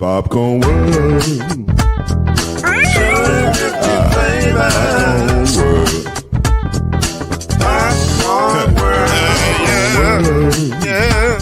Popcorn World. Popcorn World. Yeah.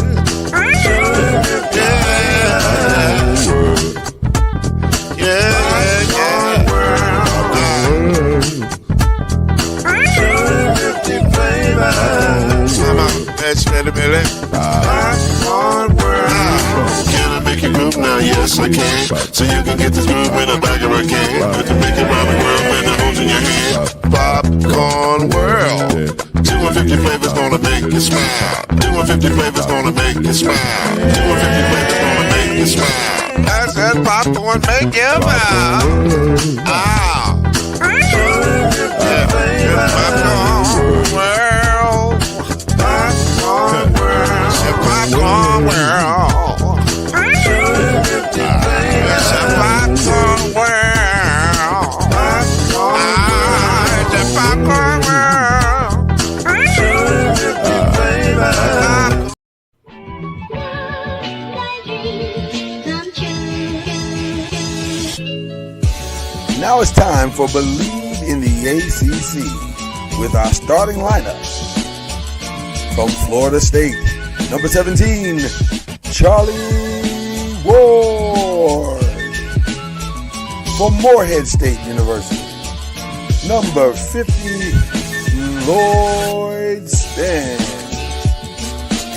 Can I make you groove now? Yes, I can. So you can get this groove in the back of a can. You can make it round the world and the holes in your hand. Popcorn World. 250 flavors gonna make you smile. 250 flavors gonna make you smile. 250 flavors gonna make you smile. I said popcorn make you smile. Ah. Popcorn World. Popcorn World. Popcorn World. It's a popcorn world. It's a popcorn world. Now it's time for Believe in the ACC with our starting lineup. From Florida State, number 17, Charlie Ward. From Morehead State University, number 50, Lloyd Span.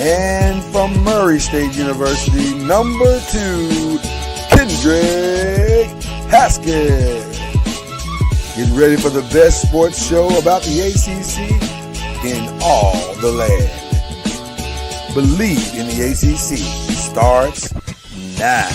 And from Murray State University, number 2, Kendrick Haskett. Get ready for the best sports show about the ACC in all the land. Believe in the ACC starts now.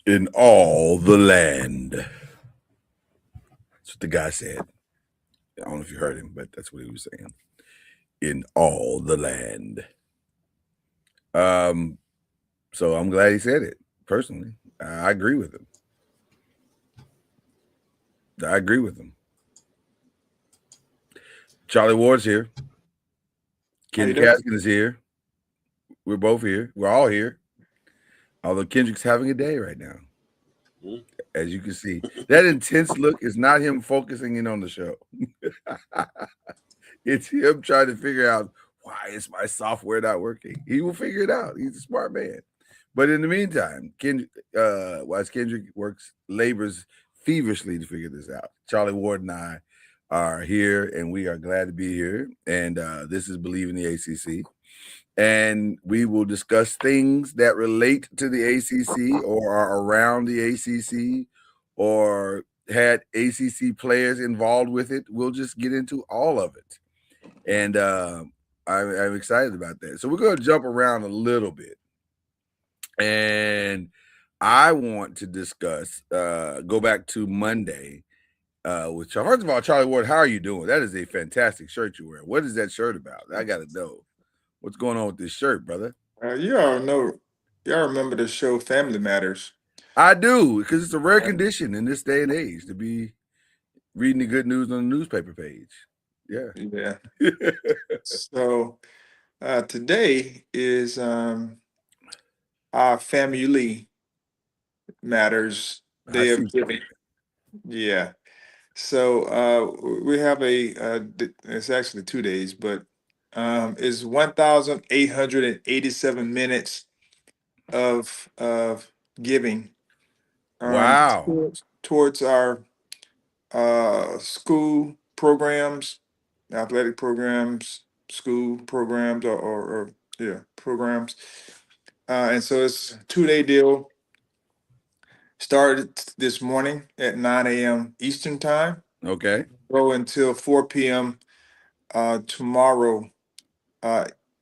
In all the land. That's what the guy said. I don't know if you heard him, but that's what he was saying. In all the land. So I'm glad he said it. Personally, I agree with him. Charlie Ward's here. Kendrick Haskett is here. We're both here. We're all here. Although Kendrick's having a day right now, as you can see. That intense look is not him focusing in on the show. It's him trying to figure out, why is my software not working? He will figure it out. He's a smart man. But in the meantime, whilst Kendrick labors feverishly to figure this out, Charlie Ward and I are here, and we are glad to be here. And this is Believe in the ACC. And we will discuss things that relate to the ACC or are around the ACC or had ACC players involved with it. We'll just get into all of it. And I'm excited about that. So we're going to jump around a little bit. And I want to discuss, go back to Monday with Charlie. First of all, Charlie Ward, how are you doing? That is a fantastic shirt you wear. What is that shirt about? I got to know. What's going on with this shirt, brother? Y'all remember the show Family Matters? I do, because it's a rare condition in this day and age to be reading the good news on the newspaper page. Yeah. So today is our Family Matters Day of Giving. Yeah. So we have it's actually 2 days, but is 1,887 minutes of giving. Wow. Towards our school programs, athletic programs, school programs, or programs. And so it's a 2-day deal. Started this morning at 9 a.m. Eastern time. Okay. Go until 4 p.m. Tomorrow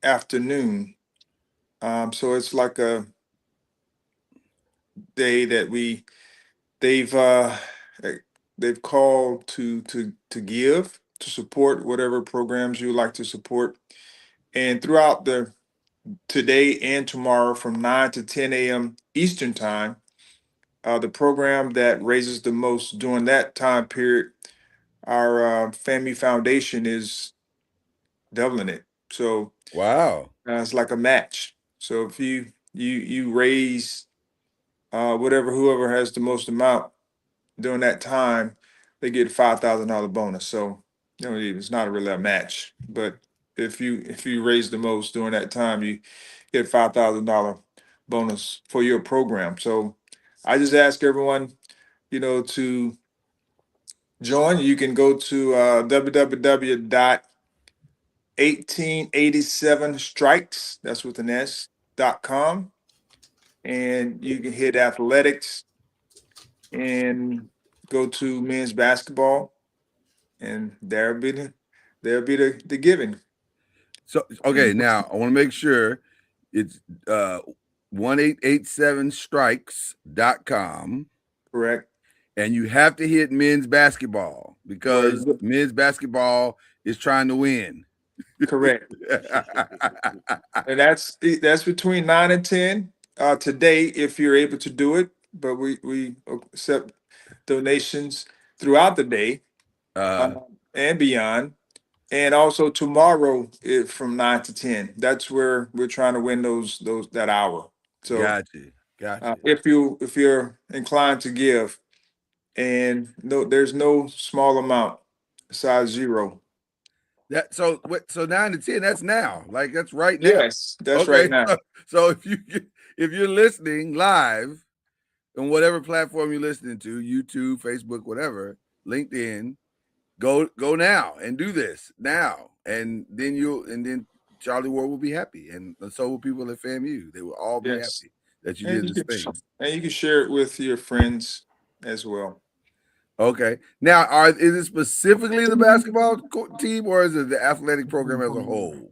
afternoon. So it's like a day that they've they've called to give to support whatever programs you would like to support. And throughout the today and tomorrow from 9 to 10 a.m. Eastern time, the program that raises the most during that time period, our Family Foundation is doubling it. So Wow. it's like a match. So if you raise whatever whoever has the most amount during that time, they get $5,000 bonus. So it's not really a match, but if you raise the most during that time, you get $5,000 bonus for your program. So I just ask everyone, to join. You can go to www.1887strikes, that's with an S.com, and you can hit athletics and go to men's basketball, and there'll be the giving. So okay, now I want to make sure it's 1887strikes.com. Correct. And you have to hit men's basketball because Well, men's basketball is trying to win. correct. And that's between 9 and 10 today, if you're able to do it. But we accept donations throughout the day and beyond. And also tomorrow from 9 to 10. That's where we're trying to win that hour. So Gotcha. if you're inclined to give, and there's no small amount besides zero. So 9 to 10, that's now. Like that's right now. Yes, that's Okay. right now. So if you're listening live on whatever platform you're listening to, YouTube, Facebook, whatever, LinkedIn, go now and do this now. And then Charlie Ward will be happy. And so will people at FAMU. They will all be Yes. happy that you And did this thing. And you can share it with your friends as well. Okay. Now, is it specifically the basketball team or is it the athletic program as a whole?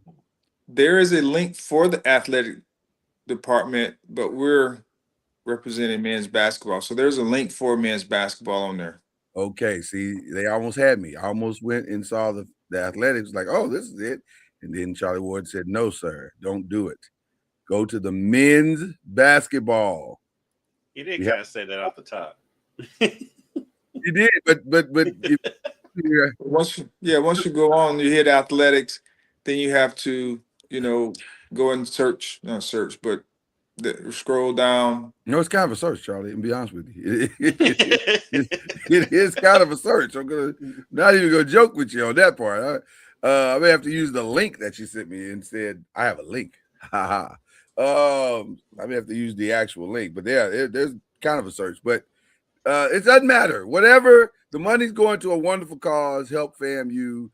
There is a link for the athletic department, but we're representing men's basketball. So there's a link for men's basketball on there. Okay. See, they almost had me. I almost went and saw the athletics, like, oh, this is it. And then Charlie Ward said, no, sir, don't do it. Go to the men's basketball. You did kind of say that off the top. You did, but once you go on, you hit athletics, then you have to, go and not search, but scroll down. it's kind of a search, Charlie, and be honest with you. It is kind of a search. I'm not even gonna joke with you on that part. I may have to use the link that you sent me and said I have a link. I may have to use the actual link, but there's kind of a search, but it doesn't matter. Whatever, the money's going to a wonderful cause. Help FAMU.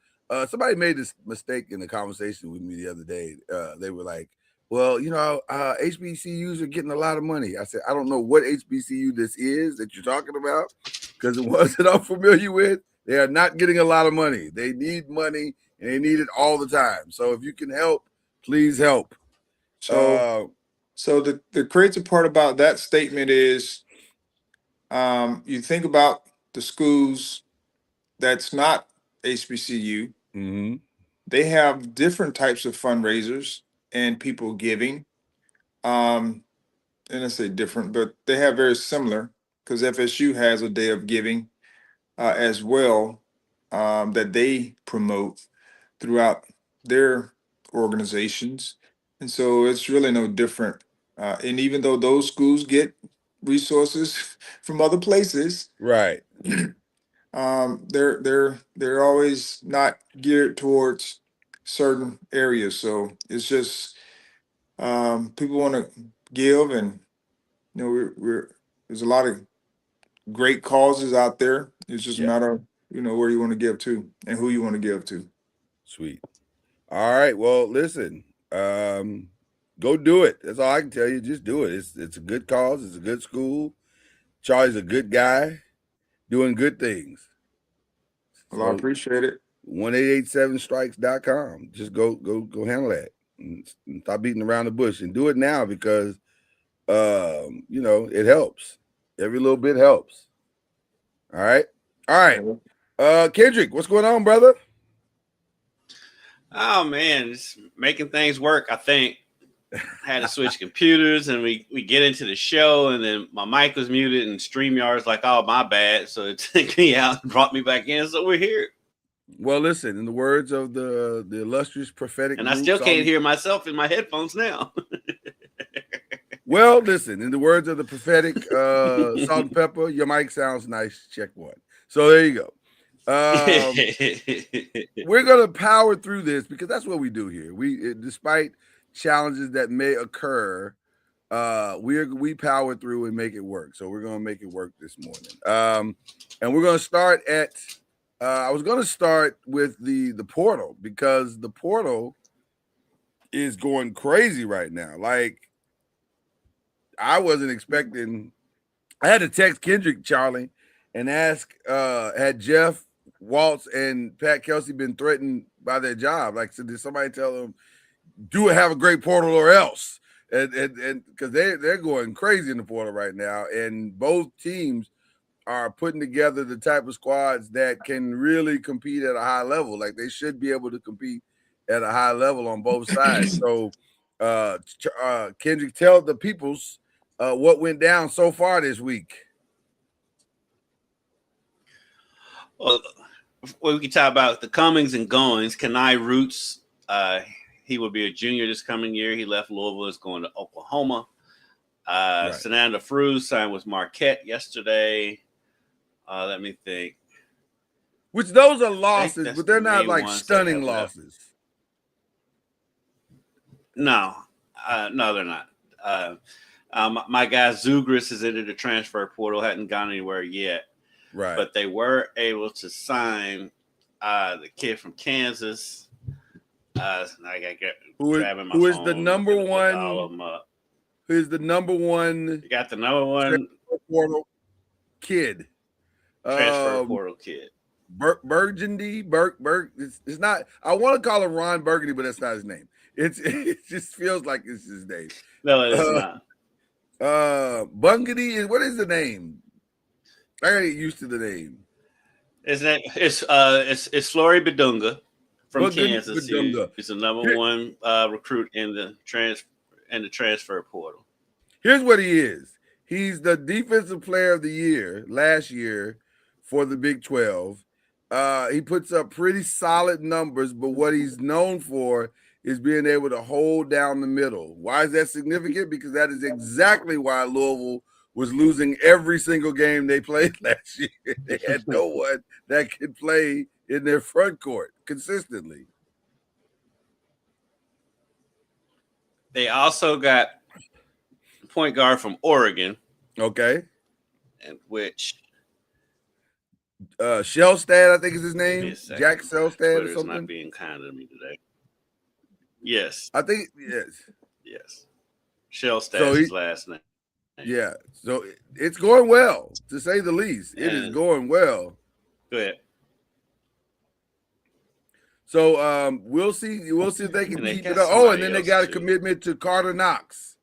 Somebody made this mistake in the conversation with me the other day. They were like, well, HBCUs are getting a lot of money. I said, I don't know what HBCU this is that you're talking about, because the ones that I'm familiar with, they are not getting a lot of money. They need money, and they need it all the time. So if you can help, please help. So the crazy part about that statement is, you think about the schools that's not HBCU. Mm-hmm. They have different types of fundraisers and people giving. And I say different, but they have very similar, because FSU has a day of giving as well, that they promote throughout their organizations. And so it's really no different. And even though those schools get resources from other places, Right. they're always not geared towards certain areas. So it's just people want to give, and there's a lot of great causes out there. It's just a matter of where you want to give to and who you want to give to. Sweet. All right. Well, listen. Go do it. That's all I can tell you. Just do it. It's a good cause. It's a good school. Charlie's a good guy, doing good things. Well, I appreciate it. 1887strikes.com. Just go handle that and stop beating around the bush and do it now, because you know, it helps. Every little bit helps. All right. Kendrick, what's going on, brother? Oh man, it's making things work. I think had to switch computers, and we get into the show, and then my mic was muted, and StreamYard's like, "Oh, my bad." So it took me out and brought me back in. So we're here. Well, listen, in the words of the illustrious prophetic, And I still can't hear myself in my headphones now. Well, listen, in the words of the prophetic Salt and Pepper, your mic sounds nice. Check one. So there you go. We're gonna power through this because that's what we do here. Despite challenges that may occur, we power through and make it work. So we're gonna make it work this morning. And we're gonna start at. I was gonna start with the portal because the portal is going crazy right now. Like I wasn't expecting. I had to text Kendrick, Charlie, and ask, had Jeff Waltz and Pat Kelsey been threatened by their job? Like, so did somebody tell them, do it, have a great portal or else? And because they're going crazy in the portal right now, and both teams are putting together the type of squads that can really compete at a high level. Like they should be able to compete at a high level on both sides. So, Kendrick, tell the peoples what went down so far this week. Well, we can talk about the comings and goings. Kenai Roots, he will be a junior this coming year. He left Louisville, is going to Oklahoma. Right. Sananda Fruz signed with Marquette yesterday. Let me think. Which those are losses, but they're not like stunning losses. No, they're not. My guy Zugris is into the transfer portal, hadn't gone anywhere yet. Right. But they were able to sign the kid from Kansas. I got who is the number one? Who is the number one? You got the number one portal kid. Transfer portal kid. Burgundy. It's not. I want to call him Ron Burgundy, but that's not his name. It just feels like it's his name. No, it's not. Bungudy is what is the name? I gotta get used to the name. His name it's Flory Bedunga from Kansas. He's the number one recruit in the transfer portal. Here's what he is. He's the defensive player of the year last year for the Big 12. He puts up pretty solid numbers, but what he's known for is being able to hold down the middle. Why is that significant? Because that is exactly why Louisville was losing every single game they played last year. They had no one that could play in their front court consistently. They also got point guard from Oregon. Okay. And which Shellstad, I think is his name. Jack Shellstad or something. Not being kind to me today. Yes. I think yes. Shellstad is his last name. Yeah. So it's going well, to say the least. It is going well. Go ahead. So we'll see. We'll see if they can keep it up. Oh, and then they got a commitment to Carter Knox,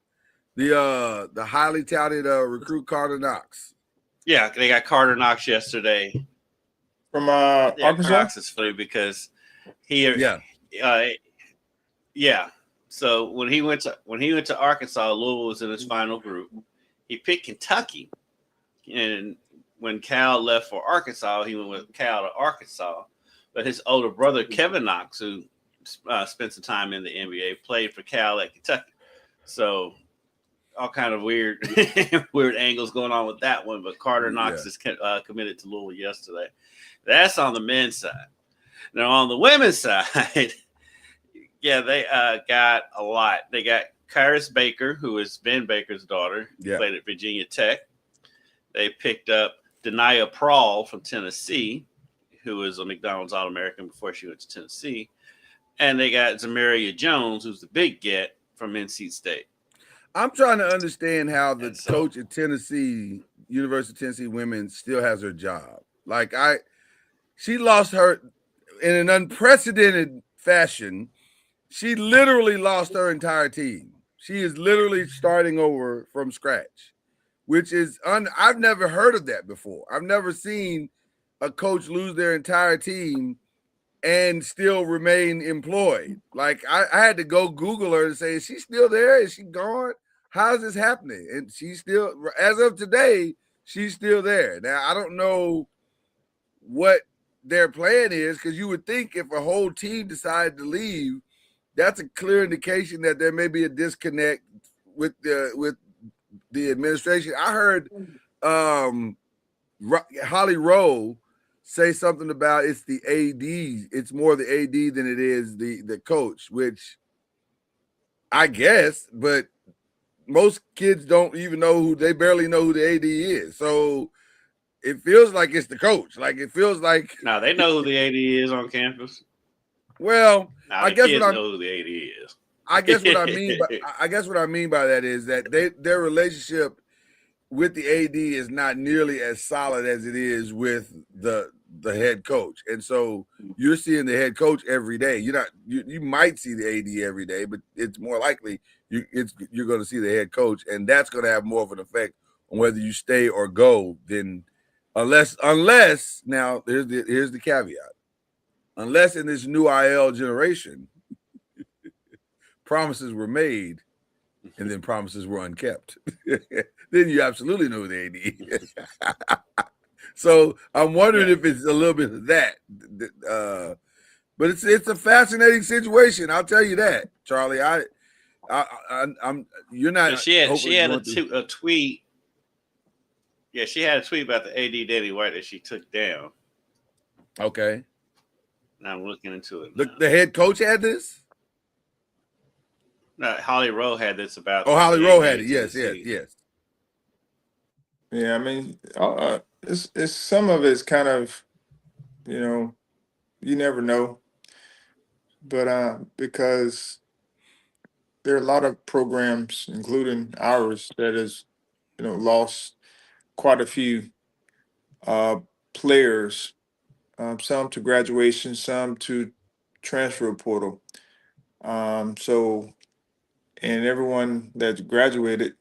the highly touted recruit Carter Knox. Yeah, they got Carter Knox yesterday from Arkansas. Knox is funny because So when he went to Arkansas, Louisville was in his final group. He picked Kentucky, and when Cal left for Arkansas, he went with Cal to Arkansas. But his older brother, Kevin Knox, who spent some time in the NBA, played for Cal at Kentucky. So all kind of weird angles going on with that one. But Carter Knox is committed to Louisville yesterday. That's on the men's side. Now on the women's side, they got a lot. They got Kyrus Baker, who is Ben Baker's daughter, played at Virginia Tech. They picked up Denia Prawl from Tennessee, who was a McDonald's All-American before she went to Tennessee. And they got Zamaria Jones, who's the big get from NC State. I'm trying to understand how the coach at Tennessee, University of Tennessee women, still has her job. Like she lost her in an unprecedented fashion. She literally lost her entire team. She is literally starting over from scratch, which is I've never heard of that before. I've never seen a coach lose their entire team and still remain employed. Like I had to go Google her and say, is she still there? Is she gone? How is this happening? And she's still, as of today, she's still there. Now I don't know what their plan is, because you would think if a whole team decided to leave, that's a clear indication that there may be a disconnect with the administration. I heard Holly Rowe say something about it's the AD. It's more the AD than it is the coach, which I guess, but most kids don't even know they barely know who the AD is. So it feels like it's the coach. Like it feels like Now they know who the AD is on campus. Well, Now I the guess kids what know who the AD is. I guess what I mean by that is that their relationship with the AD is not nearly as solid as it is with the head coach. And so you're seeing the head coach every day. You might see the AD every day, but it's more likely you're going to see the head coach, and that's going to have more of an effect on whether you stay or go than unless now here's the caveat. Unless in this new IL generation promises were made and then promises were unkept. Then you absolutely know who the AD is. So I'm wondering if it's a little bit of that. But it's a fascinating situation. I'll tell you that, Charlie. I'm you're not. She had a tweet. Yeah, she had a tweet about the AD Danny White that she took down. Okay. Now I'm looking into it. The head coach had this? No, Holly Rowe had this about. Oh, Holly Rowe had it. Yes. Yeah, I mean, it's some of it's kind of, you never know, but because there are a lot of programs, including ours, that has, lost quite a few players, some to graduation, some to transfer portal. So, and everyone that's graduated,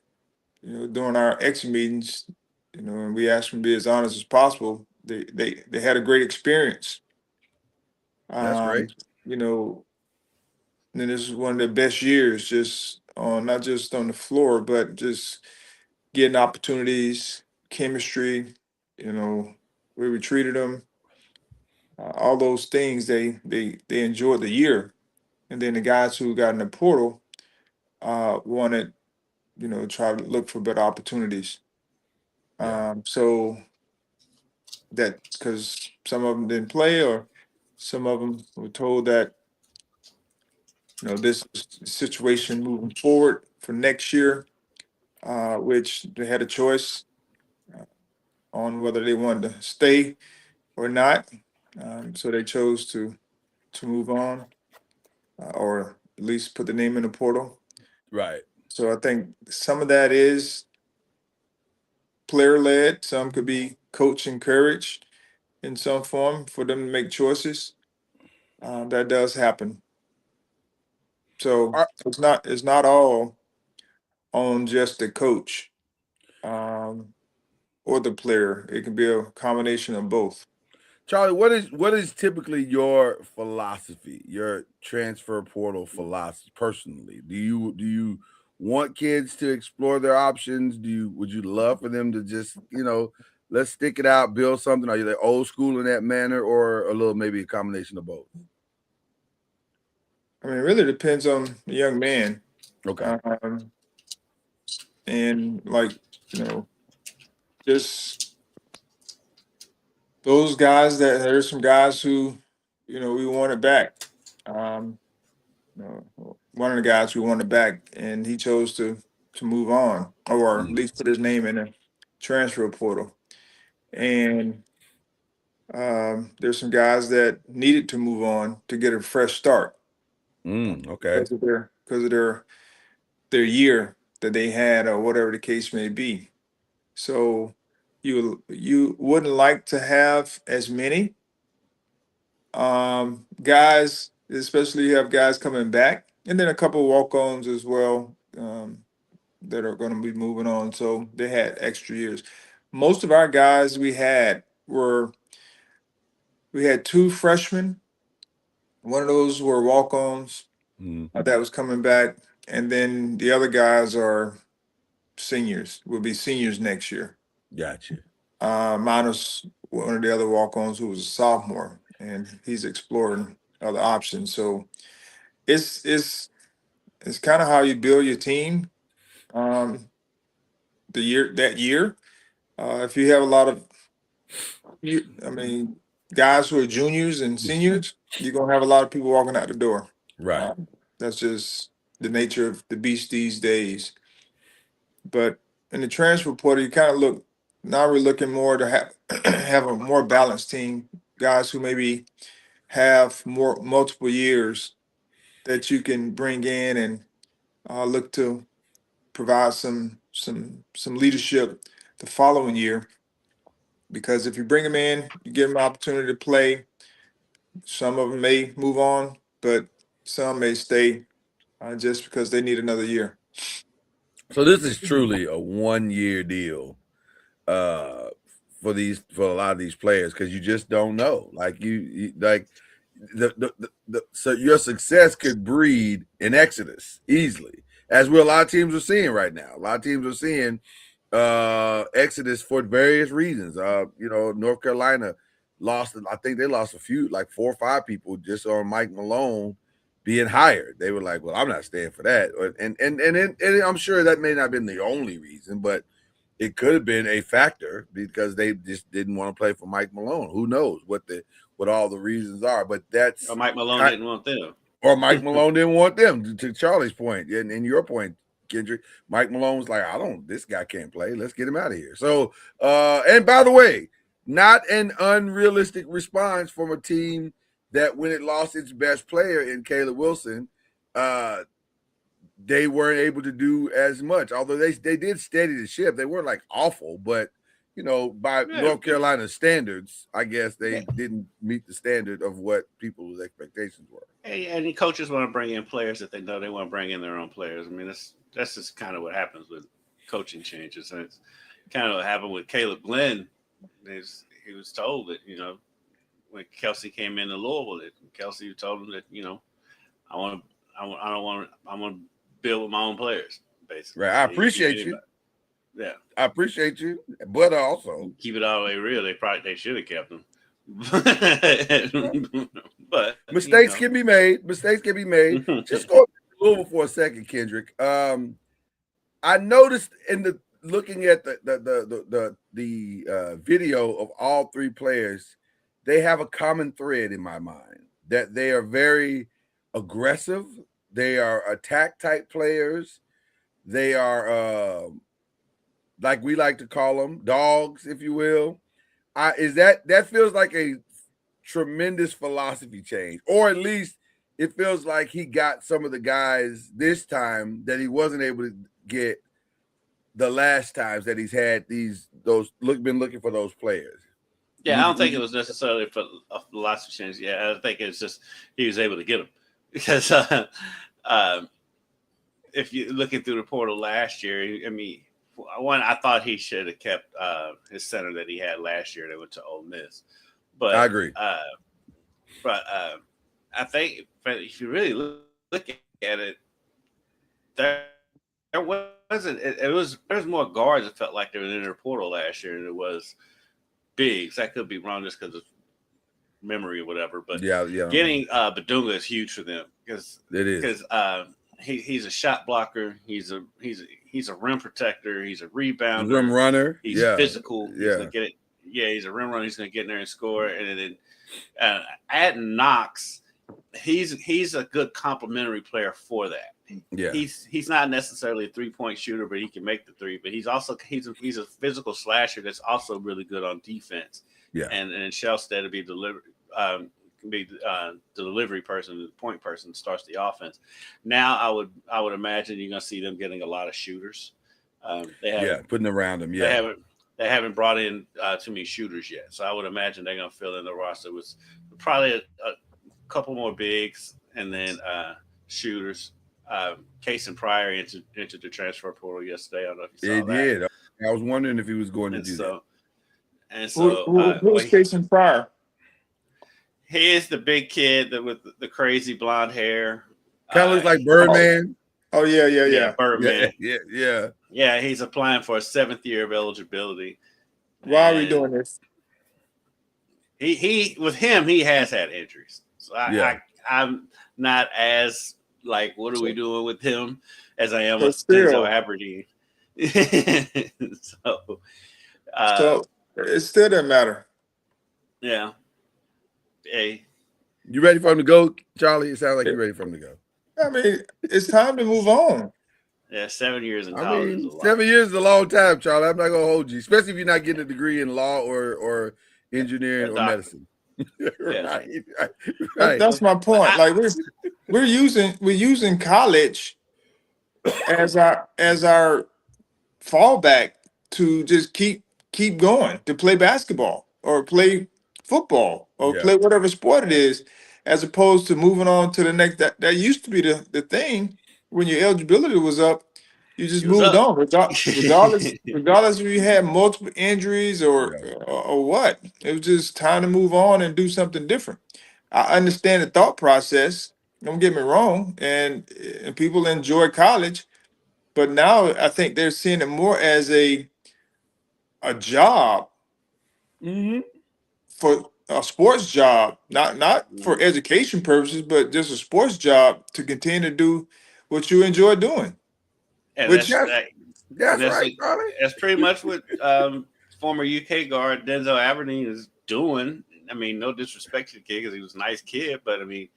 during our exit meetings, and we asked them to be as honest as possible. They had a great experience. That's great. And this is one of the best years, just on not just on the floor, but just getting opportunities, chemistry. We we treated them, all those things. They enjoyed the year, and then the guys who got in the portal wanted, try to look for better opportunities. Yeah. So that because some of them didn't play, or some of them were told that this is the situation moving forward for next year, which they had a choice on whether they wanted to stay or not. So they chose to move on, or at least put the name in the portal. Right. So I think some of that is player led. Some could be coach encouraged in some form for them to make choices. That does happen. So it's not all on just the coach or the player. It can be a combination of both. Charlie, what is typically your philosophy, your transfer portal philosophy personally? Do you want kids to explore their options? Would you love for them to just, let's stick it out, build something? Are you like old school in that manner, or a little maybe a combination of both? I mean, it really depends on the young man. Okay. And just those guys there's some guys who, we wanted back. One of the guys we wanted back, and he chose to move on, or at least put his name in a transfer portal. And there's some guys that needed to move on to get a fresh start. Okay. Because of their year that they had, or whatever the case may be. So you wouldn't like to have as many guys, especially you have guys coming back, and then a couple walk-ons as well that are going to be moving on. So they had extra years. Most of our guys we had 2 freshmen. One of those were walk-ons that was coming back, and then the other guys are seniors. Will be seniors next year. Gotcha. Minus one of the other walk-ons who was a sophomore, and he's exploring other options. So it's kind of how you build your team. That year, if you have a lot of, guys who are juniors and seniors, you're gonna have a lot of people walking out the door. Right. That's just the nature of the beast these days. But in the transfer portal, you kind of now we're looking more to have a more balanced team, guys who maybe have multiple years that you can bring in and look to provide some leadership the following year. Because if you bring them in, you give them an opportunity to play. Some of them may move on, but some may stay just because they need another year. So this is truly a 1-year deal for a lot of these players, because you just don't know. Like so your success could breed an exodus easily, as a lot of teams are seeing right now. A lot of teams are seeing exodus for various reasons. North Carolina lost. I think they lost a few, like 4 or 5 people, just on Mike Malone being hired. They were like, "Well, I'm not staying for that." And I'm sure that may not have been the only reason, but it could have been a factor because they just didn't want to play for Mike Malone. Who knows what all the reasons are? But that's or Mike Malone didn't want them, or Mike Malone didn't want them. To Charlie's point and your point, Kendrick, Mike Malone was like, this guy can't play. Let's get him out of here. So, and by the way, not an unrealistic response from a team that when it lost its best player in Caleb Wilson, they weren't able to do as much. Although they did steady the ship. They weren't like awful, but by North Carolina standards, I guess they didn't meet the standard of what people's expectations were. And the coaches want to bring in players that they know they want to bring in their own players. I mean, that's just kind of what happens with coaching changes. And it's kind of what happened with Caleb Glenn. He was told that, when Kelsey came into Louisville, that Kelsey told him that, I want to build with my own players, basically. Right. I appreciate you. Yeah. I appreciate you. But also keep it all the way real. They should have kept him. But mistakes can be made. Mistakes can be made. Just go to Louisville for a second, Kendrick. I noticed looking at the video of all 3 players, they have a common thread in my mind that they are very aggressive. They are attack type players. They are like we like to call them, dogs, if you will. That feels like a tremendous philosophy change, or at least it feels like he got some of the guys this time that he wasn't able to get the last times that he's had been looking for those players. Yeah, I don't think it was necessarily for a philosophy change. Yeah, I think it's just he was able to get them because if you're looking through the portal last year, I thought he should have kept his center that he had last year that went to Ole Miss. But I agree. But I think if you really look at it, there wasn't. There was more guards. It felt like they were in their portal last year than it was bigs. I could be wrong just because of memory or whatever. But getting Badunga is huge for them because it is because he's a shot blocker. He's a rim protector. He's a rebounder. Rim runner. He's physical. He's gonna get it. Yeah, he's a rim runner. He's gonna get in there and score. And then adding Knox, he's a good complementary player for that. Yeah, he's not necessarily a 3-point shooter, but he can make the 3. But he's a physical slasher that's also really good on defense. Yeah, and Shellstead to be the delivery person, the point person, starts the offense. Now I would imagine you're gonna see them getting a lot of shooters. Putting around them. They haven't brought in too many shooters yet, so I would imagine they're gonna fill in the roster with probably a couple more bigs and then shooters. Case and Pryor entered the transfer portal yesterday. I don't know if you He saw that. did. I was wondering if he was going to And do that. so, and Who, so, who, who's Jason Pryor? he is the big kid with the crazy blonde hair. Kind of looks like Birdman. Oh yeah. Birdman. Yeah. Yeah, he's applying for a 7th year of eligibility. Why are we doing this? He with him, he has had injuries. So I'm not as like, what are we doing with him as I am with Denzel Aberdeen. So it still doesn't matter. Yeah. Hey. You ready for him to go, Charlie? It sounds like you're ready for him to go. I mean, it's time to move on. Yeah, 7 years in college. I mean, 7 years is a long time, Charlie. I'm not gonna hold you, especially if you're not getting a degree in law or engineering or medicine. Right. That's my point. Like we're using college as our fallback to just keep going, to play basketball or play football or play whatever sport it is, as opposed to moving on to the next. That used to be the thing. When your eligibility was up, you just moved on, regardless if you had multiple injuries or what. It was just time to move on and do something different. I understand the thought process. Don't get me wrong, and people enjoy college, but now I think they're seeing it more as a job, for a sports job, not for education purposes, but just a sports job to continue to do what you enjoy doing. And that's right, Charlie. That's pretty much what former UK guard Denzel Aberdeen is doing. I mean, no disrespect to the kid because he was a nice kid, but I mean,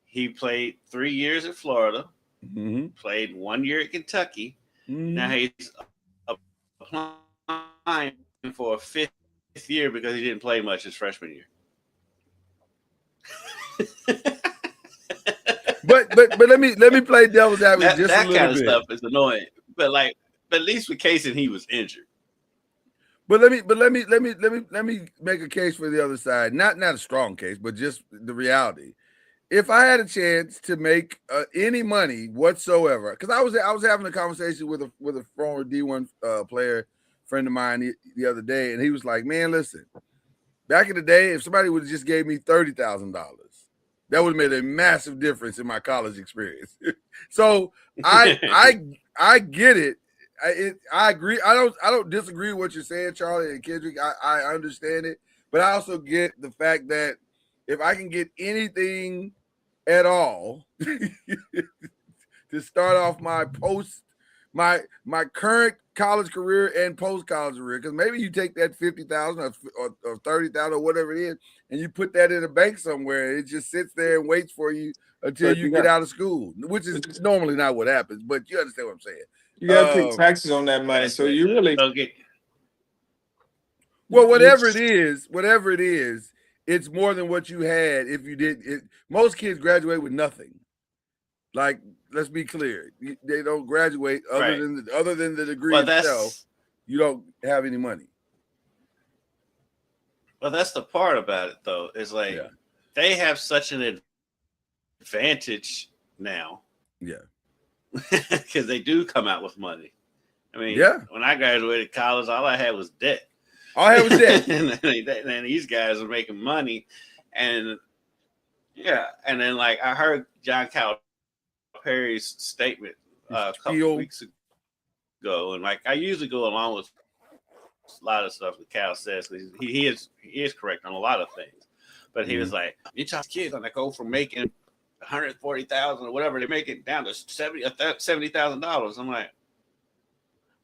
he played 3 years at Florida, played 1 year at Kentucky. Now he's applying for a 5th year because he didn't play much his freshman year. But let me play devil's advocate just a little bit. That kind of stuff is annoying. But at least with Casey, he was injured. But let me make a case for the other side. Not a strong case, but just the reality. If I had a chance to make any money whatsoever, because I was having a conversation with a former D1 player friend of mine the other day, and he was like, "Man, listen, back in the day, if somebody would have just gave me $30,000, that would have made a massive difference in my college experience." So I get it. I agree. I don't disagree with what you're saying, Charlie and Kendrick. I understand it, but I also get the fact that if I can get anything at all to start off my current college career and post college career, because maybe you take that 50,000 or 30,000 or whatever it is, and you put that in a bank somewhere. It just sits there and waits for you until you get out of school, which is normally not what happens. But you understand what I'm saying. You got to pay taxes on that money, so you really well, whatever it is, it's more than what you had if you did it. Most kids graduate with nothing. Like, let's be clear, they don't graduate other than the degree itself. You don't have any money. Well, that's the part about it, though. Is like they have such an advantage now. Yeah. Because they do come out with money. I mean, when I graduated college, all I had was debt. All I had was debt. and these guys are making money. And and then like I heard John Calipari's statement a couple of weeks ago, and like I usually go along with a lot of stuff that Cal says. He is correct on a lot of things. But he was like, you talk kids on that go from making $140,000 or whatever they make it down to $70,000. I'm like,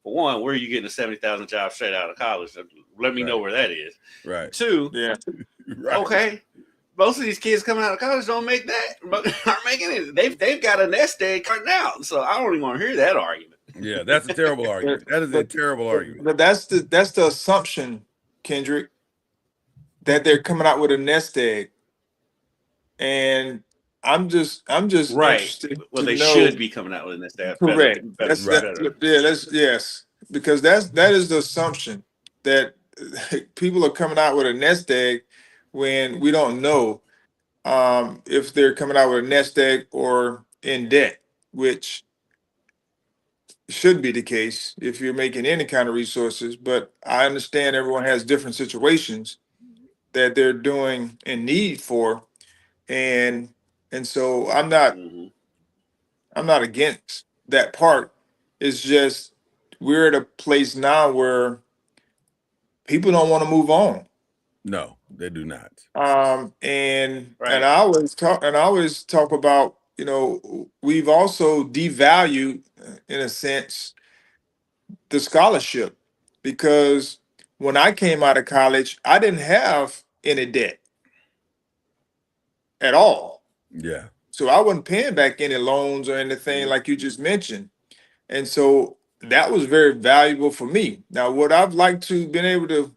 for one, where are you getting a $70,000 job straight out of college? Let me know where that is. Right. Two, okay, most of these kids coming out of college don't make that, aren't making it. They've got a nest egg cutting out, so I don't even want to hear that argument. Yeah, that's a terrible argument. That is a terrible argument. But that's the assumption, Kendrick, that they're coming out with a nest egg, and I'm just interested. Well, they should be coming out with a nest egg. Correct. Yes, because that is the assumption that people are coming out with a nest egg when we don't know if they're coming out with a nest egg or in debt. which should be the case if you're making any kind of resources. But I understand everyone has different situations that they're doing in need for, and so Mhm. I'm not against that part. It's just we're at a place now where people don't want to move on. No, they do not. Right. I always talk about, we've also devalued, in a sense, the scholarship, because when I came out of college, I didn't have any debt at all. Yeah. So I wasn't paying back any loans or anything like you just mentioned. And so that was very valuable for me. Now, what I've liked to been able to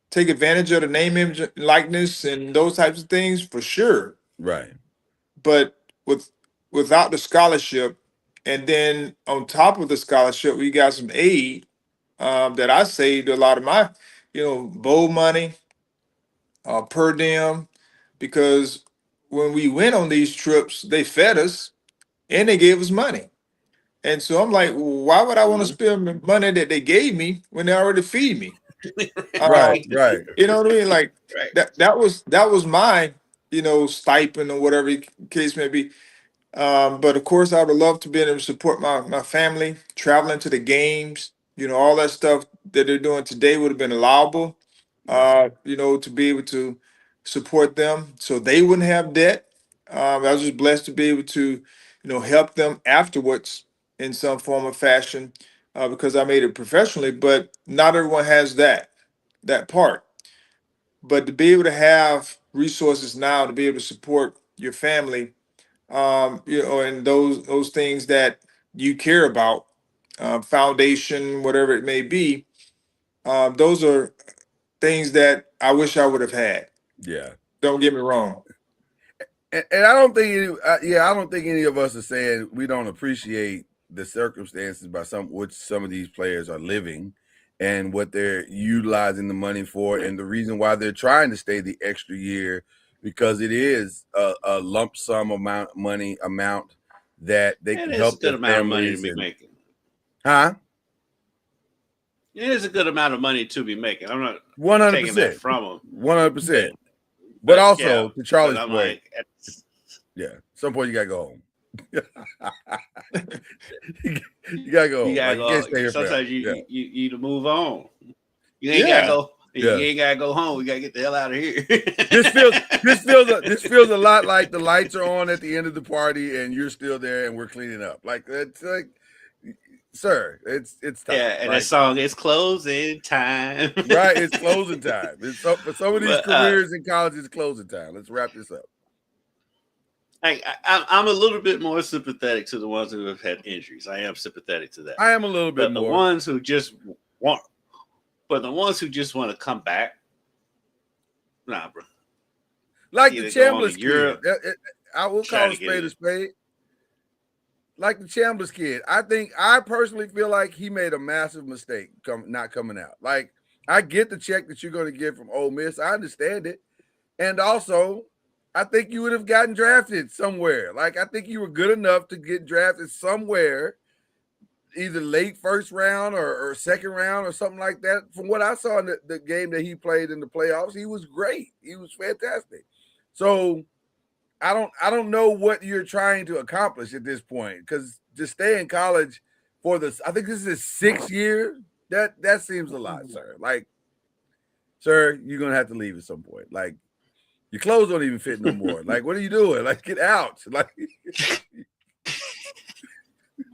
take advantage of the name, image, likeness, and those types of things for sure. Right. But without the scholarship, and then on top of the scholarship, we got some aid that I saved a lot of my, bowl money, per diem, because when we went on these trips, they fed us and they gave us money. And so I'm like, why would I want to Mhm. spend the money that they gave me when they already feed me? Right. Right. You know what I mean? Like Right. that was my, stipend or whatever the case may be. But of course, I would love to be able to support my family, traveling to the games, all that stuff that they're doing today would have been allowable, Right. to be able to support them so they wouldn't have debt. I was just blessed to be able to, help them afterwards in some form or fashion, because I made it professionally, but not everyone has that part. But to be able to have resources now to be able to support your family, and those things that you care about, foundation, whatever it may be, those are things that I wish I would have had. Yeah. Don't get me wrong. And I don't think I don't think any of us are saying we don't appreciate the circumstances by which some of these players are living and what they're utilizing the money for, and the reason why they're trying to stay the extra year, because it is a lump sum amount that they It can is a help good their amount of money to families be and making. huh. It is a good amount of money to be making. I'm not taking that 100%, from them, 100%. But but yeah, also to but Charlie's I'm point, like, yeah, at some point you gotta go home. You gotta go you home. gotta Like you can't go. stay here forever. Sometimes you Yeah, you need to move on. You ain't gotta Yeah. go. yeah. You ain't gotta go home. We gotta get the hell out of here. This feels a lot like the lights are on at the end of the party and you're still there and we're cleaning up. Like it's like, sir, it's time. Yeah, and that Like song is closing time. right, it's closing time. It's for some of these But careers in college, it's closing time. Let's wrap this up. I'm a little bit more sympathetic to the ones who have had injuries. I am sympathetic to that. I am a little bit But the more. ones who just want, but the ones who just want to come back, nah, bro. Like the Either go on to Chambliss kid. Europe, I will try call to a get spade a in. spade. Like the Chambliss kid. I personally feel like he made a massive mistake not coming out. Like, I get the check that you're going to get from Ole Miss. I understand it. And also, I think you would have gotten drafted somewhere. Like, I think you were good enough to get drafted somewhere, either late first round or second round or something like that. From what I saw in the game that he played in the playoffs, he was great. He was fantastic. So I don't know what you're trying to accomplish at this point, because to stay in college for this, I think this is his 6th year. That seems a lot, sir. Like, sir, you're gonna have to leave at some point. Like, your clothes don't even fit no more. Like, what are you doing? Like, get out. Like,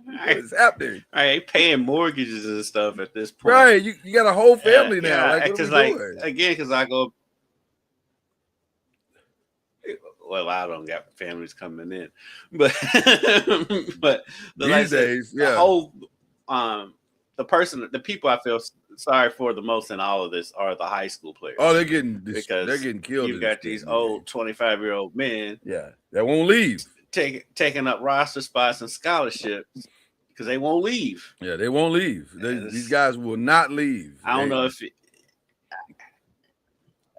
what is happening? I ain't paying mortgages and stuff at this point. Right. You got a whole family now. Yeah, Like, what are because we doing? because I go. Well, I don't got families coming in, but but These days, the yeah. whole the people I feel sorry for the most in all of this are the high school players. Oh, they're getting killed. You've got these old 25-year-old men, yeah, that won't leave. taking up roster spots and scholarships because they won't leave. Yeah, they won't leave. These guys will not leave. I don't know if.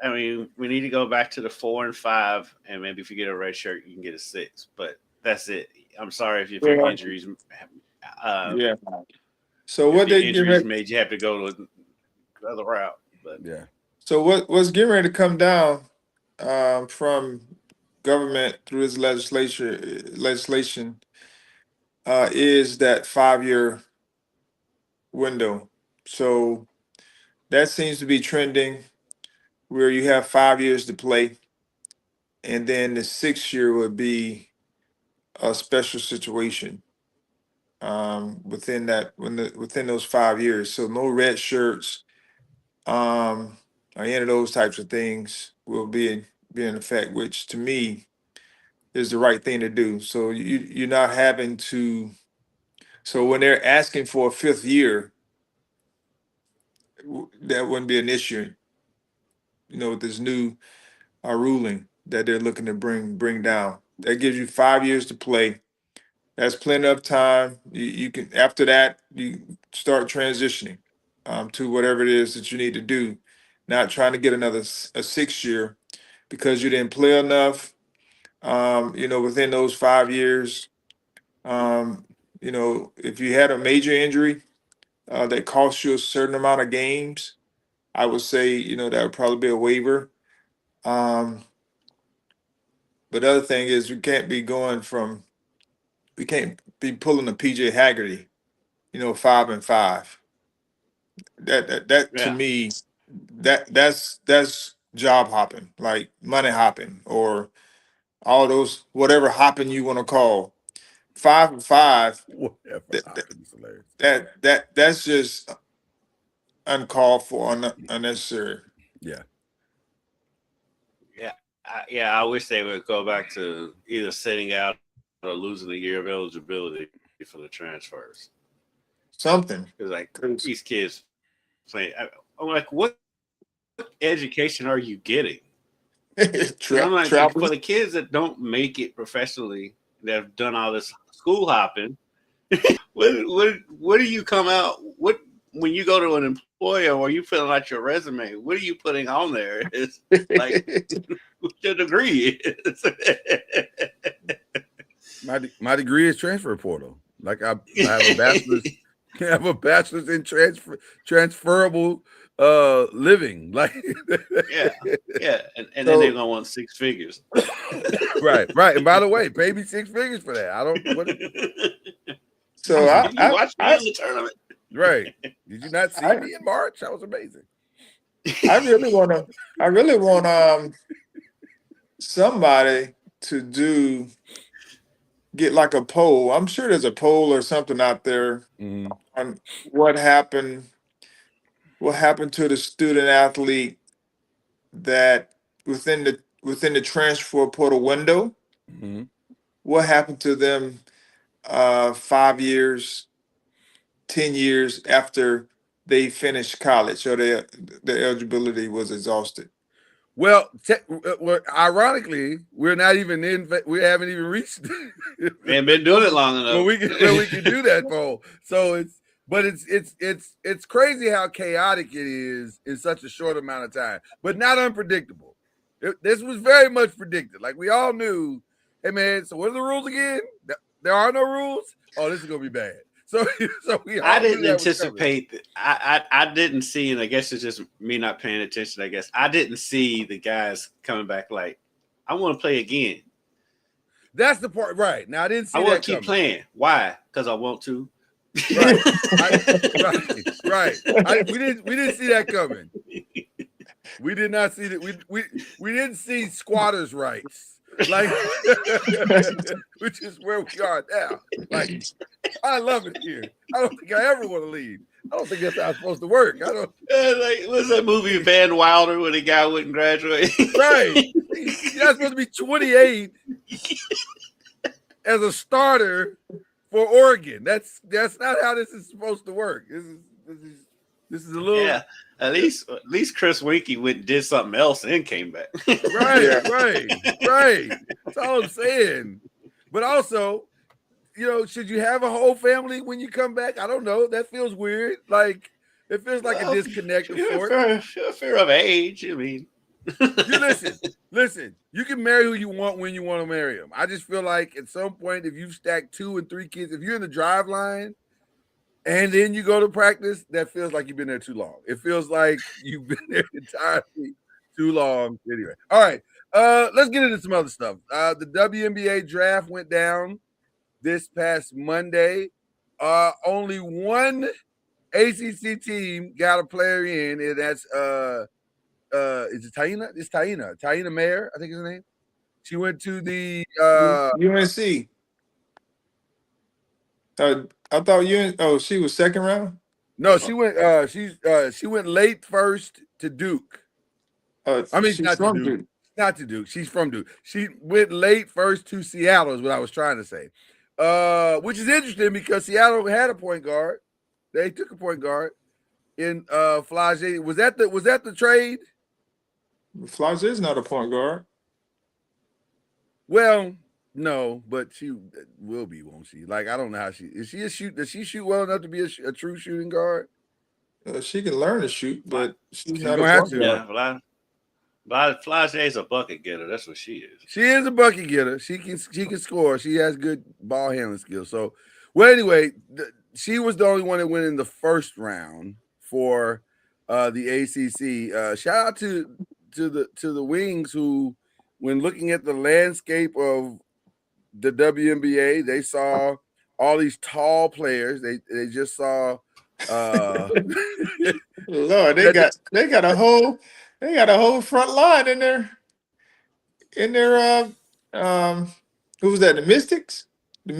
I mean, we need to go back to the 4 and 5, and maybe if you get a red shirt, you can get a 6. But that's it. I'm sorry if your injuries. Yeah. So what if your they get injuries ready? made you have to go to another route. But Yeah. So what's getting ready to come down from government through its legislation is that 5-year window. So that seems to be trending where you have 5 years to play, and then the 6 year would be a special situation within those 5 years. So no red shirts, or any of those types of things will be in effect, which to me is the right thing to do. So you're not having to. So when they're asking for a 5th year, that wouldn't be an issue. With this new ruling that they're looking to bring down, that gives you 5 years to play. That's plenty of time. You can, after that, you start transitioning to whatever it is that you need to do. Not trying to get a 6 year because you didn't play enough. Within those 5 years, if you had a major injury that cost you a certain amount of games, I would say that would probably be a waiver. Um, but the other thing is we can't be pulling a PJ Haggerty, 5-5. That to yeah, me, that's job hopping, like money hopping, or all those whatever hopping you want to call. 5-5. Whatever That that happens, hilarious. that's just uncalled for, unnecessary. Yeah. yeah, I wish they would go back to either sitting out or losing a year of eligibility for the transfers. Something. Because like 'Cause these kids playing, I'm like, what education are you getting? Because I'm like, for traveling. the kids that don't make it professionally, that have done all this school hopping, what do you come out? What when you go to an employer or you filling out your resume? What are you putting on there? It's like what your degree is. My degree is transfer portal. Like I have a bachelor's. I have a bachelor's in transferable living. Like yeah, and then they're So gonna want 6 figures. right. And by the way, pay me 6 figures for that. I don't what so You watch me in the tournament. right. Did you not see I me in March? That was amazing. I really want somebody to get like a poll. I'm sure there's a poll or something out there Mhm. on what happened to the student athlete that within the transfer portal window. Mhm. What happened to them 5 years, 10 years after they finished college or their eligibility was exhausted? Well, ironically, we're not even in. We haven't even reached. We ain't been doing it long Well, enough. we can do that poll. So it's crazy how chaotic it is in such a short amount of time, but not unpredictable. This was very much predicted. Like we all knew. Hey man, so what are the rules again? There are no rules. Oh, this is gonna be bad. So we all I knew didn't that was coming. anticipate that. I didn't see, and I guess it's just me not paying attention. I guess I didn't see the guys coming back like, I want to play again. That's the part, right? Now I didn't see I that want to keep coming. playing. Why? Because I want to. Right. Right. We didn't see that coming. We did not see that. We didn't see squatters' rights, like, which is where we are now. Like, I love it here. I don't think I ever want to leave. I don't think that's how it's supposed to work. I don't. Like, what's that movie Van Wilder where the guy wouldn't graduate? Right. You're not supposed to be 28 as a starter for Oregon. That's not how this is supposed to work. This is a little. Yeah. At least Chris Winkie went and did something else and came back. Right. That's all I'm saying. But also, should you have a whole family when you come back? I don't know. That feels weird. Like it feels like a disconnect of sorts. Fear of age. I mean, You listen. You can marry who you want when you want to marry them. I just feel like at some point, if you stack 2 and 3 kids, if you're in the drive line and then you go to practice, that feels like you've been there too long. It feels like you've been there entirely too long. Anyway, all right. Let's get into some other stuff. The WNBA draft went down this past Monday. Only one ACC team got a player in, and that's is it Taina? It's Taina Mayer, I think is her name. She went to the UNC. I thought she was second round. No, she went. She went late first to Duke. I mean, she's not to Duke. Not to Duke. She's from Duke. She went late first to Seattle. Is what I was trying to say. Which is interesting because Seattle had a point guard. They took a point guard in Flage. Was that the trade? Flage is not a point guard. Well, no, but she will be, won't she? Like, I don't know how she is. She a shoot? Does she shoot well enough to be a true shooting guard? She can learn to shoot, but she's not gonna a have point to. guard. Yeah, Flage is a bucket getter. That's what she is. She is a bucket getter. She can score. She has good ball handling skills. So, well, anyway, she was the only one that went in the first round for the ACC. Shout out to the Wings who, when looking at the landscape of the WNBA, they saw all these tall players. They just saw. Lord, they got a whole front line in there. Who was that? The Mystics? The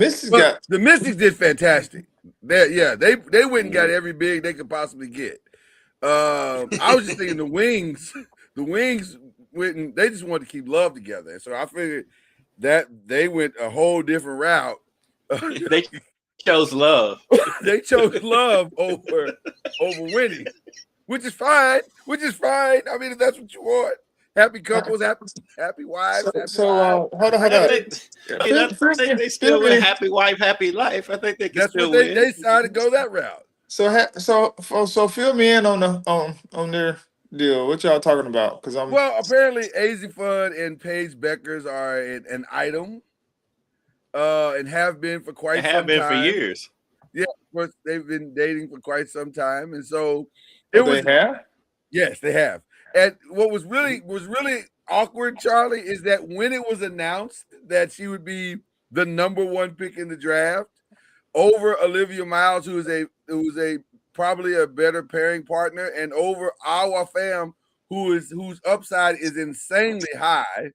Mystics did fantastic. They went and got every big they could possibly get. I was just thinking the Wings went and they just wanted to keep love together. So I figured that they went a whole different route. They chose love. They chose love over winning, which is fine. I mean, if that's what you want. Happy couples, happy wives. Hold on. I think they still win happy wife, happy life. I think they can still win. They decided to go that route. So fill me in on their deal. What y'all talking about? Because apparently Azifud and Paige Beckers are an item, and have been for quite some time. Have been for years. Yeah, of course they've been dating for quite some time, and so they have. Yes, they have. And what was really awkward, Charlie, is that when it was announced that she would be the number 1 pick in the draft over Olivia Miles, who is a probably a better pairing partner, and over Awa Pham, whose upside is insanely high,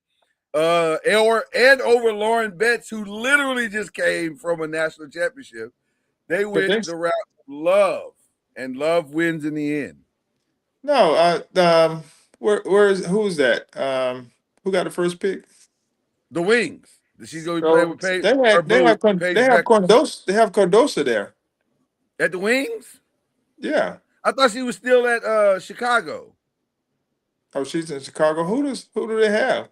and over Lauren Betts, who literally just came from a national championship, they went the route of love, and love wins in the end. No, who's that? Who got the first pick? The Wings. She's going to be playing with Paige. They have Cardoso there. At the Wings? Yeah. I thought she was still at Chicago. Oh, she's in Chicago. Who do they have?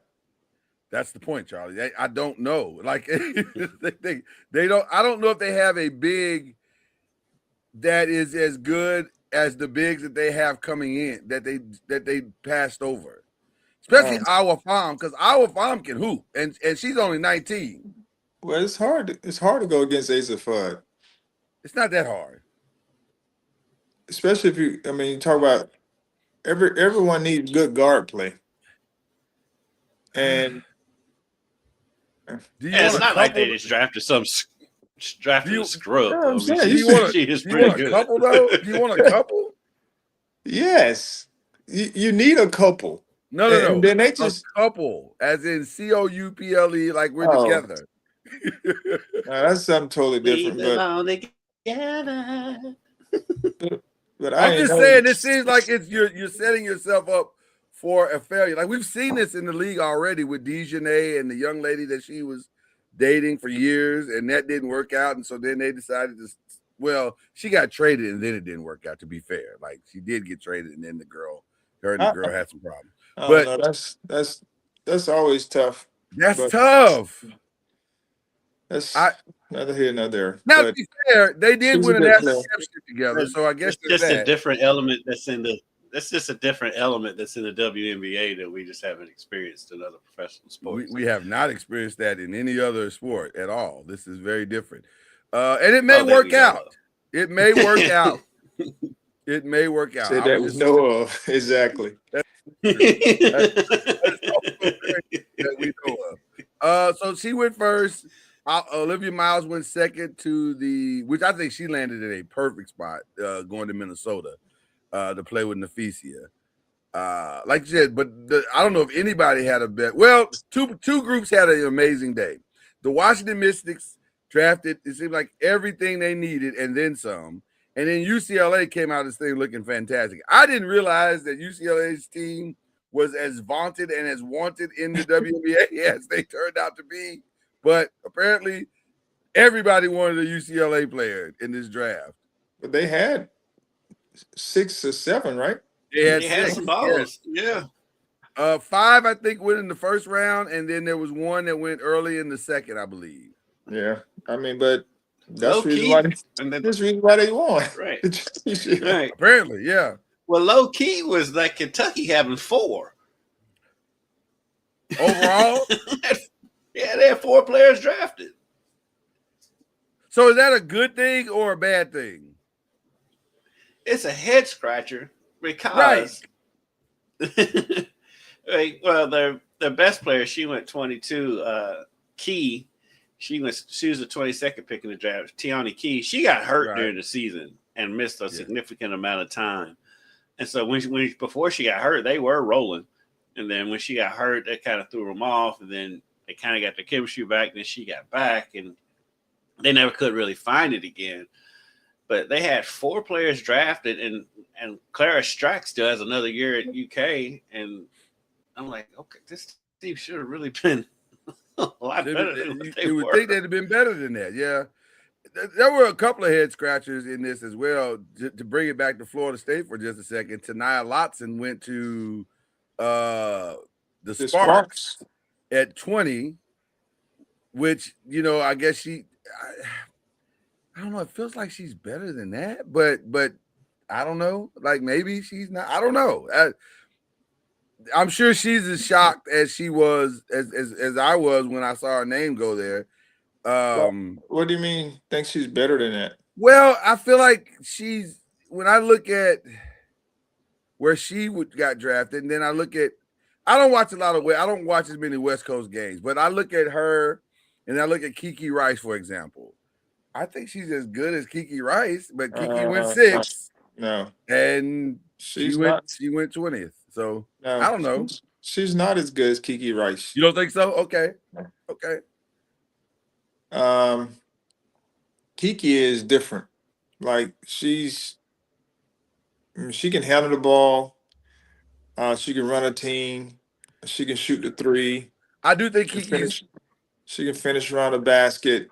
That's the point, Charlie. I don't know. Like they don't. I don't know if they have a big that is as good as the bigs that they have coming in that they passed over, especially Awa Pham, because Awa Pham can hoop, and she's only 19. Well, it's hard to go against Azifud. It's not that hard, especially if you talk about everyone needs good guard play, and it's not like they just drafted some. Drafted a scrub. Do you want a couple though? Do you want a couple? Yes, you need a couple. No. And then they just a couple, as in COUPLE, like we're together. That's something totally different. But I'm just saying, this seems like you're setting yourself up for a failure. Like we've seen this in the league already with Dejanay and the young lady that she was dating for years, and that didn't work out, and so then they decided she got traded, and then it didn't work out. To be fair, like she did get traded, and then the girl had some problems. But no, that's always tough. That's tough. That's neither here nor there. Now, to be fair, they did win a national championship together, so I guess it's just a different element that's in the that's just a different element that's in the WNBA that we just haven't experienced in other professional sports. We have not experienced that in any other sport at all. This is very different. And it may work out. It may work out. It may work out. Say that we know of. Exactly. That we know of. So she went first. Olivia Miles went second to which I think she landed in a perfect spot, going to Minnesota to play with Neficia. Like you said, but I don't know if anybody had a bet. Well, two groups had an amazing day. The Washington Mystics drafted, it seemed like everything they needed and then some. And then UCLA came out of this thing looking fantastic. I didn't realize that UCLA's team was as vaunted and as wanted in the WNBA as they turned out to be. But apparently everybody wanted a UCLA player in this draft. But they had 6 or 7, right? They had some balls. Yeah. 5, I think, went in the first round, and then there was one that went early in the second, I believe. Yeah. I mean, but that's the reason why they won. Right. Right. Apparently, yeah. Well, low key was like Kentucky having 4. Overall? Yeah, they had 4 players drafted. So is that a good thing or a bad thing? It's a head scratcher because right. Well, their best player, she went 22. Key, she was the 22nd pick in the draft. Tiani Key, she got hurt during the season and missed a significant amount of time. And so when before she got hurt, they were rolling, and then when she got hurt, that kind of threw them off, and then they kind of got their chemistry back. Then she got back, and they never could really find it again. But they had 4 players drafted, and Clara Strack still has another year at UK. And I'm like, okay, this team should have really been a lot better than what they you would were. think they'd have been better than that, yeah. There were a couple of head scratchers in this as well. To bring it back to Florida State for just a second, Tanaya Lotson went to the Sparks at 20, which, I guess I don't know. It feels like she's better than that, but I don't know. Like maybe she's not. I don't know. I'm sure she's as shocked as she was as I was when I saw her name go there. What do you mean? Think she's better than that? Well, I feel like when I look at where she got drafted, and then I look at, I don't watch as many West Coast games, but I look at her and I look at Kiki Rice, for example. I think she's as good as Kiki Rice, but Kiki went 6. No. And she went 20th. So no, I don't know. She's not as good as Kiki Rice. You don't think so? Okay. Okay. Kiki is different. Like she can handle the ball. She can run a team. She can shoot the 3. I do think she can finish around the basket.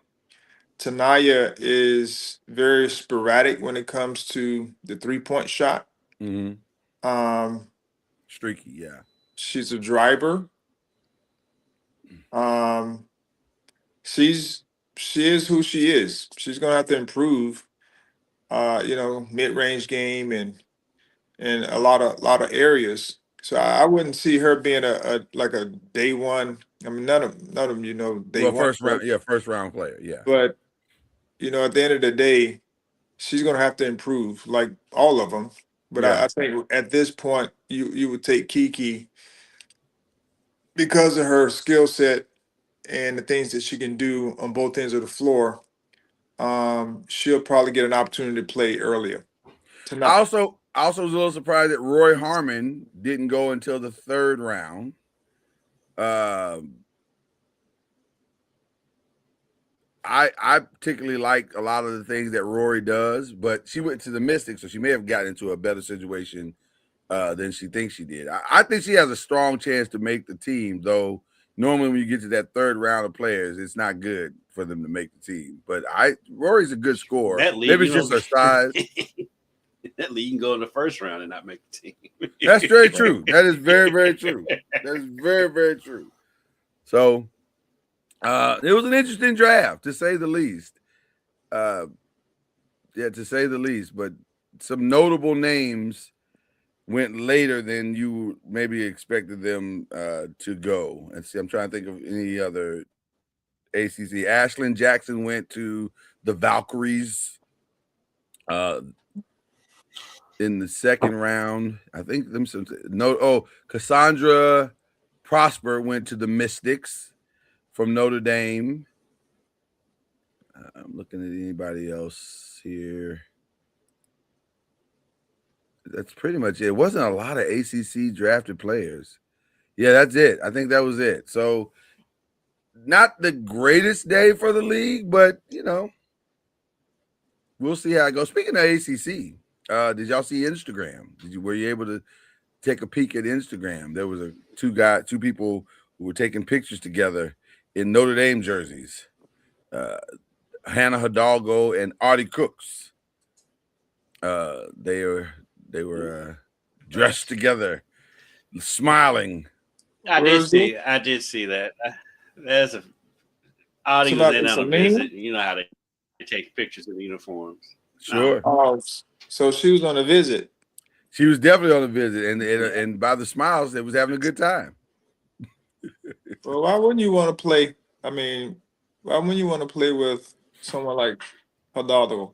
Tanaya is very sporadic when it comes to the 3-point shot. Mm-hmm. Streaky, yeah. She's a driver. She is who she is. She's gonna have to improve. Mid-range game and a lot of areas. So I wouldn't see her being a day one. I mean, none of them, day one. First round player, yeah. But at the end of the day, she's gonna have to improve, like all of them. But I think at this point, you would take Kiki because of her skill set and the things that she can do on both ends of the floor. She'll probably get an opportunity to play earlier. I also was a little surprised that Roy Harmon didn't go until the 3rd round. I particularly like a lot of the things that Rory does, but she went to the Mystics, so she may have gotten into a better situation than she thinks she did. I think she has a strong chance to make the team, though. Normally, when you get to that 3rd round of players, it's not good for them to make the team. But Rory's a good scorer. Maybe it's just her size. That league can go in the 1st round and not make the team. That's very true. That is very, very true. That is very, very true. So it was an interesting draft, to say the least. To say the least. But some notable names went later than you maybe expected them to go. And see, I'm trying to think of any other ACC. Ashlyn Jackson went to the Valkyries in the second round. I think Cassandra Prosper went to the Mystics from Notre Dame. I'm looking at anybody else here. That's pretty much it. It wasn't a lot of ACC drafted players. Yeah, that's it. I think that was it. So not the greatest day for the league, but we'll see how it goes. Speaking of ACC, did y'all see Instagram? Were you able to take a peek at Instagram? There was two people who were taking pictures together in Notre Dame jerseys. Hannah Hidalgo and Artie Cooks. They were dressed together, smiling. I did see that. There's a Audie was in on a visit. You know how they take pictures of the uniforms. Sure. Oh, so she was on a visit. She was definitely on a visit, and by the smiles, they was having a good time. Well, why wouldn't you want to play? I mean, why wouldn't you want to play with someone like Hidalgo?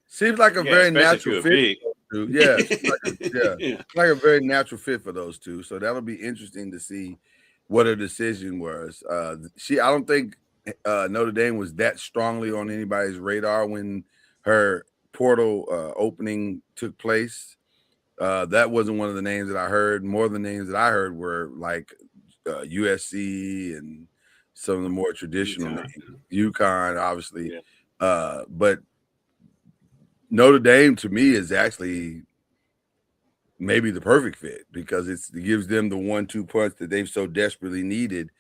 Seems like a very natural fit. Yeah, Yeah. like a very natural fit for those two. So that'll be interesting to see what her decision was. I don't think Notre Dame was that strongly on anybody's radar when her portal opening took place. That wasn't one of the names that I heard. More of the names that I heard were like USC and some of the more traditional names. UConn, obviously. Yeah. But Notre Dame, to me, is actually maybe the perfect fit because it gives them the 1-2 punch that they've so desperately needed,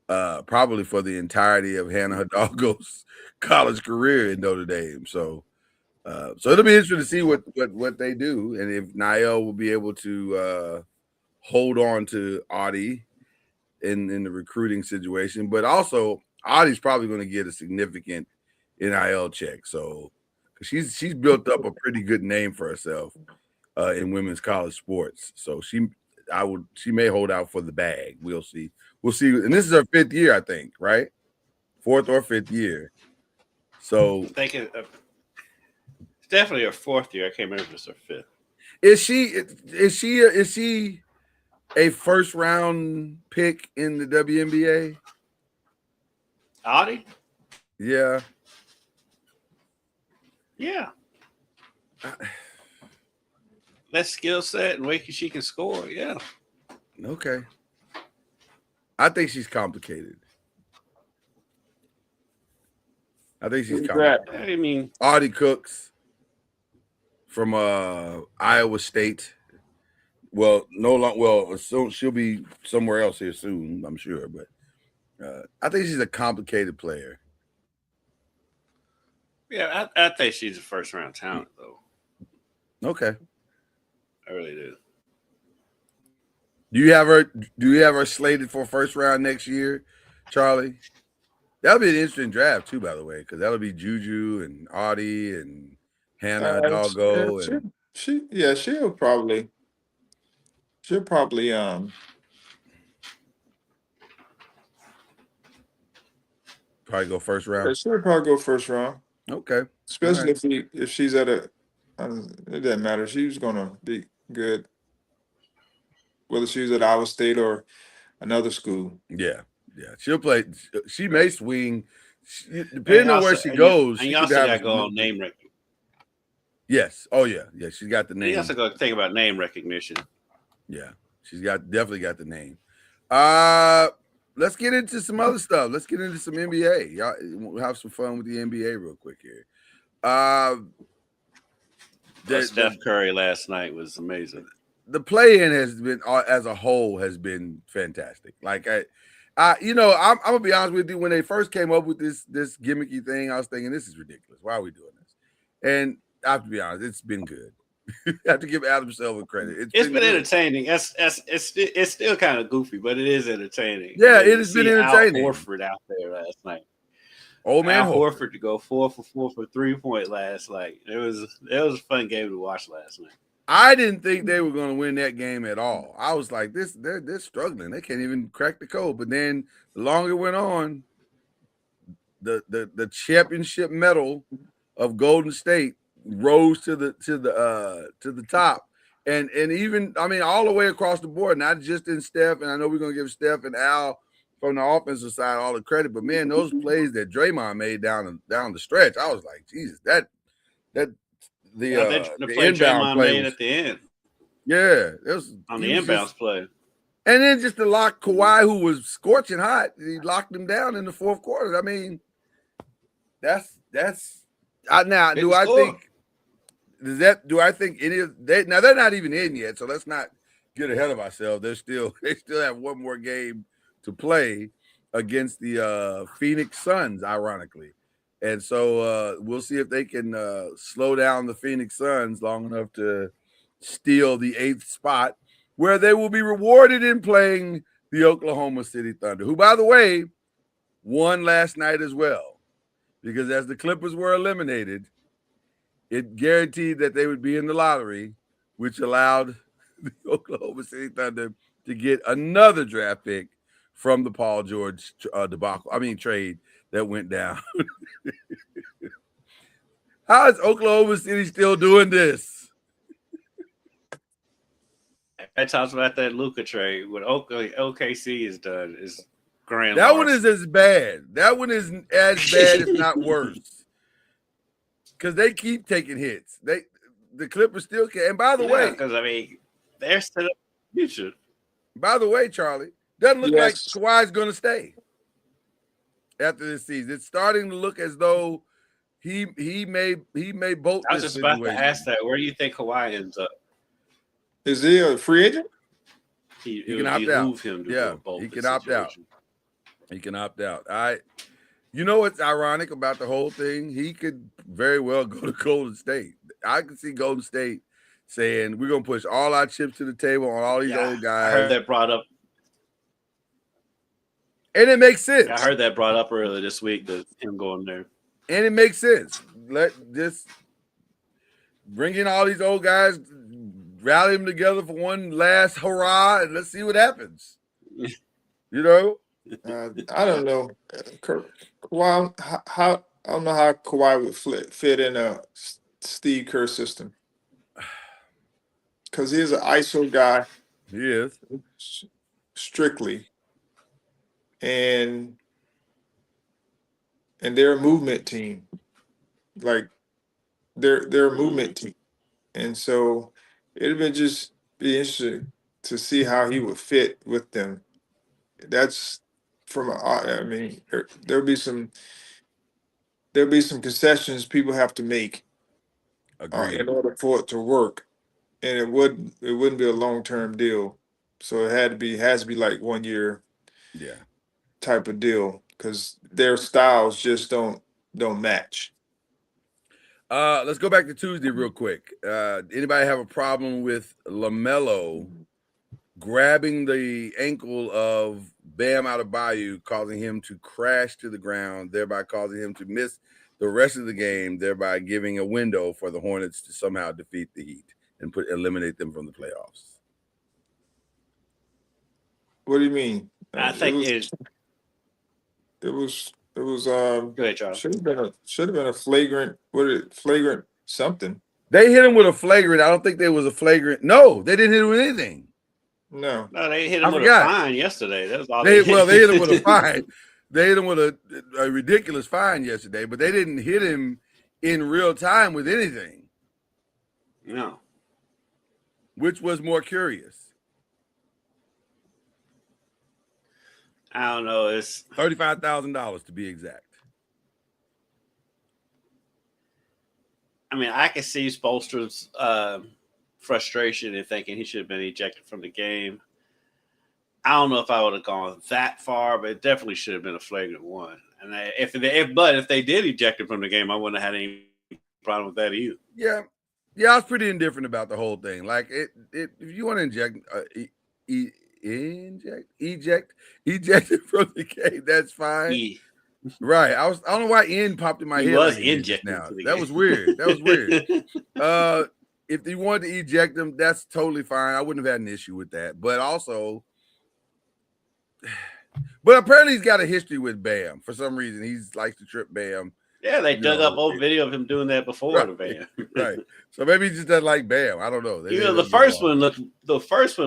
probably for the entirety of Hannah Hidalgo's college career in Notre Dame. So it'll be interesting to see what they do, and if Niall will be able to hold on to Audie in the recruiting situation. But also, Audie's probably going to get a significant NIL check. So she's built up a pretty good name for herself in women's college sports. So she may hold out for the bag. We'll see. And this is her 5th year, I think, right? 4th or 5th year. So I think it's definitely her 4th year. I can't remember if it's her 5th. Is she a first round pick in the WNBA? Audie? Yeah. Yeah. That skill set and way she can score. Yeah. Okay. I think she's complicated. I mean, Audie Cooks from Iowa State. Well, soon she'll be somewhere else here soon, I'm sure. But I think she's a complicated player. Yeah, I think she's a first round talent, though. Okay. I really do. Do you have her slated for first round next year, Charlie? That'll be an interesting draft too, by the way, because that'll be Juju and Audie and Hannah Hidalgo. She'll probably probably go first round. Yeah, she'll probably go first round. Okay. Especially if she's at it doesn't matter. She's gonna be good, whether she's at Iowa State or another school. Yeah, she'll play. She may swing, depending on where she goes. And you also got to go on name recognition. Yes. Oh yeah. She's got the name. You also got to think about name recognition. Yeah, she's definitely got the name. Let's get into some other stuff. Let's get into some NBA. Y'all we'll have some fun with the NBA real quick here. Steph Curry last night was amazing. The play-in has been, as a whole, has been fantastic. Like I'm gonna be honest with you. When they first came up with this gimmicky thing, I was thinking, this is ridiculous. Why are we doing this? And I have to be honest, it's been good. I have to give Adam Silver credit. It's been entertaining. It's still kind of goofy, but it is entertaining. Yeah, it has been entertaining. Al Horford out there last night. Old man Al Horford to go 4 for 4 for 3-point last night. It was a fun game to watch last night. I didn't think they were going to win that game at all. I was like, they're struggling. They can't even crack the code. But then the longer it went on, the championship medal of Golden State rose to the top. And even, I mean, all the way across the board, not just in Steph. And I know we're going to give Steph and Al from the offensive side all the credit, but man, those plays that Draymond made down the stretch, I was like, Jesus, the play inbound Draymond play made was, at the end. Yeah, it was On the inbounds play. And then just to lock Kawhi, who was scorching hot, he locked him down in the fourth quarter. I mean, that's now. Do I think any of they now they're not even in yet, so let's not get ahead of ourselves. They still have one more game to play against the Phoenix Suns, ironically. And so we'll see if they can slow down the Phoenix Suns long enough to steal the 8th spot, where they will be rewarded in playing the Oklahoma City Thunder, who, by the way, won last night as well. Because as the Clippers were eliminated, it guaranteed that they would be in the lottery, which allowed the Oklahoma City Thunder to get another draft pick from the Paul George trade that went down. How is Oklahoma City still doing this? I talked about that Luka trade. What OKC has done is grand. That one is as bad. That one is as bad, if not worse. Because they keep taking hits. The Clippers still can. And by the way, because I mean, they're still in the future. By the way, Charlie, doesn't look like Kawhi's going to stay after this season. It's starting to look as though he may bolt. I was just about to ask that. Where do you think Kawhi ends up? Is he a free agent? He can opt out. He can opt out. He can opt out. You know what's ironic about the whole thing? He could very well go to Golden State. I can see Golden State saying, we're going to push all our chips to the table on all these old guys. I heard that brought up. And it makes sense. I heard that brought up earlier this week, him going there. And it makes sense. Let just bring in all these old guys, rally them together for one last hurrah, and let's see what happens. You know? I don't know. Kawhi, how I don't know how Kawhi would fit in a Steve Kerr system, because he's an ISO guy. He is strictly, and they're a movement team. Like they're a movement team, and so it'd be interesting to see how he would fit with them. That's there'll be some concessions people have to make in order for it to work, and it wouldn't be a long-term deal. So it has to be like 1 year, type of deal, because their styles just don't match. Let's go back to Tuesday real quick. Anybody have a problem with LaMelo grabbing the ankle of Bam Adebayo, causing him to crash to the ground, thereby causing him to miss the rest of the game, thereby giving a window for the Hornets to somehow defeat the Heat and eliminate them from the playoffs? What do you mean? I think it was go ahead, Charles. should have been a flagrant flagrant something. They hit him with a flagrant. I don't think there was a flagrant. No, they didn't hit him with anything. No, they hit him with a fine yesterday. That was all. They hit him with a fine. They hit him with a ridiculous fine yesterday, but they didn't hit him in real time with anything. No. Which was more curious? I don't know. It's $35,000 to be exact. I mean, I can see Spoelstra's frustration and thinking he should have been ejected from the game. I don't know if I would have gone that far, but it definitely should have been a flagrant one. And if they did eject him from the game, I wouldn't have had any problem with that either. Yeah, I was pretty indifferent about the whole thing. Like if you want to eject from the game, that's fine. Right. I don't know why N popped in my head. Was injected now. That was weird. if you wanted to eject him, that's totally fine. I wouldn't have had an issue with that. But also, but apparently he's got a history with Bam. For some reason, he likes to trip Bam. Yeah, they dug up old video of him doing that before the Bam. Right. So maybe he just doesn't like Bam. I don't know. The first one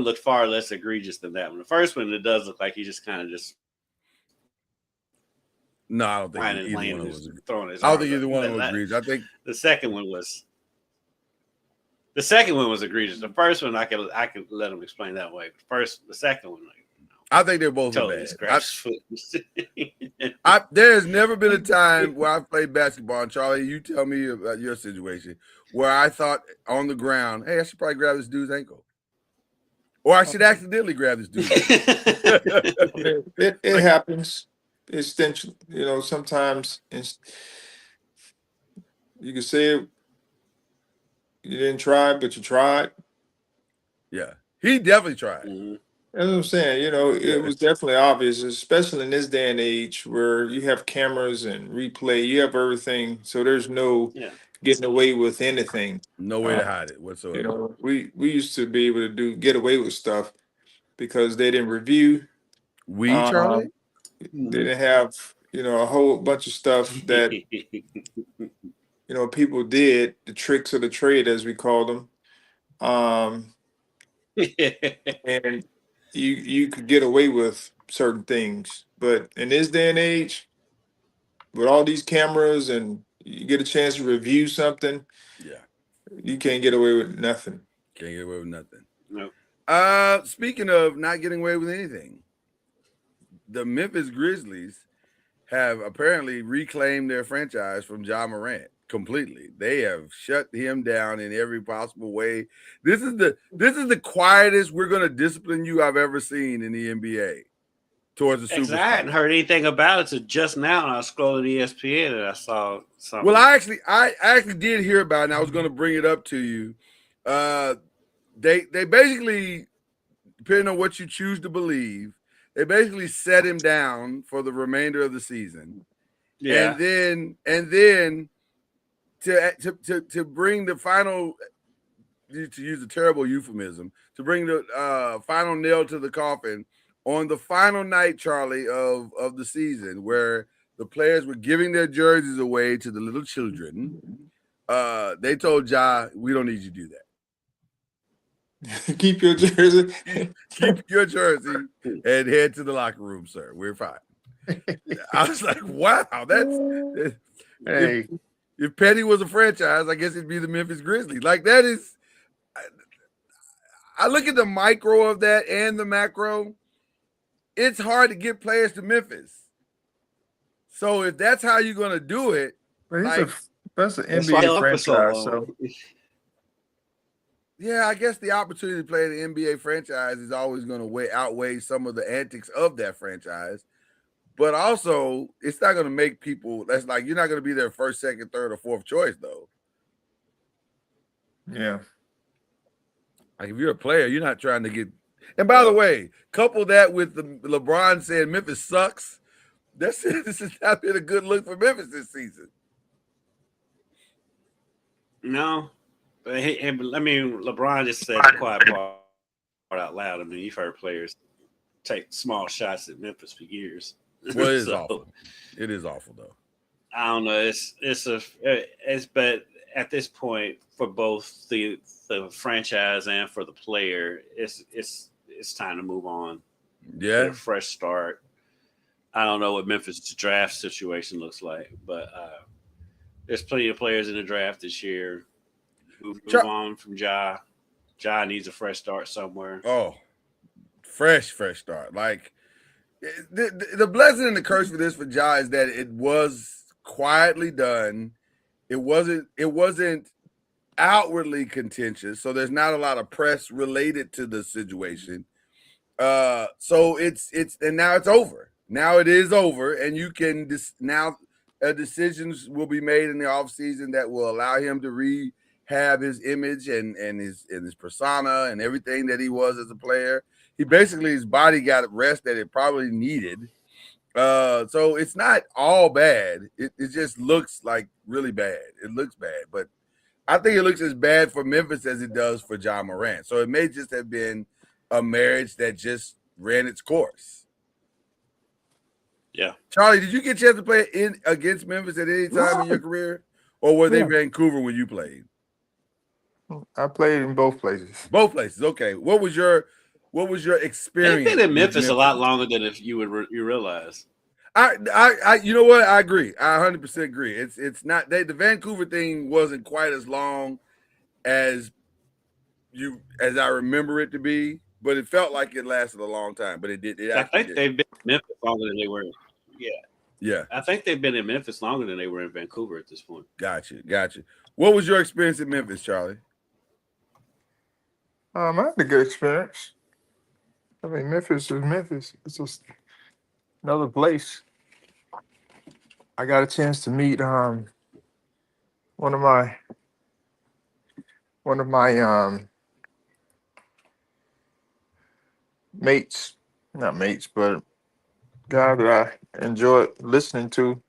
looked far less egregious than that one. The first one, it does look like he just kind of just. No, I don't think either one was throwing his. I don't think either one was egregious. I think the second one was. The second one was egregious. The first one I could let him explain that way. The second one, I think they're both totally bad. There's never been a time where I've played basketball, and Charlie, you tell me about your situation, where I thought on the ground, hey, I should probably grab this dude's ankle. Or I should accidentally grab this dude's ankle. It happens. Essentially, sometimes you can say you didn't try, but you tried. Yeah, he definitely tried. Mm-hmm. That's what I'm saying. It was definitely obvious, especially in this day and age where you have cameras and replay, you have everything. So there's no getting away with anything. No way to hide it whatsoever. We used to be able to get away with stuff because they didn't review. Charlie? They didn't have, a whole bunch of stuff that, people did, the tricks of the trade, as we call them. And you could get away with certain things. But in this day and age, with all these cameras and you get a chance to review something, you can't get away with nothing. Can't get away with nothing. No. Speaking of not getting away with anything, the Memphis Grizzlies have apparently reclaimed their franchise from Ja Morant completely. They have shut him down in every possible way. This is the quietest we're going to discipline you I've ever seen in the NBA towards the superstar. I hadn't heard anything about it. So just now, I was scrolling ESPN and I saw something. Well, I actually did hear about it, and I was going to bring it up to you. They basically, depending on what you choose to believe, they basically set him down for the remainder of the season. Yeah. And then to bring the final, to use a terrible euphemism, to bring the final nail to the coffin on the final night, Charlie, of the season, where the players were giving their jerseys away to the little children. They told Ja, we don't need you to do that. Keep your jersey. Keep your jersey and head to the locker room, sir. We're fine. I was like, wow, that's Hey. If Petty was a franchise, I guess it'd be the Memphis Grizzlies. Like, that is, I look at the micro of that and the macro. It's hard to get players to Memphis. So if that's how you're gonna do it, that's an NBA franchise. So yeah, I guess the opportunity to play the NBA franchise is always going to outweigh some of the antics of that franchise. But also, it's not going to make people, that's like, you're not going to be their first, second, third, or fourth choice, though. Yeah. Like, if you're a player, you're not trying to get. And by the way, couple that with the LeBron saying Memphis sucks. This has not been a good look for Memphis this season. No. I mean, LeBron just said the quiet part out loud. I mean, you've heard players take small shots at Memphis for years. Well, it is awful. It is awful, though. I don't know. But at this point, for both the franchise and for the player, it's time to move on. Yeah, get a fresh start. I don't know what Memphis' draft situation looks like, but there's plenty of players in the draft this year. Move on from Ja. Ja needs a fresh start somewhere. Oh, fresh start. Like, the blessing and the curse for this for Ja is that it was quietly done. It wasn't outwardly contentious, so there's not a lot of press related to the situation. So it's and now it's over. Now it is over, and you can now decisions will be made in the offseason that will allow him to rehab his image and his persona and everything that he was as a player. He basically, his body got rest that it probably needed. So it's not all bad. It just looks like really bad. It looks bad, but I think it looks as bad for Memphis as it does for John Morant. So it may just have been a marriage that just ran its course. Yeah. Charlie, did you get a chance to play against Memphis at any time in your career, or were they Yeah. Vancouver when you played? I played in both places. Both places. Okay. What was your experience? They've been in with Memphis a lot longer than if you would you realize. You know what? I agree. I 100% agree. It's not the Vancouver thing wasn't quite as long as I remember it to be, but it felt like it lasted a long time. But it did. I think they've been in Memphis longer than they were. Yeah. Yeah. I think they've been in Memphis longer than they were in Vancouver at this point. Gotcha. What was your experience in Memphis, Charlie? I had a good experience. I mean, Memphis is Memphis. It's just another place. I got a chance to meet one of my mates, not mates, but guy that I enjoyed listening to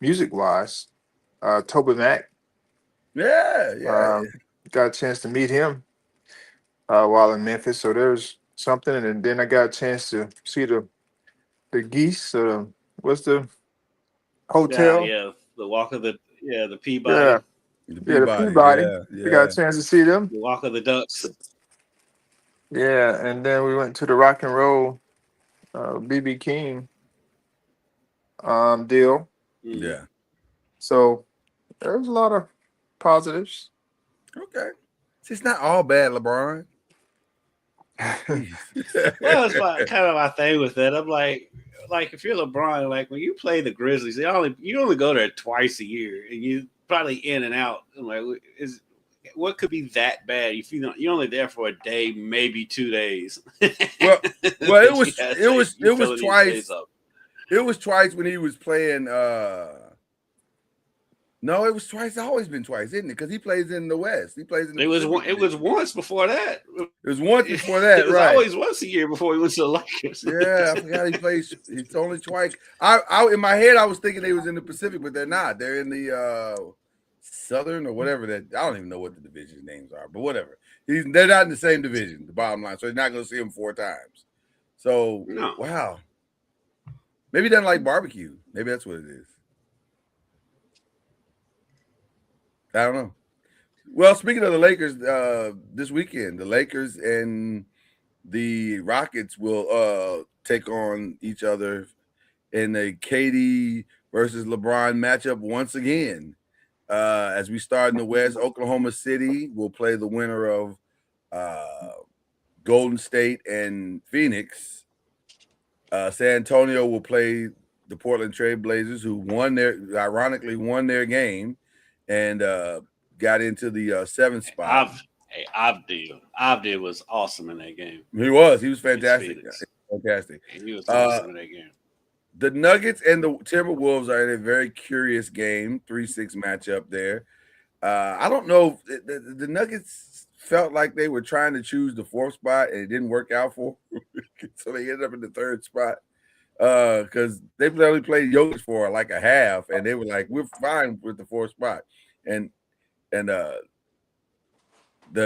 music wise, Toby Mac. Yeah. Got a chance to meet him while in Memphis. So there's something, and then I got a chance to see the geese. What's the hotel? Yeah. The walk of the the Peabody. Yeah. The Peabody. Yeah. We got a chance to see them. The walk of the ducks. Yeah, and then we went to the rock and roll BB King deal. Yeah. So there's a lot of positives. Okay. See, it's not all bad, LeBron. Well, it's kind of my thing with that. I'm like if you're LeBron, like when you play the Grizzlies, you only go there twice a year, and you probably in and out. I'm like, what could be that bad if you're only there for a day, maybe 2 days? well, it was twice. It was twice when he was playing. No, it was twice. It's always been twice, isn't it? Because he plays in the West. He plays in the. It was once before that. It was once before that, it was right? Always once a year before he went to the Lakers. Yeah, I forgot he plays. It's only twice. I in my head I was thinking they was in the Pacific, but they're not. They're in the Southern or whatever that. I don't even know what the division names are, but whatever. They're not in the same division. The bottom line, so you're not going to see him 4 times. So no. Wow. Maybe he doesn't like barbecue. Maybe that's what it is. I don't know. Well, speaking of the Lakers, this weekend, the Lakers and the Rockets will take on each other in a KD versus LeBron matchup once again. As we start in the West, Oklahoma City will play the winner of Golden State and Phoenix. San Antonio will play the Portland Trail Blazers, who ironically won their game and got into the 7th spot. Avdija was awesome in that game. He was fantastic. Fantastic. He was awesome in that game. The Nuggets and the Timberwolves are in a very curious game, 3-6 matchup there. I don't know if the Nuggets felt like they were trying to choose the 4th spot and it didn't work out for them. So they ended up in the 3rd spot because they only played Jokic for like a half and they were like, we're fine with the 4th spot. And the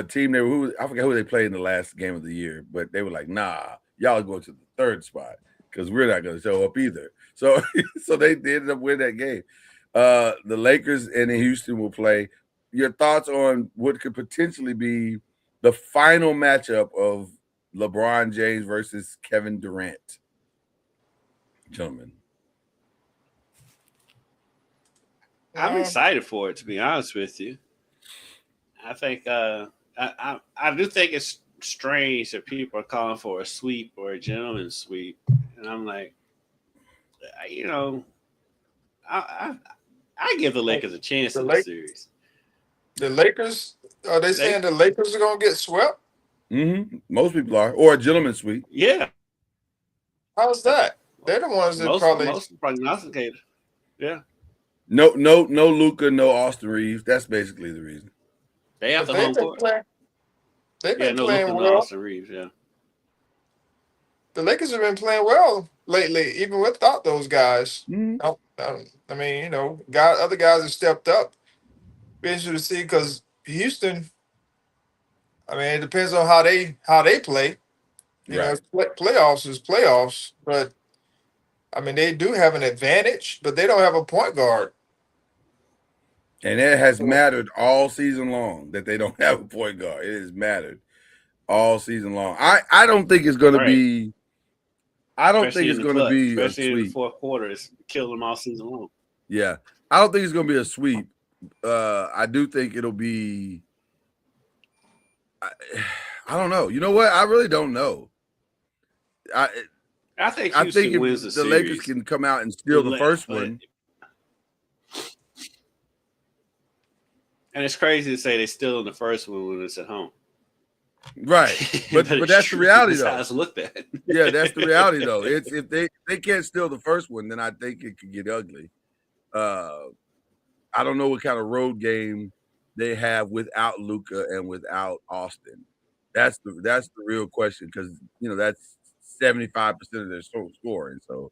team I forgot who they played in the last game of the year, but they were like, nah, y'all go to the 3rd spot because we're not going to show up either. So they ended up winning that game. The Lakers and Houston will play. Your thoughts on what could potentially be the final matchup of LeBron James versus Kevin Durant, gentlemen? I'm excited for it, to be honest with you. I think I do think it's strange that people are calling for a sweep or a gentleman's sweep, and I'm like, I give the Lakers a chance in the series. The Lakers, are they saying the Lakers are going to get swept? Mm-hmm. Most people are, or a gentleman's sweep. Yeah. How's that? They're the ones that most prognosticated. Yeah. No Luka, no Austin Reeves. That's basically the reason. They have the home court. They've been no playing Luka, well. no Austin Reeves, yeah. The Lakers have been playing well lately, even without those guys. Mm-hmm. I mean, other guys have stepped up. Be interested to see because Houston, I mean, it depends on how they play. You know, Right. playoffs is playoffs, but I mean, they do have an advantage, but they don't have a point guard. And it has mattered all season long that they don't have a point guard. It has mattered all season long. I don't think it's going to be. I don't think Especially it's in the going to clutch, be a especially in the sweep. fourth quarter. It's killed them all season long. Yeah, I don't think it's going to be a sweep. I do think it'll be. I don't know. You know what? I really don't know. I think I Houston think if wins the the series. Lakers can come out and steal the first one. And it's crazy to say they still in the first one when it's at home. Right. But that's the reality, That's though. how it's looked at. Yeah, that's the reality, though. It's if they can't steal the first one, then I think it could get ugly. I don't know what kind of road game they have without Luka and without Austin. That's the real question, because that's 75% of their scoring. So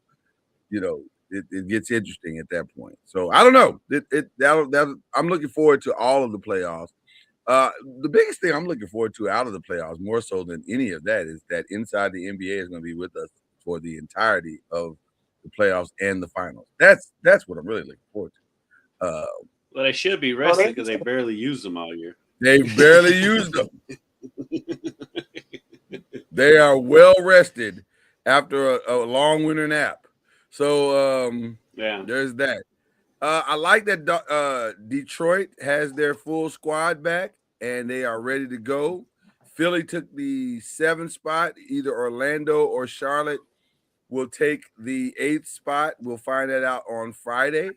it gets interesting at that point. So I don't know. I'm looking forward to all of the playoffs. The biggest thing I'm looking forward to out of the playoffs, more so than any of that, is that Inside the NBA is going to be with us for the entirety of the playoffs and the finals. That's what I'm really looking forward to. Well, they should be rested because they barely used them all year. They barely used them. They are well rested after a long winter nap. So Yeah, there's that. I like that Detroit has their full squad back and they are ready to go. Philly took the 7th spot. Either Orlando or Charlotte will take the 8th spot. We'll find that out on Friday.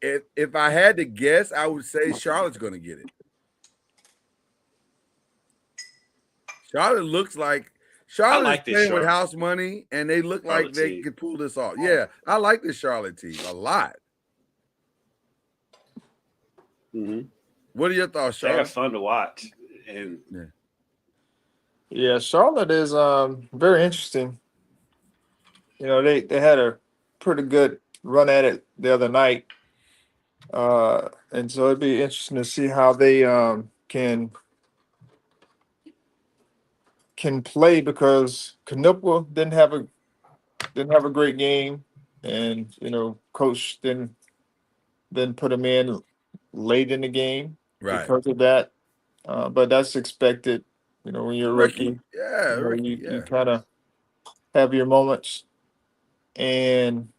If I had to guess, I would say Charlotte's going to get it. Charlotte looks like Charlotte is playing with house money, and they look like they could pull this off. Yeah, I like the Charlotte team a lot. Mm-hmm. What are your thoughts, Charlotte? They're fun to watch. And yeah, Charlotte is very interesting. You know, they had a pretty good run at it the other night. And so it'd be interesting to see how they can play, because Canupa didn't have a great game, and coach didn't put him in late in the game because of that. But that's expected. When you're a rookie, you kind of have your moments, and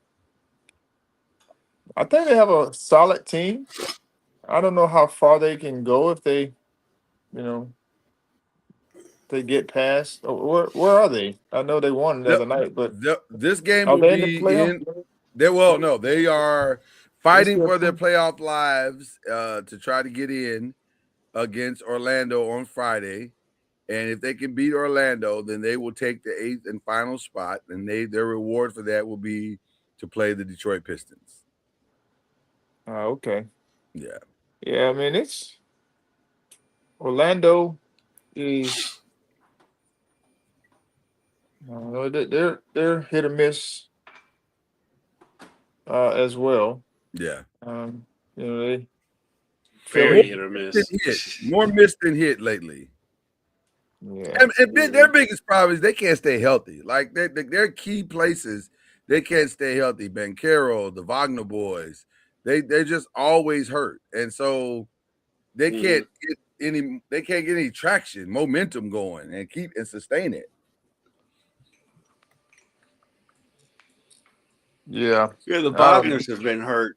I think they have a solid team. I don't know how far they can go if they, they get past. Where are they? I know they won the other night, but this game will be in. They are fighting for their playoff lives to try to get in against Orlando on Friday. And if they can beat Orlando, then they will take the 8th and final spot, and their reward for that will be to play the Detroit Pistons. Okay. Yeah. Yeah, I mean, it's Orlando is they're hit or miss as well. Yeah. They very hit or miss. More miss than hit lately. Yeah. And their biggest problem is they can't stay healthy. Like their key places, they can't stay healthy. Banchero, the Wagner boys, they're just always hurt, and so they can't get any traction, momentum going, and keep and sustain it. Yeah. Yeah, the Wagners have been hurt.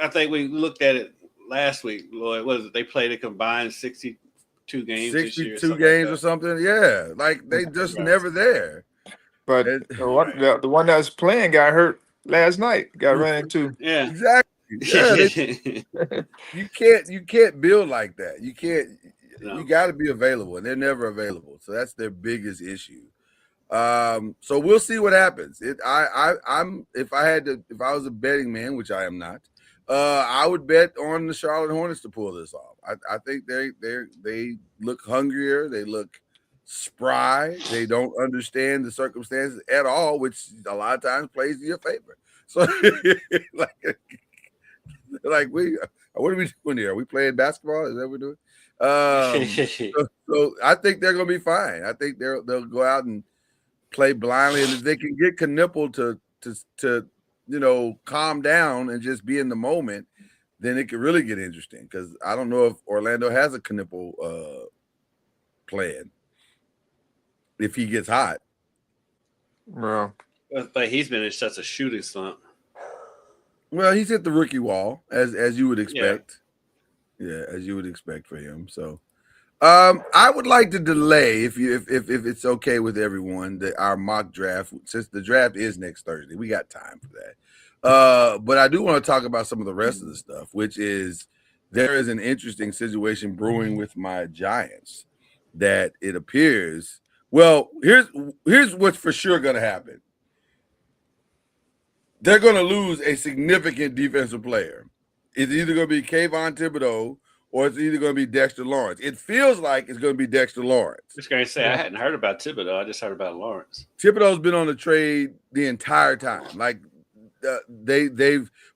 I think we looked at it last week, Lloyd. What is it? They played a combined 62 games 62 games or something. Yeah, like they just never there. But the one that was playing got hurt last night. Got ran into. Yeah, exactly. Yeah, you can't build like that. You can't. No. You got to be available, and they're never available. So that's their biggest issue. So we'll see what happens. If I was a betting man, which I am not, I would bet on the Charlotte Hornets to pull this off. I think they look hungrier, they look spry, they don't understand the circumstances at all, which a lot of times plays to your favor. So Like what are we doing here? Are we playing basketball? Is that what we're doing? So I think they're gonna be fine. I think they'll go out and play blindly, and if they can get Knipple to calm down and just be in the moment, then it could really get interesting. Because I don't know if Orlando has a Knipple plan if he gets hot. Well, but he's been in such a shooting slump. Well, he's hit the rookie wall as you would expect. Yeah, as you would expect for him. So, I would like to delay if it's okay with everyone our mock draft, since the draft is next Thursday. We got time for that. But I do want to talk about some of the rest of the stuff, which is there is an interesting situation brewing with my Giants that it appears. Well, here's what's for sure going to happen. They're going to lose a significant defensive player. It's either going to be Kayvon Thibodeau or it's either going to be Dexter Lawrence. It feels like it's going to be Dexter Lawrence. I was going to say, I hadn't heard about Thibodeau. I just heard about Lawrence. Thibodeau's been on the trade the entire time. Like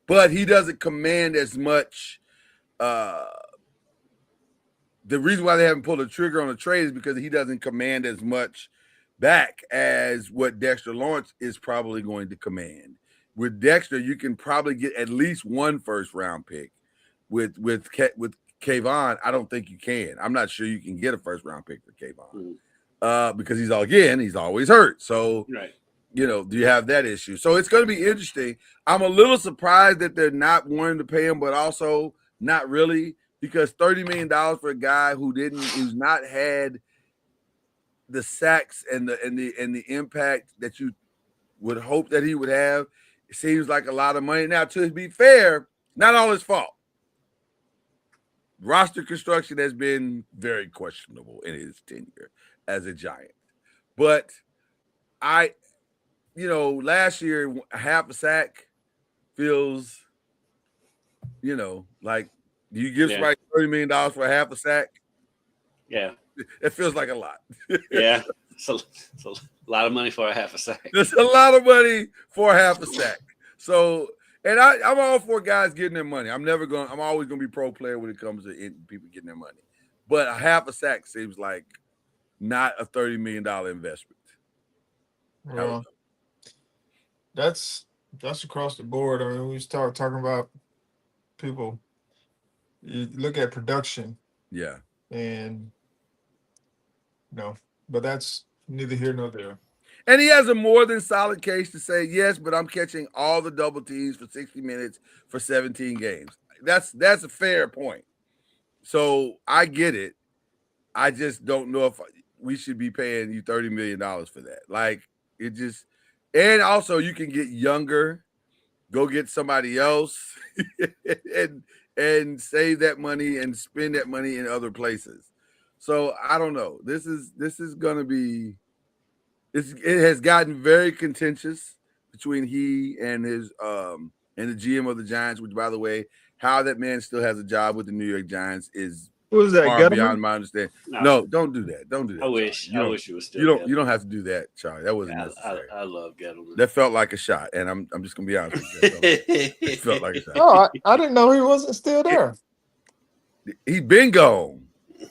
but he doesn't command as much. The reason why they haven't pulled the trigger on the trade is because he doesn't command as much back as what Dexter Lawrence is probably going to command. With Dexter, you can probably get at least one first-round pick. With Kayvon, I don't think you can. I'm not sure you can get a first-round pick for Kayvon because he's always hurt. So, right. Do you have that issue? So it's going to be interesting. I'm a little surprised that they're not wanting to pay him, but also not really, because $30 million for a guy who's not had the sacks and the impact that you would hope that he would have. It seems like a lot of money. Now, to be fair, not all his fault. Roster construction has been very questionable in his tenure as a Giant. But last year, half a sack feels, like, do you give somebody $30 million for a half a sack? Yeah. It feels like a lot. Yeah. It's a lot of money for a half a sack. There's a lot of money for a half a sack. So, and I'm all for guys getting their money. I'm always going to be pro player when it comes to people getting their money. But a half a sack seems like not a $30 million investment. Well, that's across the board. I mean, we start talking about people. You look at production. Yeah. And but that's neither here nor there. And he has a more than solid case to say, yes, but I'm catching all the double teams for 60 minutes for 17 games. That's a fair point. So I get it. I just don't know if we should be paying you $30 million for that. Like, it just – and also you can get younger, go get somebody else and save that money and spend that money in other places. So I don't know. This is going to be it has gotten very contentious between he and his and the GM of the Giants, which, by the way, how that man still has a job with the New York Giants is far beyond my understanding. No, don't do that. Don't do that. I wish it was still. You don't have to do that, Charlie. That wasn't necessary. I love Gettleman. That felt like a shot, and I'm just gonna be honest with you. It felt like a shot. Oh, I didn't know he wasn't still there. He's been gone.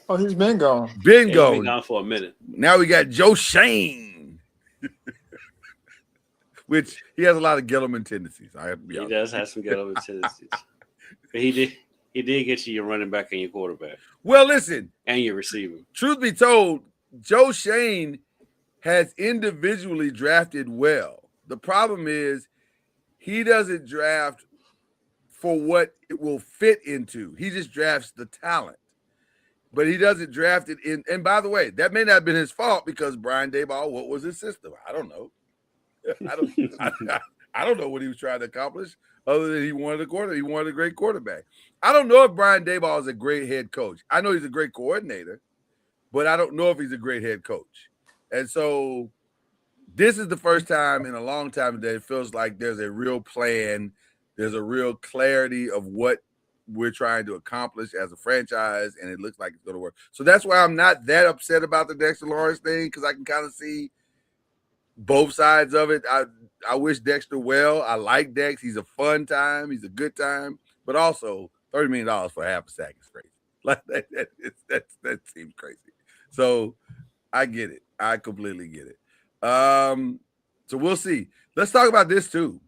Oh, he's been gone. Been He's gone. been gone for a minute. Now we got Joe Shane, which he has a lot of Gettleman tendencies. I have to be honest. He does have some Gettleman tendencies. But he did get you your running back and your quarterback. Well, listen, and your receiver. Truth be told, Joe Shane has individually drafted well. The problem is he doesn't draft for what it will fit into. He just drafts the talent. But he doesn't draft it in. And by the way, that may not have been his fault because Brian Daboll, what was his system? I don't know. I don't know what he was trying to accomplish other than he wanted a great quarterback. I don't know if Brian Daboll is a great head coach. I know he's a great coordinator, but I don't know if he's a great head coach. And so this is the first time in a long time that it feels like there's a real plan. There's a real clarity of what we're trying to accomplish as a franchise, and it looks like it's going to work. So that's why I'm not that upset about the Dexter Lawrence thing, because I can kind of see both sides of it. I wish Dexter well. I like Dex. He's a fun time. He's a good time. but also $30 million for half a sack is crazy. Like that seems crazy. So I get it. I completely get it. So we'll see. Let's talk about this too.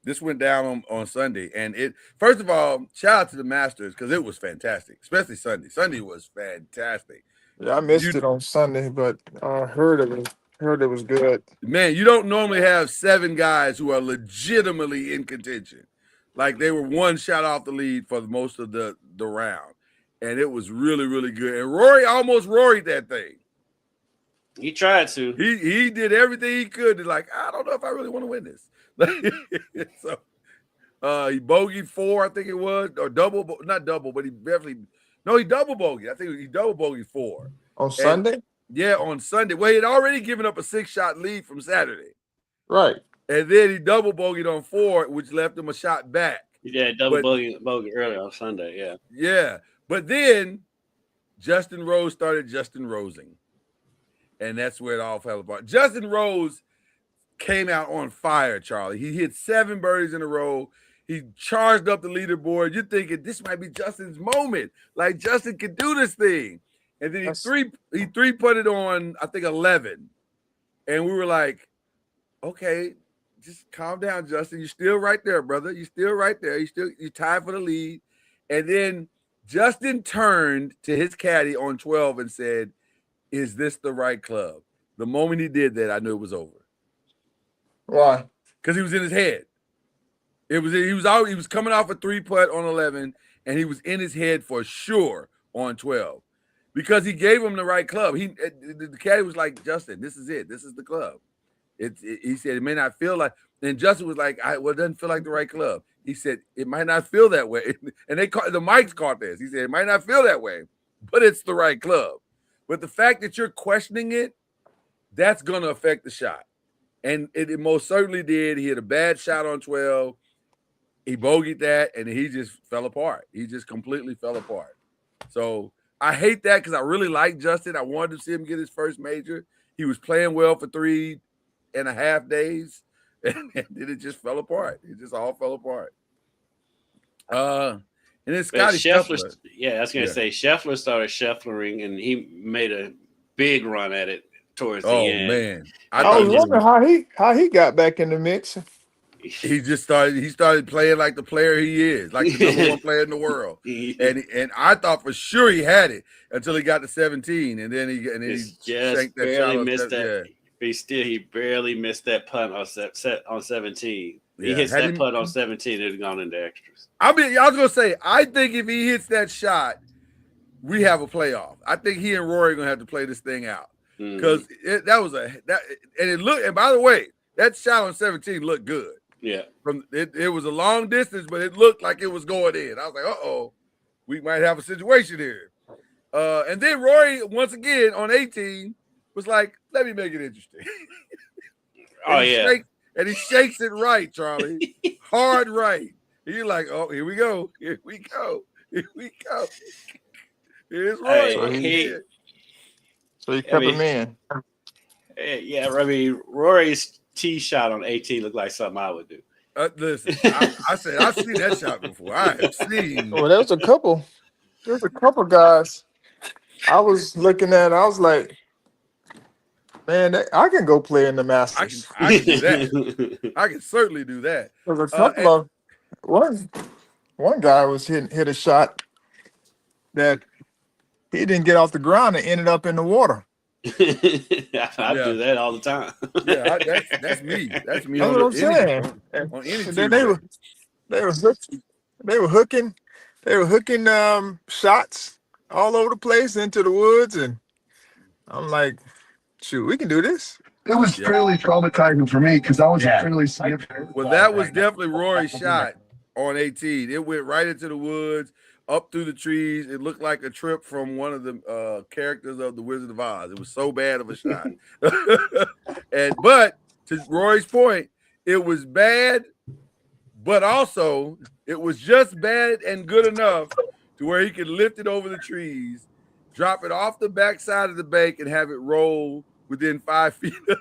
This went down on Sunday, and it. First of all, shout out to the Masters because it was fantastic, especially Sunday. Sunday was fantastic. Yeah, I missed it on Sunday, but I heard it was good. Man, you don't normally have 7 guys who are legitimately in contention. Like they were one shot off the lead for most of the round, and it was really, really good. And Rory almost Rory'd that thing. He tried to. He did everything he could to like, I don't know if I really want to win this. So he bogeyed 4, I think it was, or not double, but he double bogeyed. I think he double bogeyed 4. On Sunday? Yeah, on Sunday. Well, he had already given up a 6-shot lead from Saturday. Right. And then he double bogeyed on 4, which left him a shot back. Yeah, double bogey earlier on Sunday, yeah. Yeah. But then Justin Rose started Justin Rosing. And that's where it all fell apart. Justin Rose came out on fire, Charlie. He hit 7 birdies in a row. He charged up the leaderboard. You're thinking this might be Justin's moment. Like Justin can do this thing. And then he three-putted on, I think, 11. And we were like, okay, just calm down, Justin. You're still right there, brother. You're still right there. You're tied for the lead. And then Justin turned to his caddy on 12 and said, is this the right club? The moment he did that, I knew it was over. Why? Because he was in his head. He was coming off a 3-putt on 11, and he was in his head for sure on 12. Because he gave him the right club. The caddy was like, Justin, this is it. This is the club. He said it may not feel like, and Justin was like, it doesn't feel like the right club. He said it might not feel that way. And the mics caught this. He said it might not feel that way, but it's the right club. But the fact that you're questioning it, that's going to affect the shot. And it most certainly did. He had a bad shot on 12. He bogeyed that, and he just fell apart. He just completely fell apart. So I hate that because I really like Justin. I wanted to see him get his first major. He was playing well for 3.5 days, and then it just fell apart. It just all fell apart. And then Scotty Scheffler. Yeah, I was going to say Scheffler started Schefflering, and he made a big run at it towards the end. Oh man, I was wondering how he got back in the mix. He started playing like the player he is, like the number 1 player in the world. And I thought for sure he had it until he got to 17, and then he just barely missed that. Yeah. He barely missed that punt on 17. He hits that putt on 17, it'd have gone into extras. I was gonna say, I think if he hits that shot, we have a playoff. I think he and Rory are gonna have to play this thing out because and it looked. And by the way, that shot on 17 looked good. Yeah, it was a long distance, but it looked like it was going in. I was like, we might have a situation here. And then Rory once again on 18 was like, let me make it interesting. And he shakes it right, Charlie. Hard right. You're like, oh, here we go. Here we go. Here we go. Here's Rory. So he kept him in. Yeah, I mean, Rory's tee shot on 18 looked like something I would do. Listen, I said, I've seen that shot before. I have seen. Well, there's a couple guys I was looking at. I was like, man, I can go play in the Masters. I can do that. I can certainly do that. There's a couple of one guy was hit a shot that he didn't get off the ground and ended up in the water. I do that all the time. Yeah, that's me. That's me. That's what I'm saying. On any and then they were hooking shots all over the place into the woods, and I'm like, shoot, we can do this. It was fairly traumatizing for me because I was fairly significant. Well, that was definitely Rory's shot on 18. It went right into the woods, up through the trees. It looked like a trip from one of the characters of The Wizard of Oz. It was so bad of a shot. But to Rory's point, it was bad, but also it was just bad and good enough to where he could lift it over the trees, drop it off the backside of the bank, and have it roll within 5 feet of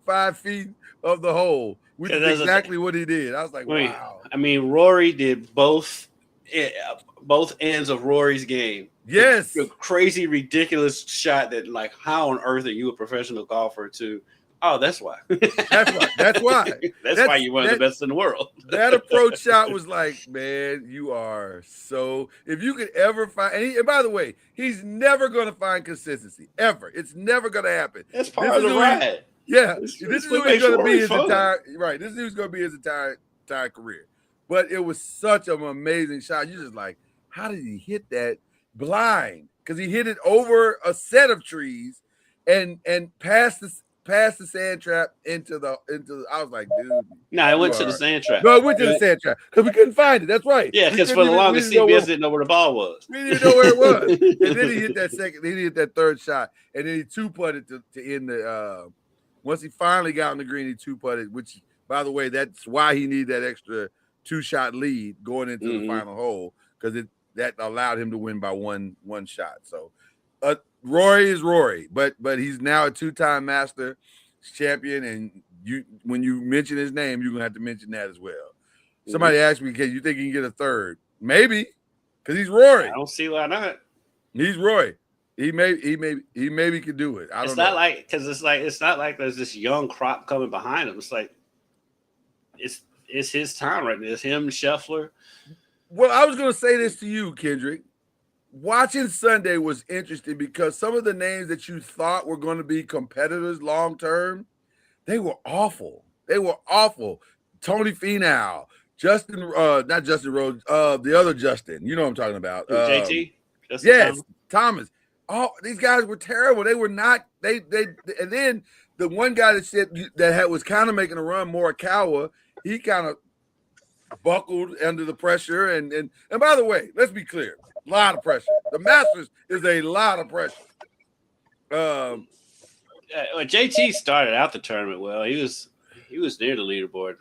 5 feet of the hole. which is exactly what he did. I was like, wow. I mean, Rory did both ends of Rory's game. Yes. The crazy, ridiculous shot that, like, how on earth are you a professional golfer to? Oh, that's why. That's why. That's why you're one of the best in the world. That approach shot was like, man, you are so. If you could ever find, and by the way, he's never going to find consistency ever. It's never going to happen. That's part of the ride. Yeah, this is who he's going to be his entire. Right, this is who's going to be his entire career. But it was such an amazing shot. You're just like, how did he hit that blind? Because he hit it over a set of trees, and past the sand trap into the. I was like, dude. No, it went to the sand trap. No, it went to the sand trap because we couldn't find it. That's right. Yeah, because for the longest, CBS didn't know where the ball was. We didn't know where it was. And then he hit that second. He hit that third shot, and then he two-putted to end the. Once he finally got on the green, he two-putted. Which, by the way, that's why he needed that extra two-shot lead going into the final hole, because that allowed him to win by one shot. So, Rory is Rory, but he's now a two-time Masters champion, and when you mention his name, you're gonna have to mention that as well. Somebody asked me, "Can you think he can get a third?" Maybe, because he's Rory. I don't see why not. He's Rory. He maybe could do it. I don't know. It's not like there's this young crop coming behind him. It's like it's his time right now. It's him, Scheffler. Well, I was gonna say this to you, Kendrick. Watching Sunday was interesting because some of the names that you thought were going to be competitors long term, they were awful. They were awful. Tony Finau, not Justin Rhodes, the other Justin. You know what I'm talking about. JT? Yes, Thomas. Oh, these guys were terrible. They were not. They and then the one guy that said was kind of making a run, Morikawa, he kind of buckled under the pressure. And by the way, let's be clear. A lot of pressure. The Masters is a lot of pressure. JT started out the tournament well. He was near the leaderboard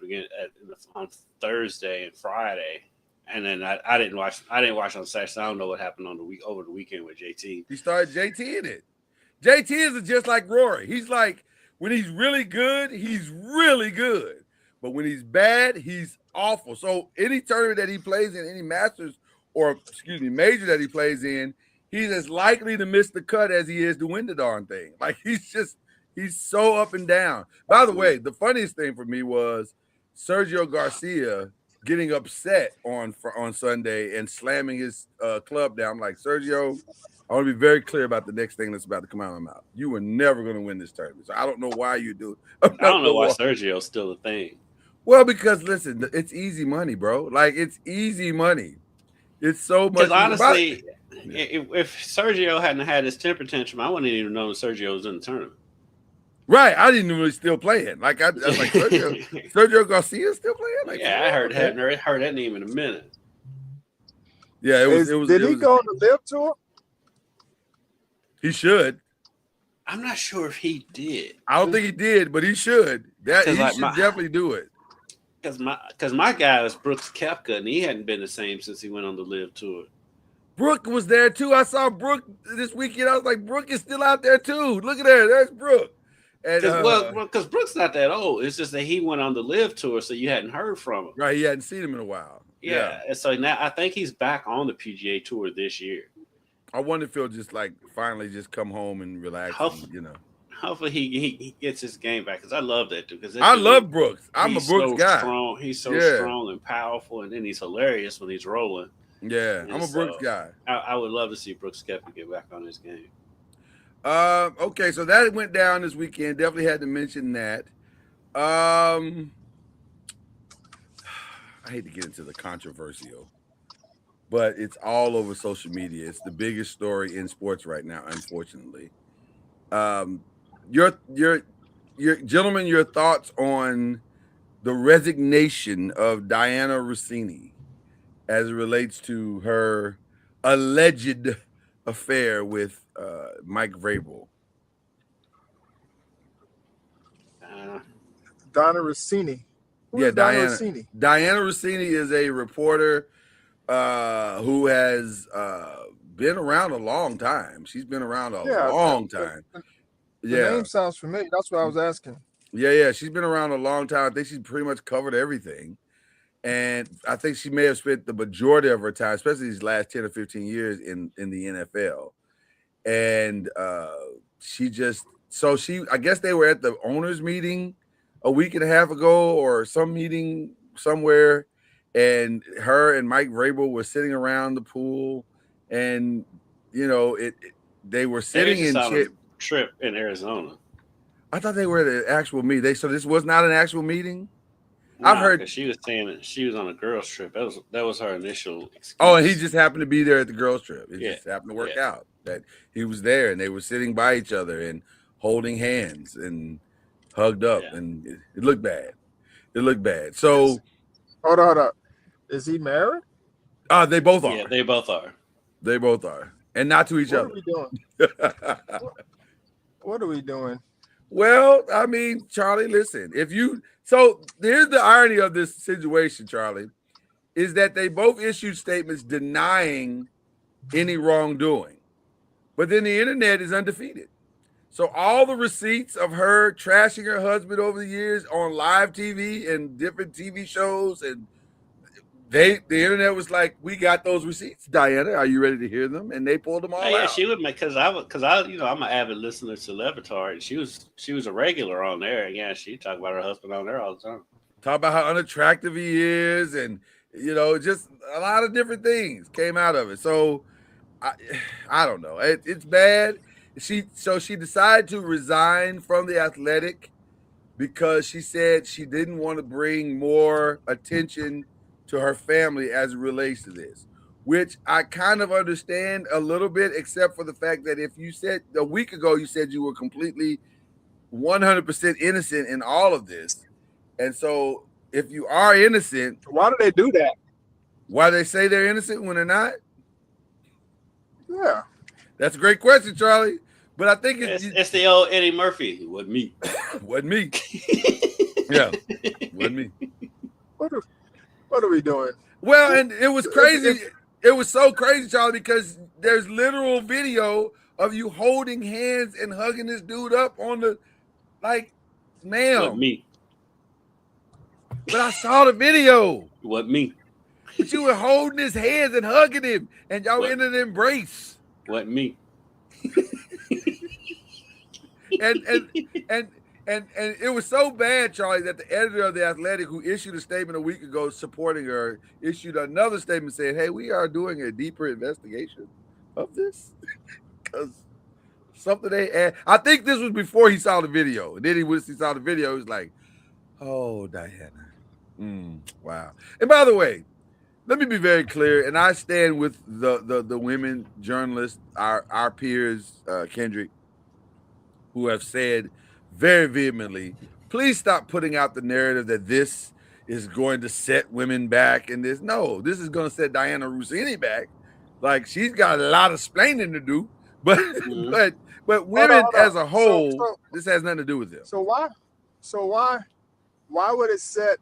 on Thursday and Friday, and then I didn't watch on Saturday. So I don't know what happened over the weekend with JT. He started JT in it. JT is just like Rory. He's like, when he's really good, he's really good, but when he's bad, he's awful. So any tournament that he plays in, any Masters major that he plays in, he's as likely to miss the cut as he is to win the darn thing. Like he's so up and down. By the way, the funniest thing for me was Sergio Garcia getting upset on Sunday and slamming his club down. I'm like, Sergio, I want to be very clear about the next thing that's about to come out of my mouth. You were never going to win this tournament. So I don't know why you do it. I don't know why Sergio's still a thing. Well, because listen, it's easy money, bro. Like it's easy money. It's so much. Because honestly, if Sergio hadn't had his temper tantrum, I wouldn't even know Sergio was in the tournament. Right, I didn't know he was still playing. Like I was like, Sergio Garcia still playing. Like, yeah, I heard that name in a minute. Yeah, it was. Did he go on the LIV tour? He should. I'm not sure if he did. I don't think he did, but he should. He should definitely do it. Because my guy was Brooks Koepka, and he hadn't been the same since he went on the LIV tour. Brooke was there too. I saw Brooke this weekend. I was like, Brooke is still out there too. Look at her. There's Brooke. Because Brooks not that old. It's just that he went on the LIV tour, so you hadn't heard from him. Right, he hadn't seen him in a while. Yeah. And so now I think he's back on the PGA tour this year. I wonder if he'll just like finally just come home and relax. Hopefully he gets his game back, because I love that dude. I love Brooks. I'm a Brooks guy. Strong. He's so strong and powerful, and then he's hilarious when he's rolling. Yeah, I'm a Brooks guy. I would love to see Brooks Koepka get back on his game. Okay, so that went down this weekend. Definitely had to mention that. I hate to get into the controversial, but it's all over social media. It's the biggest story in sports right now, unfortunately. Your gentlemen, your thoughts on the resignation of Diana Rossini as it relates to her alleged affair with Mike Vrabel. Diana Rossini. Diana Rossini. Diana Rossini is a reporter who has been around a long time. She's been around a long time. The name sounds familiar. That's what I was asking. Yeah. She's been around a long time. I think she's pretty much covered everything. And I think she may have spent the majority of her time, especially these last 10 or 15 years in the NFL. And I guess they were at the owners meeting a week and a half ago or some meeting somewhere. And her and Mike Vrabel were sitting around the pool, and they were sitting in a trip in Arizona. I thought they were at an actual meeting. So this was not an actual meeting. No, I've heard she was saying that she was on a girls' trip. That was her initial excuse. Oh, and he just happened to be there at the girls' trip. It Yeah. just happened to work out that he was there, and they were sitting by each other and holding hands and hugged up, and it looked bad. It looked bad. So hold on. Is he married? They both are. Yeah, they both are. They both are, and not to each other. What are we doing? What are we doing? Well, I mean, Charlie, listen. So here's the irony of this situation, Charlie, is that they both issued statements denying any wrongdoing, but then the internet is undefeated. So all the receipts of her trashing her husband over the years on live TV and different TV shows, and the internet was like, "We got those receipts, Diana. Are you ready to hear them?" And they pulled them all out. Yeah, she would make because I'm an avid listener to Levitar, and she was a regular on there. And yeah, she talked about her husband on there all the time. Talk about how unattractive he is, and just a lot of different things came out of it. So I don't know. It's bad. She decided to resign from the Athletic because she said she didn't want to bring more attention to her family as it relates to this, which I kind of understand a little bit, except for the fact that if you said a week ago, you said you were completely 100% innocent in all of this. And so if you are innocent, why do they do that? Why they say they're innocent when they're not? Yeah. That's a great question, Charlie. But I think it's the old Eddie Murphy. It wasn't me. Wasn't me. Yeah. Wasn't me. What are we doing? Well, and it was crazy. It was so crazy, Charlie, because there's literal video of you holding hands and hugging this dude up on the, ma'am. Wasn't me. But I saw the video. Wasn't me. But you were holding his hands and hugging him, and y'all in an embrace. Wasn't me. And it was so bad, Charlie, that the editor of The Athletic, who issued a statement a week ago supporting her, issued another statement saying, "Hey, we are doing a deeper investigation of this." Because something they add. I think this was before he saw the video. And then he saw the video, he was like, "Oh, Diana. Wow." And by the way, let me be very clear, and I stand with the women journalists, our peers, Kendrick, who have said very vehemently, please stop putting out the narrative that this is going to set women back. And this is going to set Diana Rossini back. Like, she's got a lot of explaining to do, but women as a whole, this has nothing to do with them. So why would it set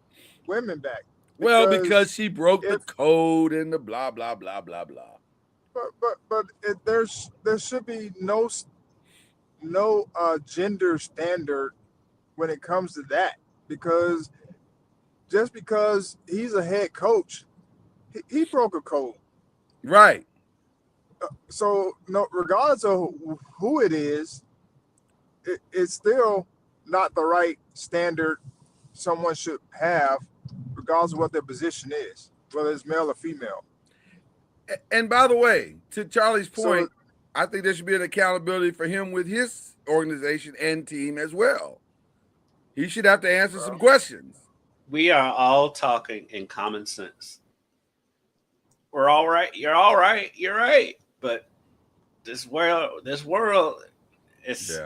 women back? Because she broke the code and the blah blah blah blah blah. But there should be no gender standard when it comes to that, because just because he's a head coach, he broke a code, right? So no, regardless of who it is, it's still not the right standard someone should have, regardless of what their position is, whether it's male or female. And by the way, to Charlie's point, I think there should be an accountability for him with his organization and team as well. He should have to answer some questions. We are all talking in common sense. We're all right. You're all right. You're right. But this world, it's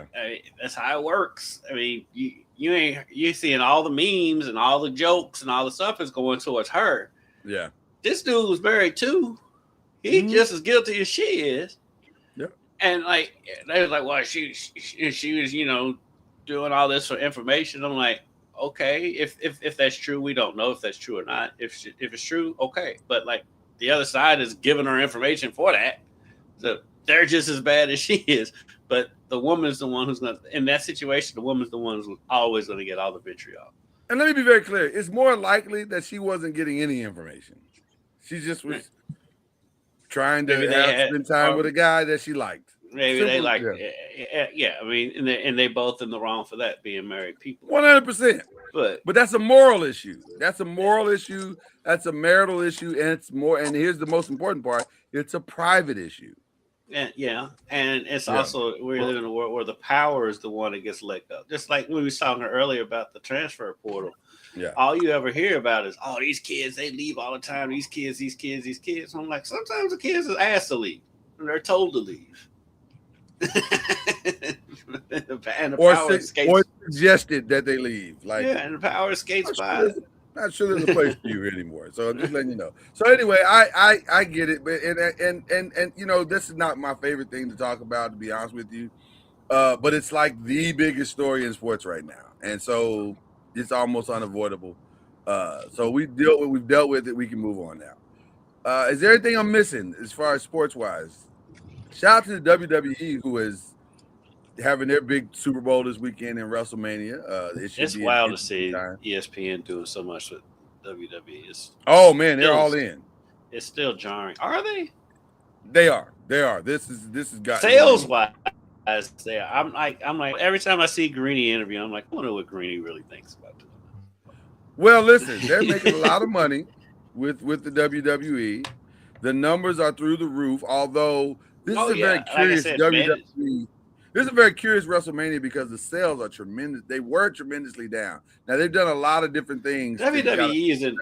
that's how it works. I mean, you seeing all the memes and all the jokes and all the stuff is going towards her. Yeah. This dude was married too. He's just as guilty as she is. Yeah. And they was like, well, she was, doing all this for information. I'm like, okay, if that's true, we don't know if that's true or not. If it's true, okay. But the other side is giving her information for that. So they're just as bad as she is. But the woman is the one who's going to, in that situation, the woman's the one who's always going to get all the vitriol. And let me be very clear. It's more likely that she wasn't getting any information. She just was trying to spend time with a guy that she liked. Maybe Simple, they like, yeah. yeah. I mean, and they both in the wrong for that, being married people. 100%. But that's a moral issue. That's a moral issue. That's a marital issue, and it's more. And here's the most important part: it's a private issue. And it's also we live in a world where the power is the one that gets let go. Just like we were talking earlier about the transfer portal. Yeah. All you ever hear about is, oh, these kids, they leave all the time. These kids. I'm like, sometimes the kids are asked to leave, and they're told to leave. or suggested that they leave. And the power skates by. Not sure there's a place for you anymore. So I'm just letting you know. So anyway, I get it, but and you know, this is not my favorite thing to talk about, to be honest with you. But it's like the biggest story in sports right now, and so it's almost unavoidable. So we've dealt with it. We can move on now. Is there anything I'm missing as far as sports wise? Shout out to the WWE, who is having their big Super Bowl this weekend in WrestleMania. It's wild to see ESPN doing so much with WWE. Oh man, they're all in. It's still jarring. Are they? They are. This is got sales wise. I'm like every time I see Greeny interview, I'm like, I wonder what Greeny really thinks about this. Well, listen, they're making a lot of money with the WWE. The numbers are through the roof. Although this is a very curious WWE. This is a very curious WrestleMania because the sales are tremendous. They were tremendously down. Now they've done a lot of different things. WWE is in.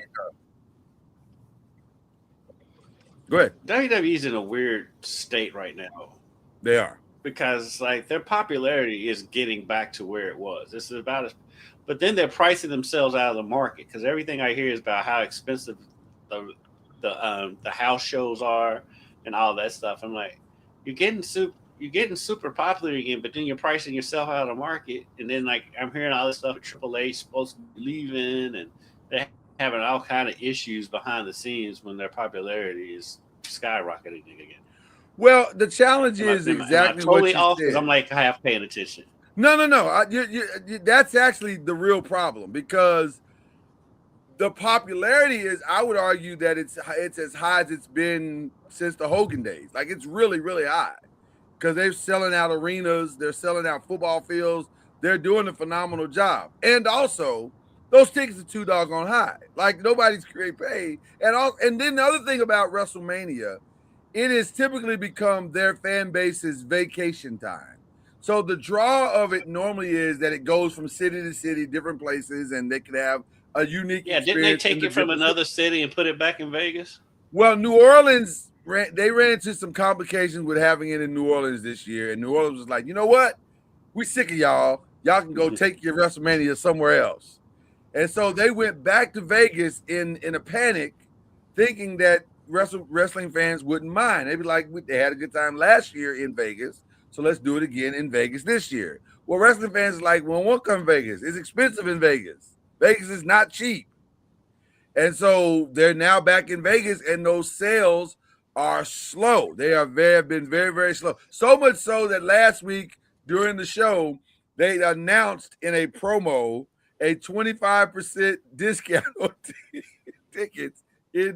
Go ahead. WWE is in a weird state right now. They are, because like their popularity is getting back to where it was. This is about it, but then they're pricing themselves out of the market because everything I hear is about how expensive the house shows are and all that stuff. I'm like, you're getting super popular again, but then you're pricing yourself out of the market. And then like I'm hearing all this stuff with AAA supposed to be leaving, and they're having all kind of issues behind the scenes when their popularity is skyrocketing again. Well, the challenge is exactly what you off said. I'm like half paying attention. No. That's actually the real problem, because the popularity is, I would argue that it's as high as it's been since the Hogan days. Like it's really, really high. Because they're selling out arenas, they're selling out football fields, they're doing a phenomenal job. And also, those tickets are too doggone high. Like nobody's great paid. And then the other thing about WrestleMania, it has typically become their fan base's vacation time. So the draw of it normally is that it goes from city to city, different places, and they can have a unique experience. Didn't they take it from another city and put it back in Vegas? Well, New Orleans, they ran into some complications with having it in New Orleans this year, and New Orleans was like, you know what? We sick of y'all. Y'all can go take your WrestleMania somewhere else. And so they went back to Vegas in a panic, thinking that wrestling fans wouldn't mind. They'd be like, they had a good time last year in Vegas, so let's do it again in Vegas this year. Well, wrestling fans are like, well, won't come to Vegas. It's expensive in Vegas. Vegas is not cheap. And so they're now back in Vegas, and those sales are slow. They have been very, very slow. So much so that last week during the show, they announced in a promo a 25% discount on tickets for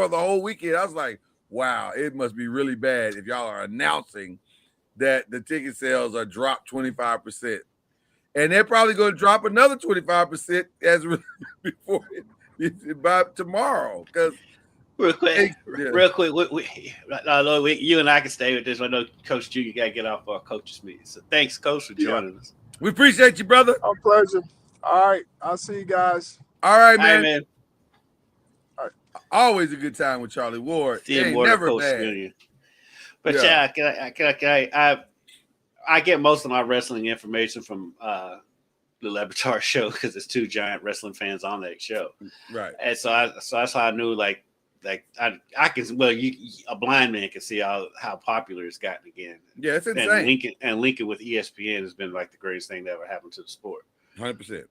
the whole weekend. I was like, wow, it must be really bad if y'all are announcing that the ticket sales are dropped 25%. And they're probably going to drop another 25% by tomorrow. Because real quick, you and I can stay with this. I know Coach G, you got to get off our coaches meeting. So thanks, Coach, for joining us. We appreciate you, brother. Our pleasure. All right, I'll see you guys. All right, man. All right, man. All right. Always a good time with Charlie Ward. Never bad. But I get most of my wrestling information from the Laboratory show because it's two giant wrestling fans on that show. Right. And so that's how I knew like I can, well, a blind man can see how popular it's gotten again. Yeah, it's insane. And linking with ESPN has been like the greatest thing that ever happened to the sport. 100%.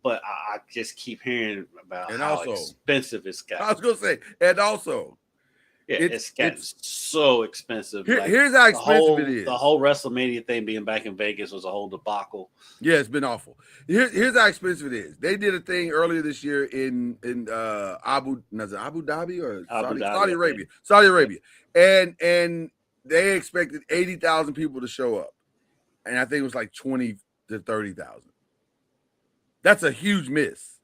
But I just keep hearing about and how also, expensive it's got. I was going to say, and also, it's gotten so expensive. Here's how expensive it is. The whole WrestleMania thing being back in Vegas was a whole debacle. Yeah, it's been awful. Here's how expensive it is. They did a thing earlier this year in Abu Dhabi or Saudi Arabia. Saudi Arabia. And they expected 80,000 people to show up. And I think it was like 20 to 30,000. That's a huge miss.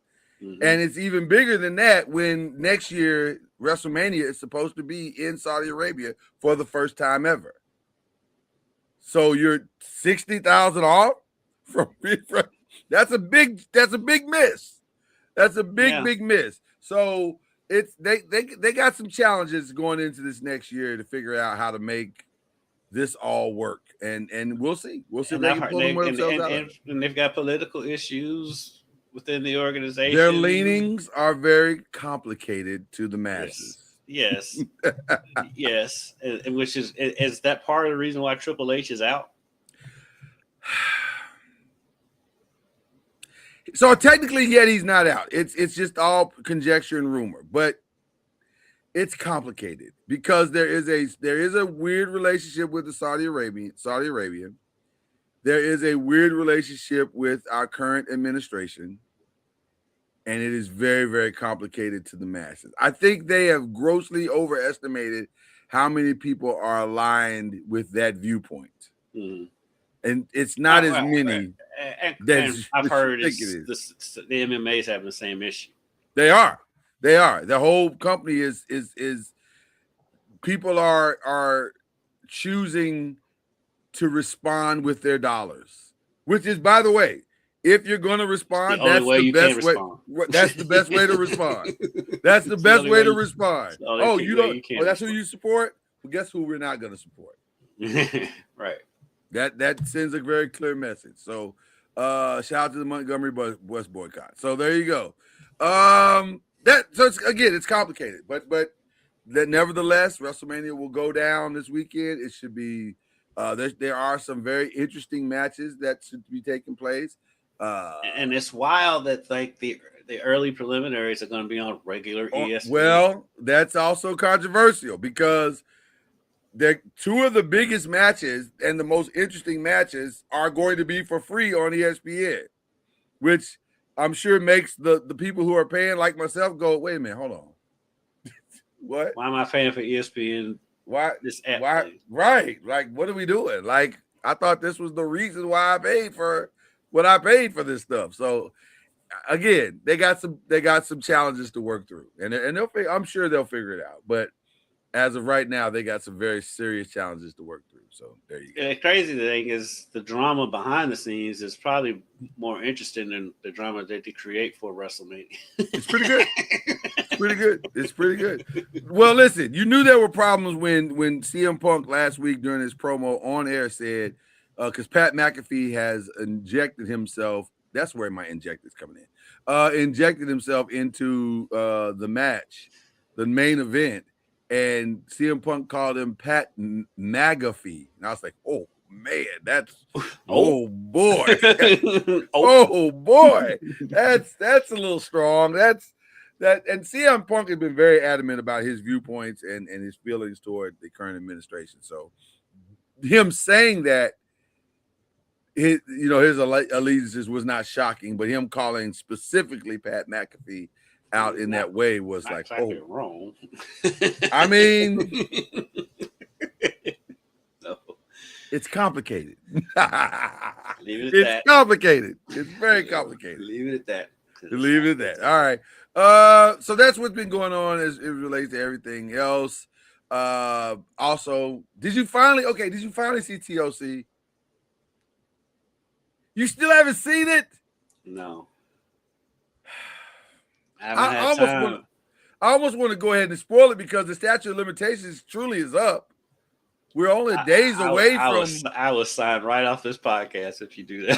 Mm-hmm. And it's even bigger than that when next year WrestleMania is supposed to be in Saudi Arabia for the first time ever. So you're 60,000 off from that's a big miss. That's a big miss. So it's they got some challenges going into this next year to figure out how to make this all work. And we'll see. We'll see if they can pull themselves out. And they've got political issues within the organization. Their leanings are very complicated to the masses. Yes. Yes. And which is that part of the reason why Triple H is out? So technically, yet he's not out. It's just all conjecture and rumor, but it's complicated because there is a weird relationship with the Saudi Arabia. There is a weird relationship with our current administration, and it is very, very complicated to the masses. I think they have grossly overestimated how many people are aligned with that viewpoint. Mm-hmm. And it's not as many. And I've heard the MMA is having the same issue. They are. The whole company is people are choosing to respond with their dollars, which is, by the way, if you're going to respond, that's the best way. That's the best way to respond. That's the best way to respond. Oh, you don't. Oh, that's who you support. Well, guess who we're not going to support? Right. That sends a very clear message. So, shout out to the Montgomery bus boycott. So there you go. It's complicated, but nevertheless, WrestleMania will go down this weekend. It should be. There are some very interesting matches that should be taking place. And it's wild that like the early preliminaries are going to be on regular ESPN. Well, that's also controversial because two of the biggest matches and the most interesting matches are going to be for free on ESPN, which I'm sure makes the people who are paying like myself go, wait a minute, hold on. What? Why am I paying for ESPN? Why? This app why? thing? Right. Like, what are we doing? Like, I thought this was the reason why I paid for what I paid for this stuff. So again, they got some challenges to work through, and I'm sure they'll figure it out. But as of right now, they got some very serious challenges to work through. So there you go. The crazy thing is the drama behind the scenes is probably more interesting than the drama that they create for WrestleMania. It's pretty good. It's pretty good. Well, listen, you knew there were problems when CM Punk last week during his promo on air said, because Pat McAfee has injected himself. That's where my inject is coming in. Injected himself into the match, the main event. And CM Punk called him Pat McAfee. And I was like, oh, man, that's oh boy. Oh boy. That's a little strong. And CM Punk has been very adamant about his viewpoints and his feelings toward the current administration. So him saying that his allegiances was not shocking, but him calling specifically Pat McAfee out in that way was like, exactly wrong. I mean, no. It's complicated. Leave it at It's that. complicated. It's very complicated. Leave it at that. Leave it at that. All right. So that's what's been going on as it relates to everything else. Also, did you finally see TOC? You still haven't seen it? No. I almost want to go ahead and spoil it because the statute of limitations truly is up. We're only days away from. I will sign right off this podcast if you do that.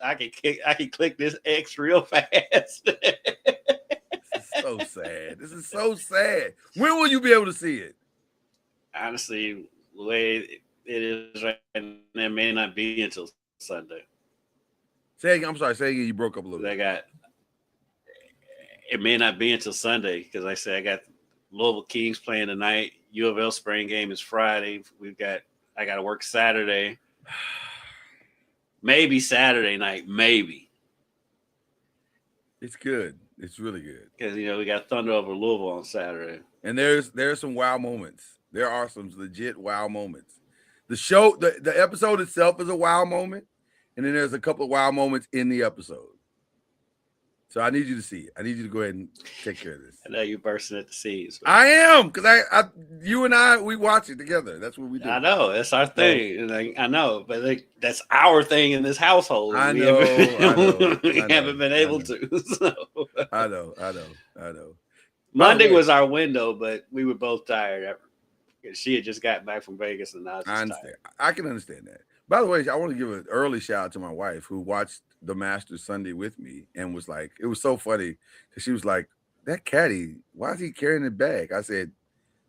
I can click this X real fast. This is so sad. When will you be able to see it? Honestly, the way it is right now, it may not be until Sunday. Say again, I'm sorry. Say again. You broke up a little bit. it may not be until Sunday because like I said I got Louisville Kings playing tonight. U of L spring game is Friday. I got to work Saturday. Maybe Saturday night. Maybe. It's good. It's really good because we got Thunder over Louisville on Saturday. And there's some wow moments. There are some legit wow moments. The show, the episode itself is a wow moment, and then there's a couple of wow moments in the episode. So I need you to see it. I need you to go ahead and take care of this. I know you're bursting at the seams. I am, because you and I, we watch it together. That's what we do. I know that's our thing. I know, but that's our thing in this household. I know. We haven't been able to. So. I know. Monday was our window, but we were both tired. She had just gotten back from Vegas, and I was just I understand. tired. I can understand that. By the way, I want to give an early shout out to my wife who watched the Masters Sunday with me and was like, it was so funny because she was like, that caddy, why is he carrying a bag? I said,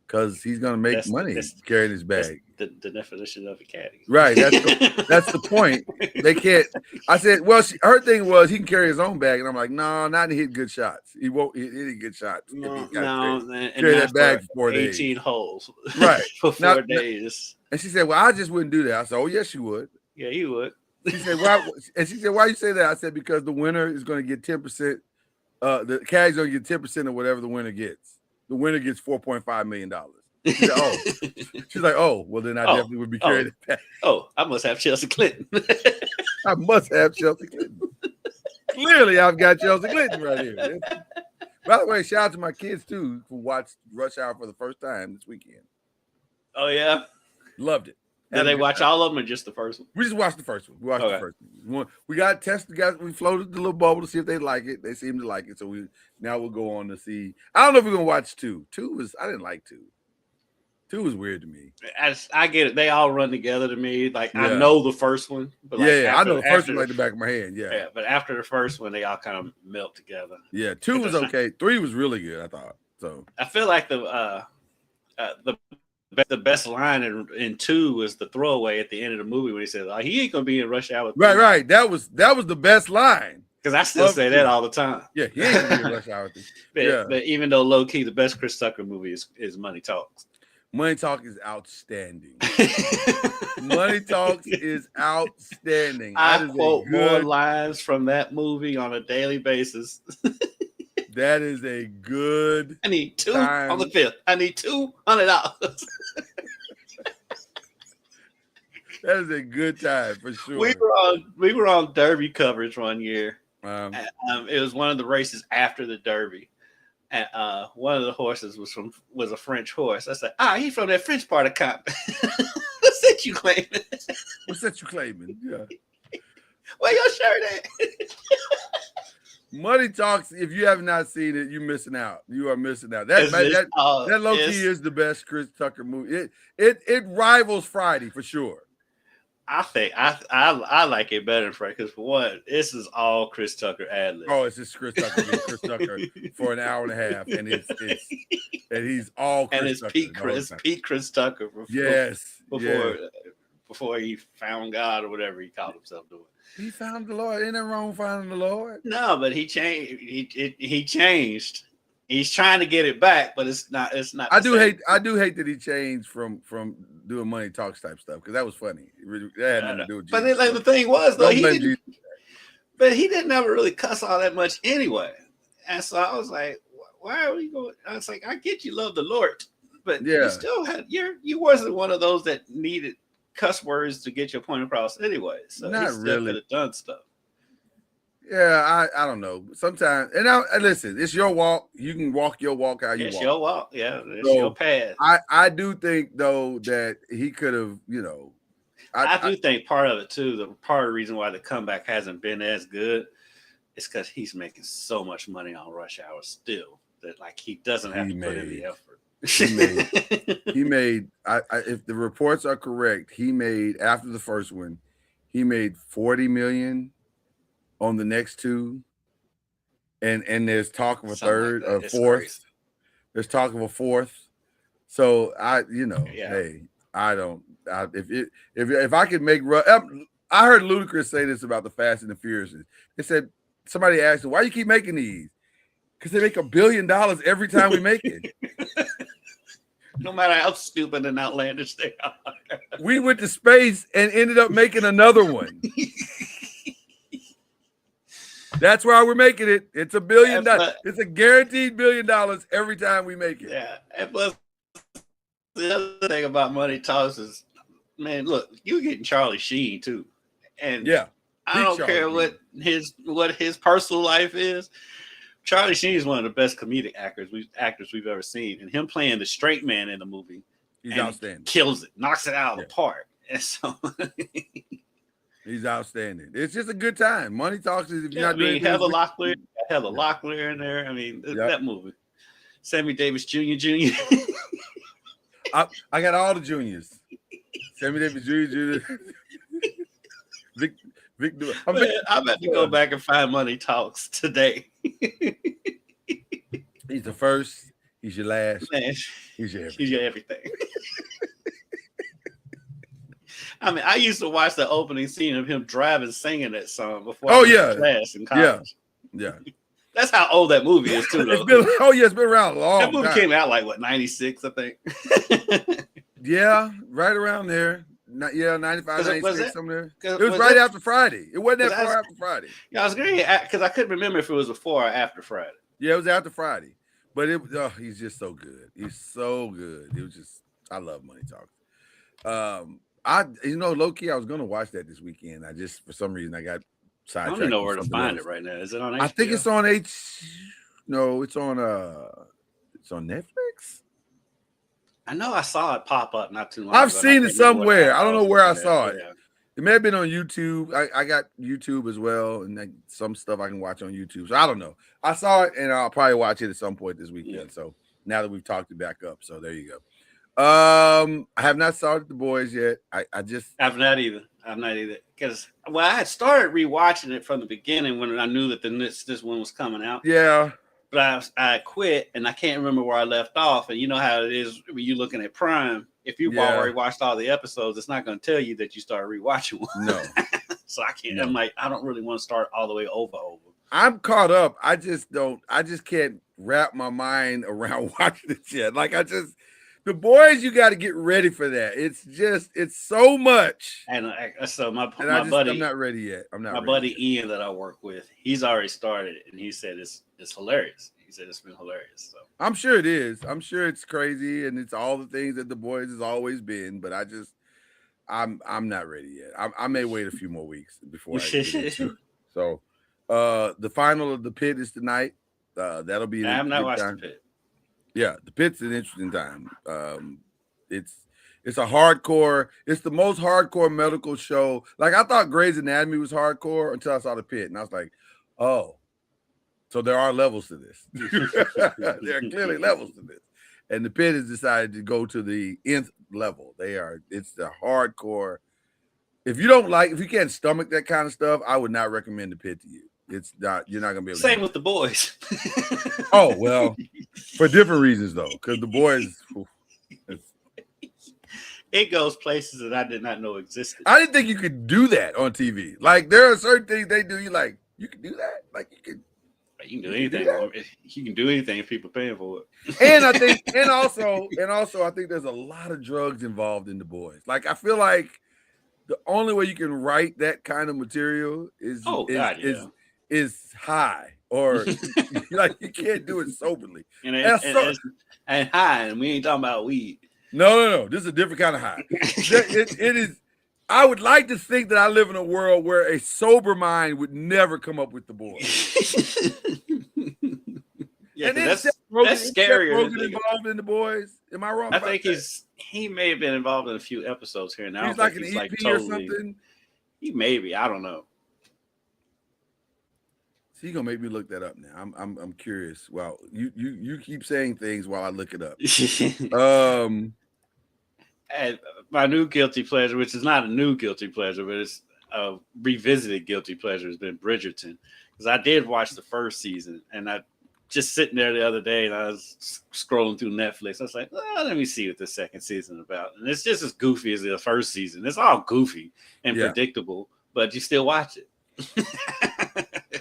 because he's going to make money carrying his bag. The definition of a caddy. Right. That's the point. They can't. I said, well, her thing was he can carry his own bag. And I'm like, no, not to hit good shots. He won't hit any good shots. No, carry that bag for 4 days. 18 holes. Right. For 4 days. And she said, well, I just wouldn't do that. I said, oh, yes, you would. Yeah, you would. She said, why? And she said, why you say that? I said, because the winner is going to get 10%. The caddy's going to get 10% of whatever the winner gets. The winner gets $4.5 million. She said, oh. She's like, oh, well, then I definitely would be carrying it back. Oh, I must have Chelsea Clinton. I must have Chelsea Clinton. Clearly, I've got Chelsea Clinton right here. By the way, shout out to my kids, too, who watched Rush Hour for the first time this weekend. Oh, yeah? Loved it. Did they watch all of them or just the first one? We just watched the first one. We watched the first one. We got tested, guys. We floated the little bubble to see if they like it. They seem to like it. So now we'll go on to see. I don't know if we're gonna watch 2. 2 was I didn't like 2. 2 was weird to me. I get it. They all run together to me. Like I know the first one, but I know the first one like the back of my hand. Yeah, but after the first one, they all kind of melt together. Yeah, 2 was okay. 3 was really good. I thought so. I feel like the best line in 2 was the throwaway at the end of the movie when he said, he ain't gonna be in Rush Hour 3. Right. That was the best line. Because I still say that all the time. Yeah, he ain't gonna be in Rush Hour 3. But even though low key, the best Chris Tucker movie is Money Talks. Money Talk is outstanding. Money Talks is outstanding. I quote more lines from that movie on a daily basis. That is a good. I need 2 time. on the 5th. I need $200. That is a good time for sure. We were on Derby coverage one year. It was one of the races after the Derby, and one of the horses was a French horse. I said, he's from that French part of Comp. What's that you claiming? What's that you claiming? Yeah. Where your shirt at? Money Talks. If you have not seen it, you're missing out. You are missing out. That low key is the best Chris Tucker movie. It rivals Friday for sure. I think I like it better than Friday because for one, this is all Chris Tucker ad-lib. Oh, it's just Chris Tucker being Chris Tucker for an hour and a half, and he's all Chris and it's Tucker. Pete Chris Tucker. Before he found God or whatever he called himself doing. He found the Lord. Ain't that wrong finding the Lord? No, but he changed. He changed. He's trying to get it back, but it's not. I do hate that he changed from doing Money Talks type stuff because that was funny. That had nothing to do with Jesus. But the thing was though, he didn't ever really cuss all that much anyway. And so I was like, why are we going? I was like, I get you love the Lord, but you still had you wasn't one of those that needed cuss words to get your point across anyway. So not he still really could have done stuff. Yeah, I don't know. Sometimes, and listen, it's your walk. You can walk your walk how you walk. It's your walk. Yeah, it's your path. I do think though that he could have, I do think part of it too. The part of the reason why the comeback hasn't been as good is because he's making so much money on Rush Hour still that like he doesn't have to put in the effort. He made. If the reports are correct, he made after the first one, he made $40 million on the next 2, and there's talk of a third or fourth. Crazy. There's talk of a fourth. So hey, I don't. If I could make, I heard Ludacris say this about the Fast and the Furious. They said somebody asked him, "Why you keep making these?" Because they make $1 billion every time we make it. No matter how stupid and outlandish they are. We went to space and ended up making another one. That's why we're making it. It's $1 billion. It's a guaranteed $1 billion every time we make it. Yeah. And plus, the other thing about Money Talks is, man, look, you're getting Charlie Sheen too. And Yeah. I don't care what his personal life is. Charlie Sheen is one of the best comedic actors we've ever seen, and him playing the straight man in the movie, he's outstanding. Kills it, knocks it out of the park. And so he's outstanding. It's just a good time. Money Talks is if you're not doing Heather Locklear in there. I mean, that movie. Sammy Davis Jr. I got all the juniors. Sammy Davis Jr. Vic, I'm about to go back and find Money Talks today. He's the first. He's your last. Man, he's your everything. He's your everything. I mean, I used to watch the opening scene of him driving, singing that song before. Class in college. Yeah. That's how old that movie is too. Though. It's been around a long time. That movie came out like 96, I think. Yeah, right around there. 95, 96, somewhere. It was right after Friday. It wasn't that far after Friday. Yeah, I was going because I couldn't remember if it was before or after Friday. Yeah, it was after Friday. But he's just so good. He's so good. It was just, I love Money Talks. Low key, I was gonna watch that this weekend. I just, for some reason, I got sidetracked. I don't even know where to find it right now. Is it on HBO? I think it's on it's on Netflix. I know I saw it pop up not too long ago. I've seen it somewhere. I don't know where I saw it. Yeah. It may have been on YouTube. I got YouTube as well, and some stuff I can watch on YouTube. So I don't know. I saw it, and I'll probably watch it at some point this weekend. Yeah. So now that we've talked it back up, so there you go. I have not started The Boys yet. I've not either. Because I had started rewatching it from the beginning when I knew that this one was coming out. Yeah. But I quit, and I can't remember where I left off. And you know how it is when you're looking at Prime. If you've already watched all the episodes, it's not going to tell you that you started rewatching one. No. So I can't. No. I'm like, I don't really want to start all the way over. I'm caught up. I just can't wrap my mind around watching it yet. Like The Boys, you got to get ready for that. It's so much. And so my buddy, I'm not ready yet. My buddy Ian that I work with, he's already started it, and he said it's hilarious. He said it's been hilarious. So I'm sure it is. I'm sure it's crazy, and it's all the things that The Boys has always been. But I'm not ready yet. I may wait a few more weeks before I get into it. So the final of The Pit is tonight. That'll be. I have not watched The Pit. Yeah, The Pit's an interesting time. It's a hardcore. It's the most hardcore medical show. Like I thought Grey's Anatomy was hardcore until I saw The Pit, and I was like, oh, so there are levels to this. There are clearly levels to this, and The Pit has decided to go to the nth level. It's the hardcore. If you can't stomach that kind of stuff, I would not recommend The Pit to you. It's not. You're not gonna be able. Same with The Boys. Oh well, for different reasons though, because The Boys, it goes places that I did not know existed. I didn't think you could do that on TV. Like there are certain things they do. You like you can do that. Like you can do anything. You can do anything if people are paying for it. And I think, and also, I think there's a lot of drugs involved in The Boys. Like I feel like the only way you can write that kind of material is high, or like you can't do it soberly. And high, and we ain't talking about weed. No. This is a different kind of high. it is. I would like to think that I live in a world where a sober mind would never come up with The Boys. Yeah, and that's scarier. Involved in The Boys. Am I wrong? I think he may have been involved in a few episodes here and now. He's like an EP or something. He maybe, I don't know. So you're gonna make me look that up now. I'm curious. Well, you keep saying things while I look it up. And my new guilty pleasure, which is not a new guilty pleasure, but it's a revisited guilty pleasure, has been Bridgerton. Because I did watch the first season, and I just sitting there the other day, and I was scrolling through Netflix. I was like, let me see what the second season is about. And it's just as goofy as the first season. It's all goofy and predictable, but you still watch it.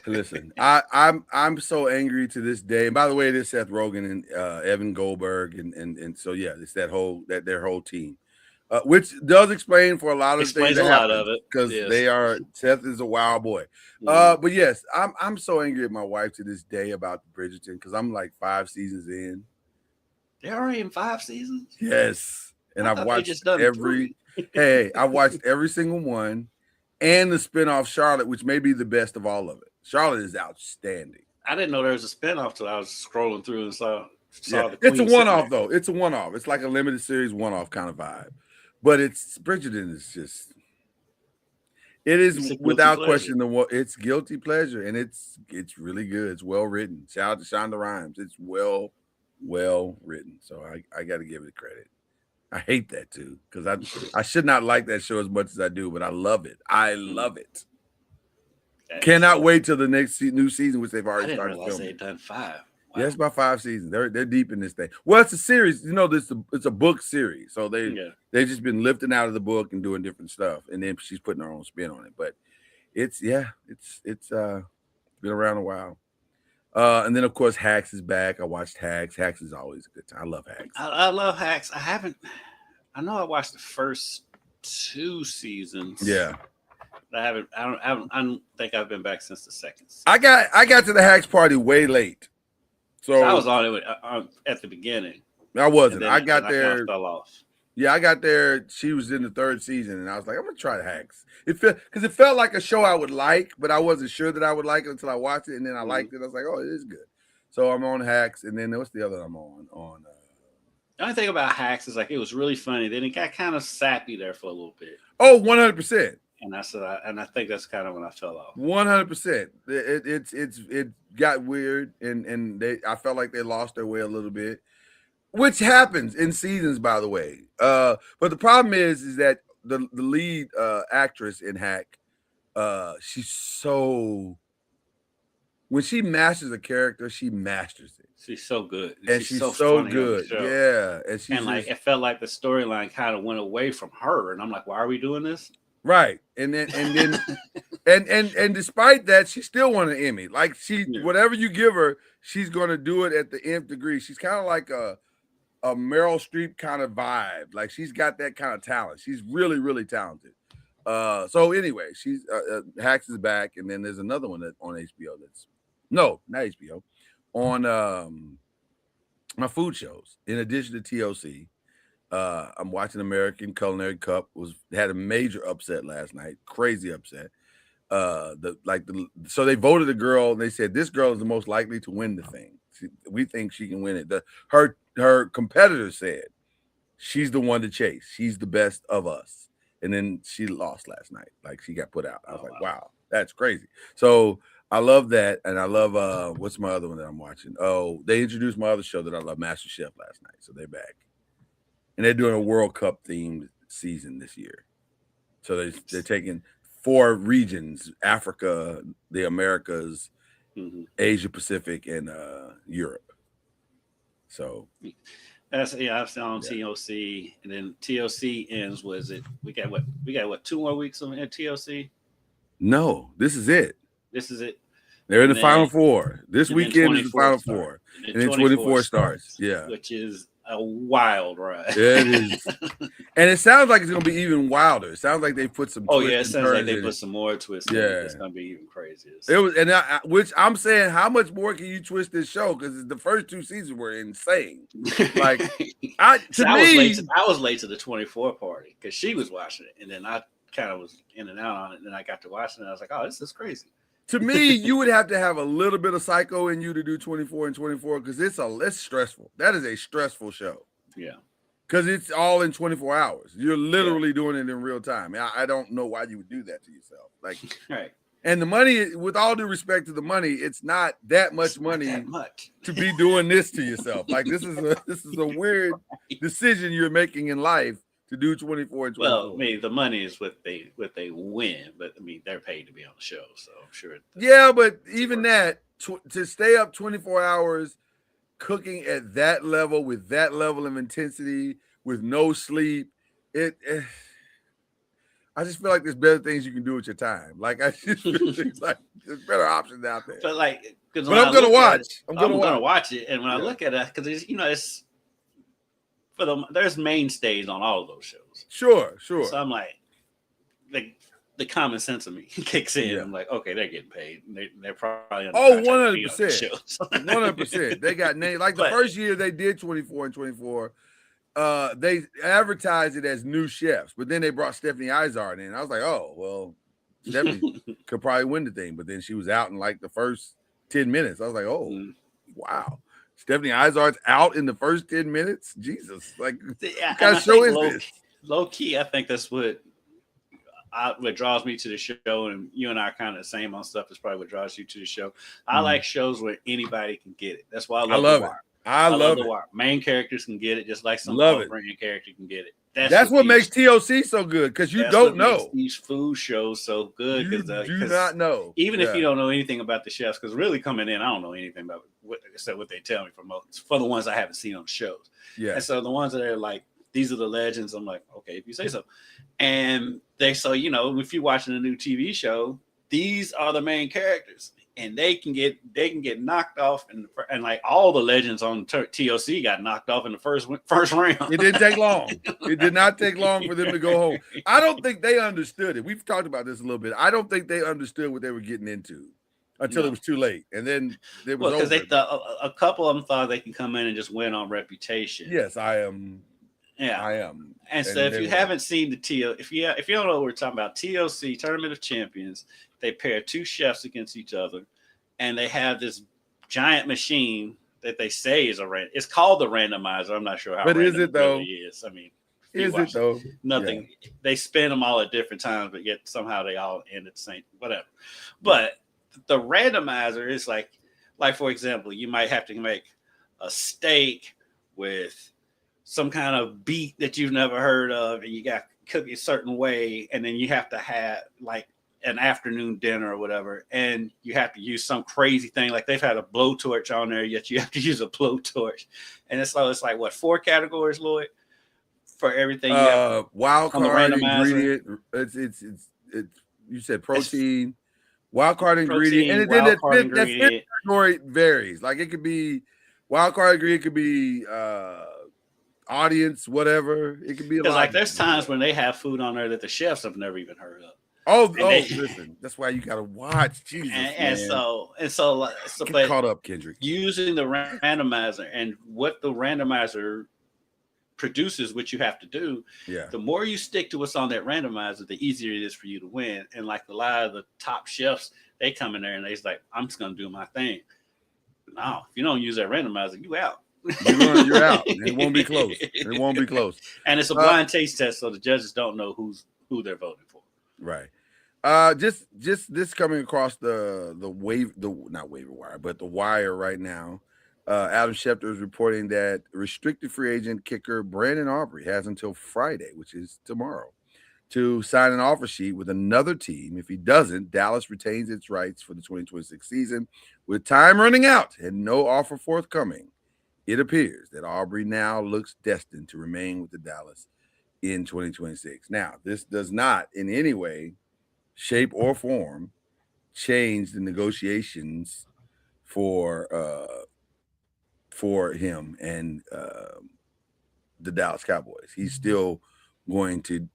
Listen, I'm so angry to this day. And by the way, it is Seth Rogen and Evan Goldberg, and so yeah, it's their whole team, which does explain for a lot of Explains things a that lot happen of it, because yes. Seth is a wild boy. Mhm. But yes, I'm so angry at my wife to this day about Bridgerton because I'm like 5 seasons in. They're already in 5 seasons. Yes, and I I've thought they watched just done every. 3. Hey, I've watched every single one, and the spinoff Charlotte, which may be the best of all of it. Charlotte is outstanding. I didn't know there was a spinoff till I was scrolling through and saw Yeah, the it's a Queen sitting one-off there. though. It's a one-off. It's like a limited series one-off kind of vibe. But it's Bridgerton is just it It's is a guilty without pleasure. question it's guilty pleasure, and it's really good. It's well written. Shout out to Shonda Rhimes. It's well written. So I got to give it credit. I hate that too because I should not like that show as much as I do, but I love it. I love it. Cannot wait till the next new season, which they've I already didn't started realize filming. they'd done 5. Wow. Yeah, it's about 5 seasons. They're deep in this thing. Well, it's a series. You know, it's a book series, so they've just been lifting out of the book and doing different stuff, and then she's putting her own spin on it. But it's been around a while. And then of course Hacks is back. I watched Hacks. Hacks is always a good time. I love Hacks. I love Hacks. I know I watched the first 2 seasons. Yeah. I don't think I've been back since the second season. I got to the Hacks party way late. So I was on it at the beginning. I wasn't. I got there. I kind of fell off. Yeah, I got there. She was in the 3rd season, and I was like, I'm gonna try the Hacks. It felt like a show I would like, but I wasn't sure that I would like it until I watched it, and then I liked it. I was like, oh, it is good. So I'm on Hacks, and then what's the other I'm on? The only thing about Hacks is like it was really funny. Then it got kind of sappy there for a little bit. Oh, 100%. And I think that's kind of when I fell off. 100%. It got weird, and I felt like they lost their way a little bit, which happens in seasons, by the way. But the problem is that the lead actress in Hack, she's so when she masters a character, she masters it. She's so good, and she's so good. Yeah, and like it felt like the storyline kind of went away from her, and I'm like, why are we doing this? Right, and then and despite that, she still won an Emmy. Like whatever you give her, she's going to do it at the nth degree. She's kind of like a Meryl Streep kind of vibe. Like she's got that kind of talent. She's really, really talented. So anyway, she's Hacks is back, and then there's another one that on HBO that's not HBO, on my food shows. In addition to TLC, I'm watching American Culinary Cup. Had a major upset last night, crazy upset. So they voted a girl, and they said this girl is the most likely to win the thing. We think she can win it. Her competitor said she's the one to chase. She's the best of us. And then she lost last night. Like she got put out. I was like, wow, that's crazy. So I love that. And I love what's my other one that I'm watching? Oh, they introduced my other show that I love, MashUp, last night. So they're back. And they're doing a World Cup themed season this year. So they're taking 4 regions: Africa, the Americas, Asia Pacific, and Europe. So that's I've seen on TLC, and then TLC ends. We got what 2 more weeks on TLC? No, this is it. This is it. They're in the Final Four. This weekend is the Final Four. And then 24 starts. Yeah. Which is a wild ride. Yeah, it is. And it sounds like it's going to be even wilder. It sounds like they put some it sounds like they put some more twists in it. It's going to be even crazier. It was, which I'm saying, how much more can you twist this show? Because the first 2 seasons were insane. Like, I was late to the 24 party because she was watching it, and then I kind of was in and out on it, and then I got to watching it, and I was like, oh, this is crazy. To me, you would have to have a little bit of psycho in you to do 24 and 24 because it's stressful. That is a stressful show. Yeah. Because it's all in 24 hours. You're literally doing it in real time. I don't know why you would do that to yourself. Like, right. And the money, with all due respect to the money, it's not that much money to be doing this to yourself. Like this is a weird decision you're making in life to do 24 and 24. Well, I mean, the money is what they win, but I mean, they're paid to be on the show, so I'm sure. Yeah, but even that to stay up 24 hours cooking at that level with that level of intensity with no sleep, I just feel like there's better things you can do with your time. Like I just feel like there's better options out there. But like, But I'm gonna watch. I'm gonna watch it, and when I look at it, because it's there's mainstays on all of those shows. Sure. So I'm like the common sense of me kicks in. I'm like, okay, they're getting paid. They're probably 100%. 100%. They got named. Like the first year they did 24 and 24. They advertised it as new chefs, but then they brought Stephanie Izard in. I was like, oh well, Stephanie could probably win the thing, but then she was out in like the first 10 minutes. I was like, oh wow. Stephanie Izard's out in the first 10 minutes. Jesus, like what kind of show is this? Low key, I think that's what draws me to the show, and you and I are kind of the same on stuff. Is probably what draws you to the show. I like shows where anybody can get it. That's why I love it. I love the Wire. Main characters can get it, just like some brand character can get it. That's what makes TOC so good, because you don't know. These food shows so good because you do not know. Even if you don't know anything about the chefs, because really coming in, I don't know anything about except what they tell me for the ones I haven't seen on shows. Yeah. And so the ones that are like, these are the legends. I'm like, okay, if you say so. And so if you're watching a new TV show, these are the main characters. And they can get knocked off, and like all the legends on TOC got knocked off in the first round. It didn't take long. It did not take long for them to go home. I don't think they understood it. We've talked about this a little bit. I don't think they understood what they were getting into until it was too late, and then it was because they thought a couple of them thought they can come in and just win on reputation. Yes, I am. Yeah, I am. And so if you haven't seen the if you don't know what we're talking about, TOC Tournament of Champions. They pair two chefs against each other, and they have this giant machine that they say is it's called the randomizer. I'm not sure how, but is it though? Really is. I mean, is it though? Nothing. Yeah. They spin them all at different times, but yet somehow they all end at the same. Whatever. But the randomizer is like for example, you might have to make a steak with some kind of beet that you've never heard of, and you got to cook it a certain way, and then you have to have like an afternoon dinner or whatever, and you have to use some crazy thing, like they've had a blowtorch on there, yet you have to use a blowtorch, and it's like what, 4 categories, Lloyd, for everything. Wild card ingredient. It's you said protein, wild card ingredient, and then that category varies. Like it could be wild card ingredient, could be audience, whatever. It could be a lot. Like there's times when they have food on there that the chefs have never even heard of. Listen, that's why you gotta watch. Jesus, and so get caught up, Kendrick. Using the randomizer and what the randomizer produces, what you have to do. Yeah. The more you stick to what's on that randomizer, the easier it is for you to win. And like a lot of the top chefs, they come in there and they're like, I'm just gonna do my thing. No, if you don't use that randomizer, you out. You're out. It won't be close. It won't be close. And it's a blind taste test, so the judges don't know who they're voting for. Right. Just this coming across the not waiver wire, but the wire right now. Adam Schefter is reporting that restricted free agent kicker Brandon Aubrey has until Friday, which is tomorrow, to sign an offer sheet with another team. If he doesn't, Dallas retains its rights for the 2026 season. With time running out and no offer forthcoming, it appears that Aubrey now looks destined to remain with the Dallas in 2026. Now, this does not in any way, shape, or form change the negotiations for him and the Dallas Cowboys. He's still going to,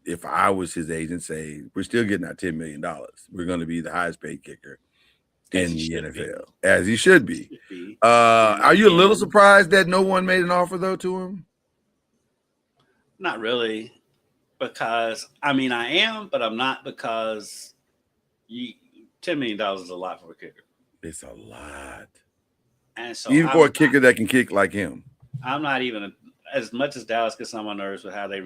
if I was his agent, say, we're still getting our $10 million. We're going to be the highest paid kicker in the NFL, as he should be. Are you a little surprised that no one made an offer, though, to him? Not really, because I am, but I'm not, because $10 million is a lot for a kicker. It's a lot, and so even for a kicker that can kick like him. I'm not even as much as Dallas gets on my nerves with how they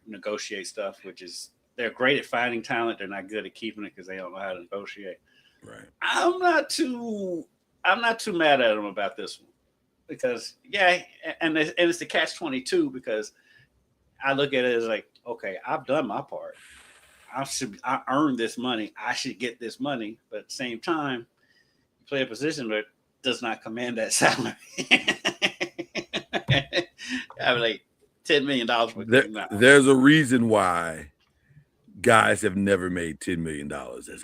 negotiate stuff, which is they're great at finding talent. They're not good at keeping it because they don't know how to negotiate. Right. I'm not too mad at them about this one, because and it's the catch-22, because I look at it as like, okay, I've done my part. I earned this money. I should get this money. But at the same time, you play a position that does not command that salary. I mean, like $10 million. There's a reason why guys have never made $10 million as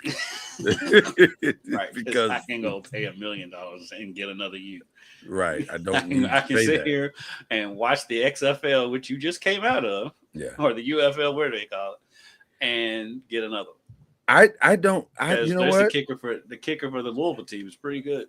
Right, because I can go pay $1 million and get another year. Right, I don't need I to can pay sit that. here and watch the XFL, which you just came out of, or the UFL, where they call it, and get another. I don't. You know what? The kicker for the Louisville team is pretty good.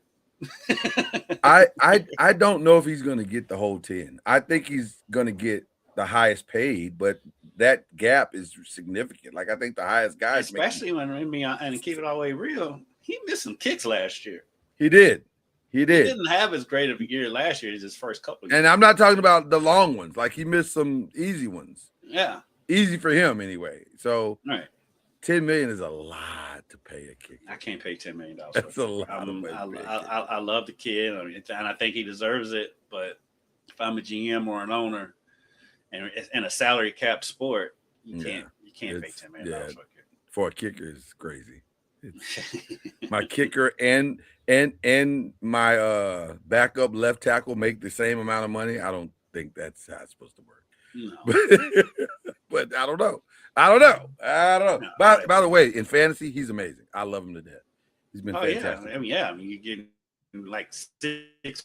I don't know if he's going to get the whole 10. I think he's going to get the highest paid, but that gap is significant. Like I think the highest guys, especially when and keep it all the way real, he missed some kicks last year. He did. He didn't have as great of a year last year as his first couple of years. And I'm not talking about the long ones. Like he missed some easy ones. Yeah. Easy for him anyway. So right. $10 million is a lot to pay a kicker. I can't pay $10 million. That's a lot of money. I love the kid, and I think he deserves it. But if I'm a GM or an owner, and in a salary cap sport, you can't pay $10 million for a kicker. Is crazy. My kicker and my backup left tackle make the same amount of money. I don't think that's how it's supposed to work. No. But I don't know. No, by the way, in fantasy, he's amazing. I love him to death. He's been fantastic. Yeah. I mean, you get like 6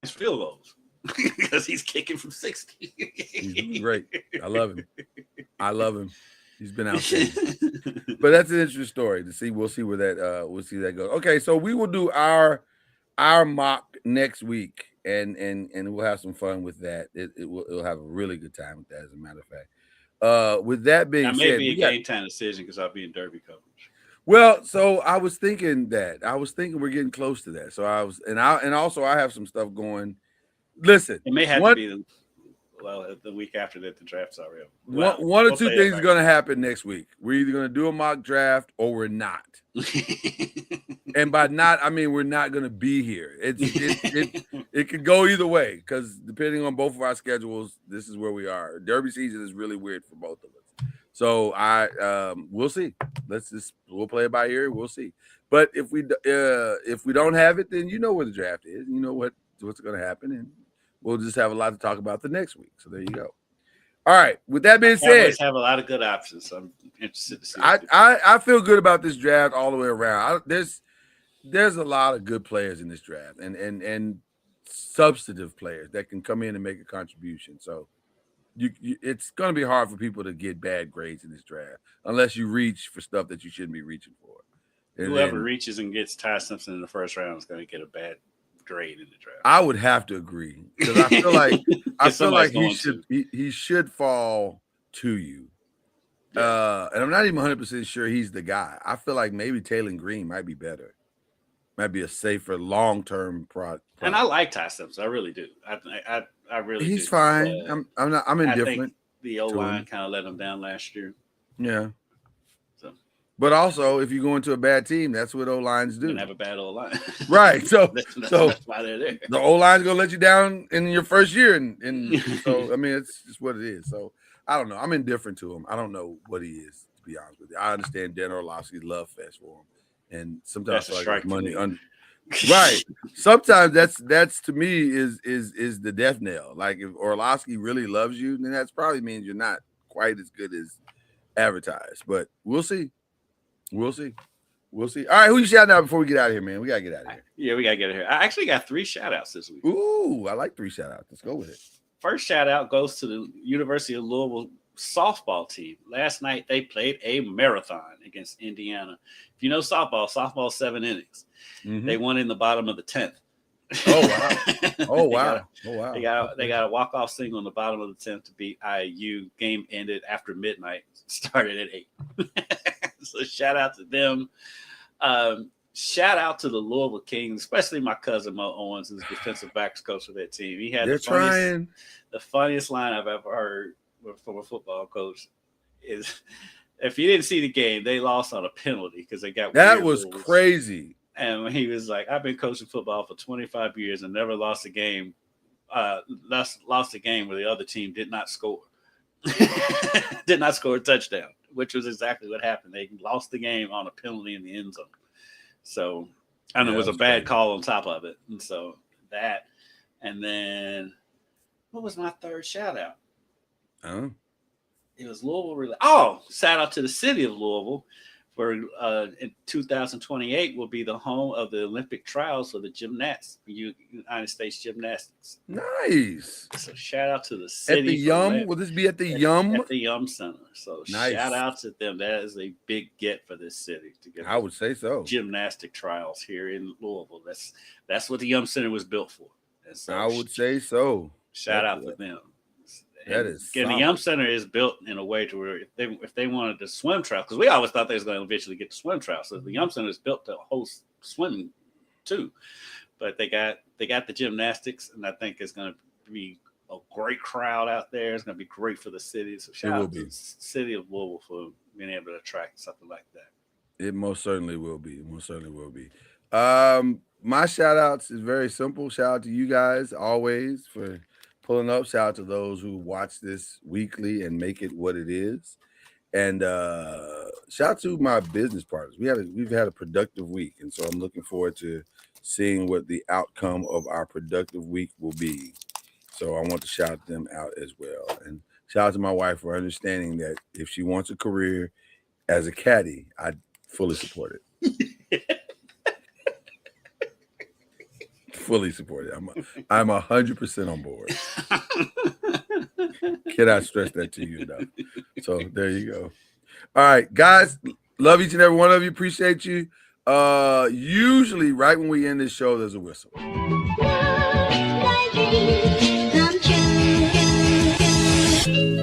field goals because he's kicking from 60. He's great. I love him. He's been outstanding. But that's an interesting story to see. We'll see where that goes. Okay, so we will do our mock next week, and we'll have some fun with that. It'll have a really good time with that, as a matter of fact. With that being said, may be a game time decision because I'll be in Derby coverage. Well, so I was thinking we're getting close to that. So I also have some stuff going. Listen, it may have to be the week after that the draft's already over. One or two things are going to happen next week. We're either going to do a mock draft or we're not. And by not, I mean we're not going to be here. It could go either way because depending on both of our schedules, this is where we are. Derby season is really weird for both of us. So we'll see. We'll play it by ear. We'll see. But if we don't have it, then you know where the draft is. You know what's going to happen, and we'll just have a lot to talk about the next week. So there you go. All right. With that being said, always have a lot of good options. So I'm interested to see. I feel good about this draft all the way around. There's a lot of good players in this draft, and substantive players that can come in and make a contribution. So it's going to be hard for people to get bad grades in this draft unless you reach for stuff that you shouldn't be reaching for. And whoever reaches and gets Ty Simpson in the first round is going to get a bad grade in the draft. I would have to agree because I feel like he should fall to you. Yeah. And I'm not even 100% sure he's the guy. I feel like maybe Taylor Green might be better. Might be a safer long-term product. And I like Ty Simpson. I really do. I really he's do. Fine. I'm indifferent. I think the O-line kind of let him down last year. Yeah. So, but also, if you go into a bad team, that's what O-lines do. Have a bad O-line. Right. So that's why they're there. The O-line's gonna let you down in your first year, and so I mean it's just what it is. So I don't know. I'm indifferent to him. I don't know what he is, to be honest with you. I understand Dan Orlovsky's love fest for him. And sometimes that's like money right. Sometimes that's to me is the death knell. Like if Orlovsky really loves you, then that's probably means you're not quite as good as advertised. But we'll see. All right, who you shouting out before we get out of here, man? We gotta get out of here. Yeah, we gotta get out of here. I actually got 3 shout outs this week. Ooh, I like 3 shout outs. Let's go with it. First shout out goes to the University of Louisville softball team. Last night they played a marathon against Indiana. If you know softball 7 innings. Mm-hmm. They won in the bottom of the 10th. Oh wow. They got a walk-off single in the bottom of the 10th to beat IU. Game ended after midnight. Started at 8. So shout out to them. Shout out to the Louisville Kings, especially my cousin Mo Owens, who's defensive backs coach of that team. He had the funniest line I've ever heard from a football coach is if you didn't see the game, they lost on a penalty because they got that was rules. Crazy. And when he was like, I've been coaching football for 25 years and never lost a game. Lost a game where the other team did not score. Did not score a touchdown, which was exactly what happened. They lost the game on a penalty in the end zone. So and it was a bad call on top of it. And so that, and then what was my third shout out? it was Louisville. Really, oh, shout out to the city of Louisville. For in 2028 will be the home of the Olympic trials for the United States gymnastics. Nice. So shout out to the city. At the Yum? Will this be at the Yum? At the Yum Center. So nice. Shout out to them. That is a big get for this city to get. I would say so. Gymnastic trials here in Louisville. That's what the Yum Center was built for. And so I would say so. Shout out for them. That is again, the Yum Center is built in a way to where if they wanted to swim trial, because we always thought they was going to eventually get to swim trial. So the Yum Center is built to host swimming too. But they got the gymnastics, and I think it's going to be a great crowd out there. It's going to be great for the city. So shout out to the city of Louisville for being able to attract something like that. It most certainly will be. It most certainly will be. My shout outs is very simple. Shout out to you guys always for pulling up. Shout out to those who watch this weekly and make it what it is. And shout out to my business partners. We've had a productive week, and so I'm looking forward to seeing what the outcome of our productive week will be. So I want to shout them out as well. And shout out to my wife for understanding that if she wants a career as a caddy, I fully support it. Fully support it. I'm 100% on board. Cannot stress that to you enough. So there you go. All right, guys, love each and every one of you. Appreciate you. Usually right when we end this show, there's a whistle. Come true.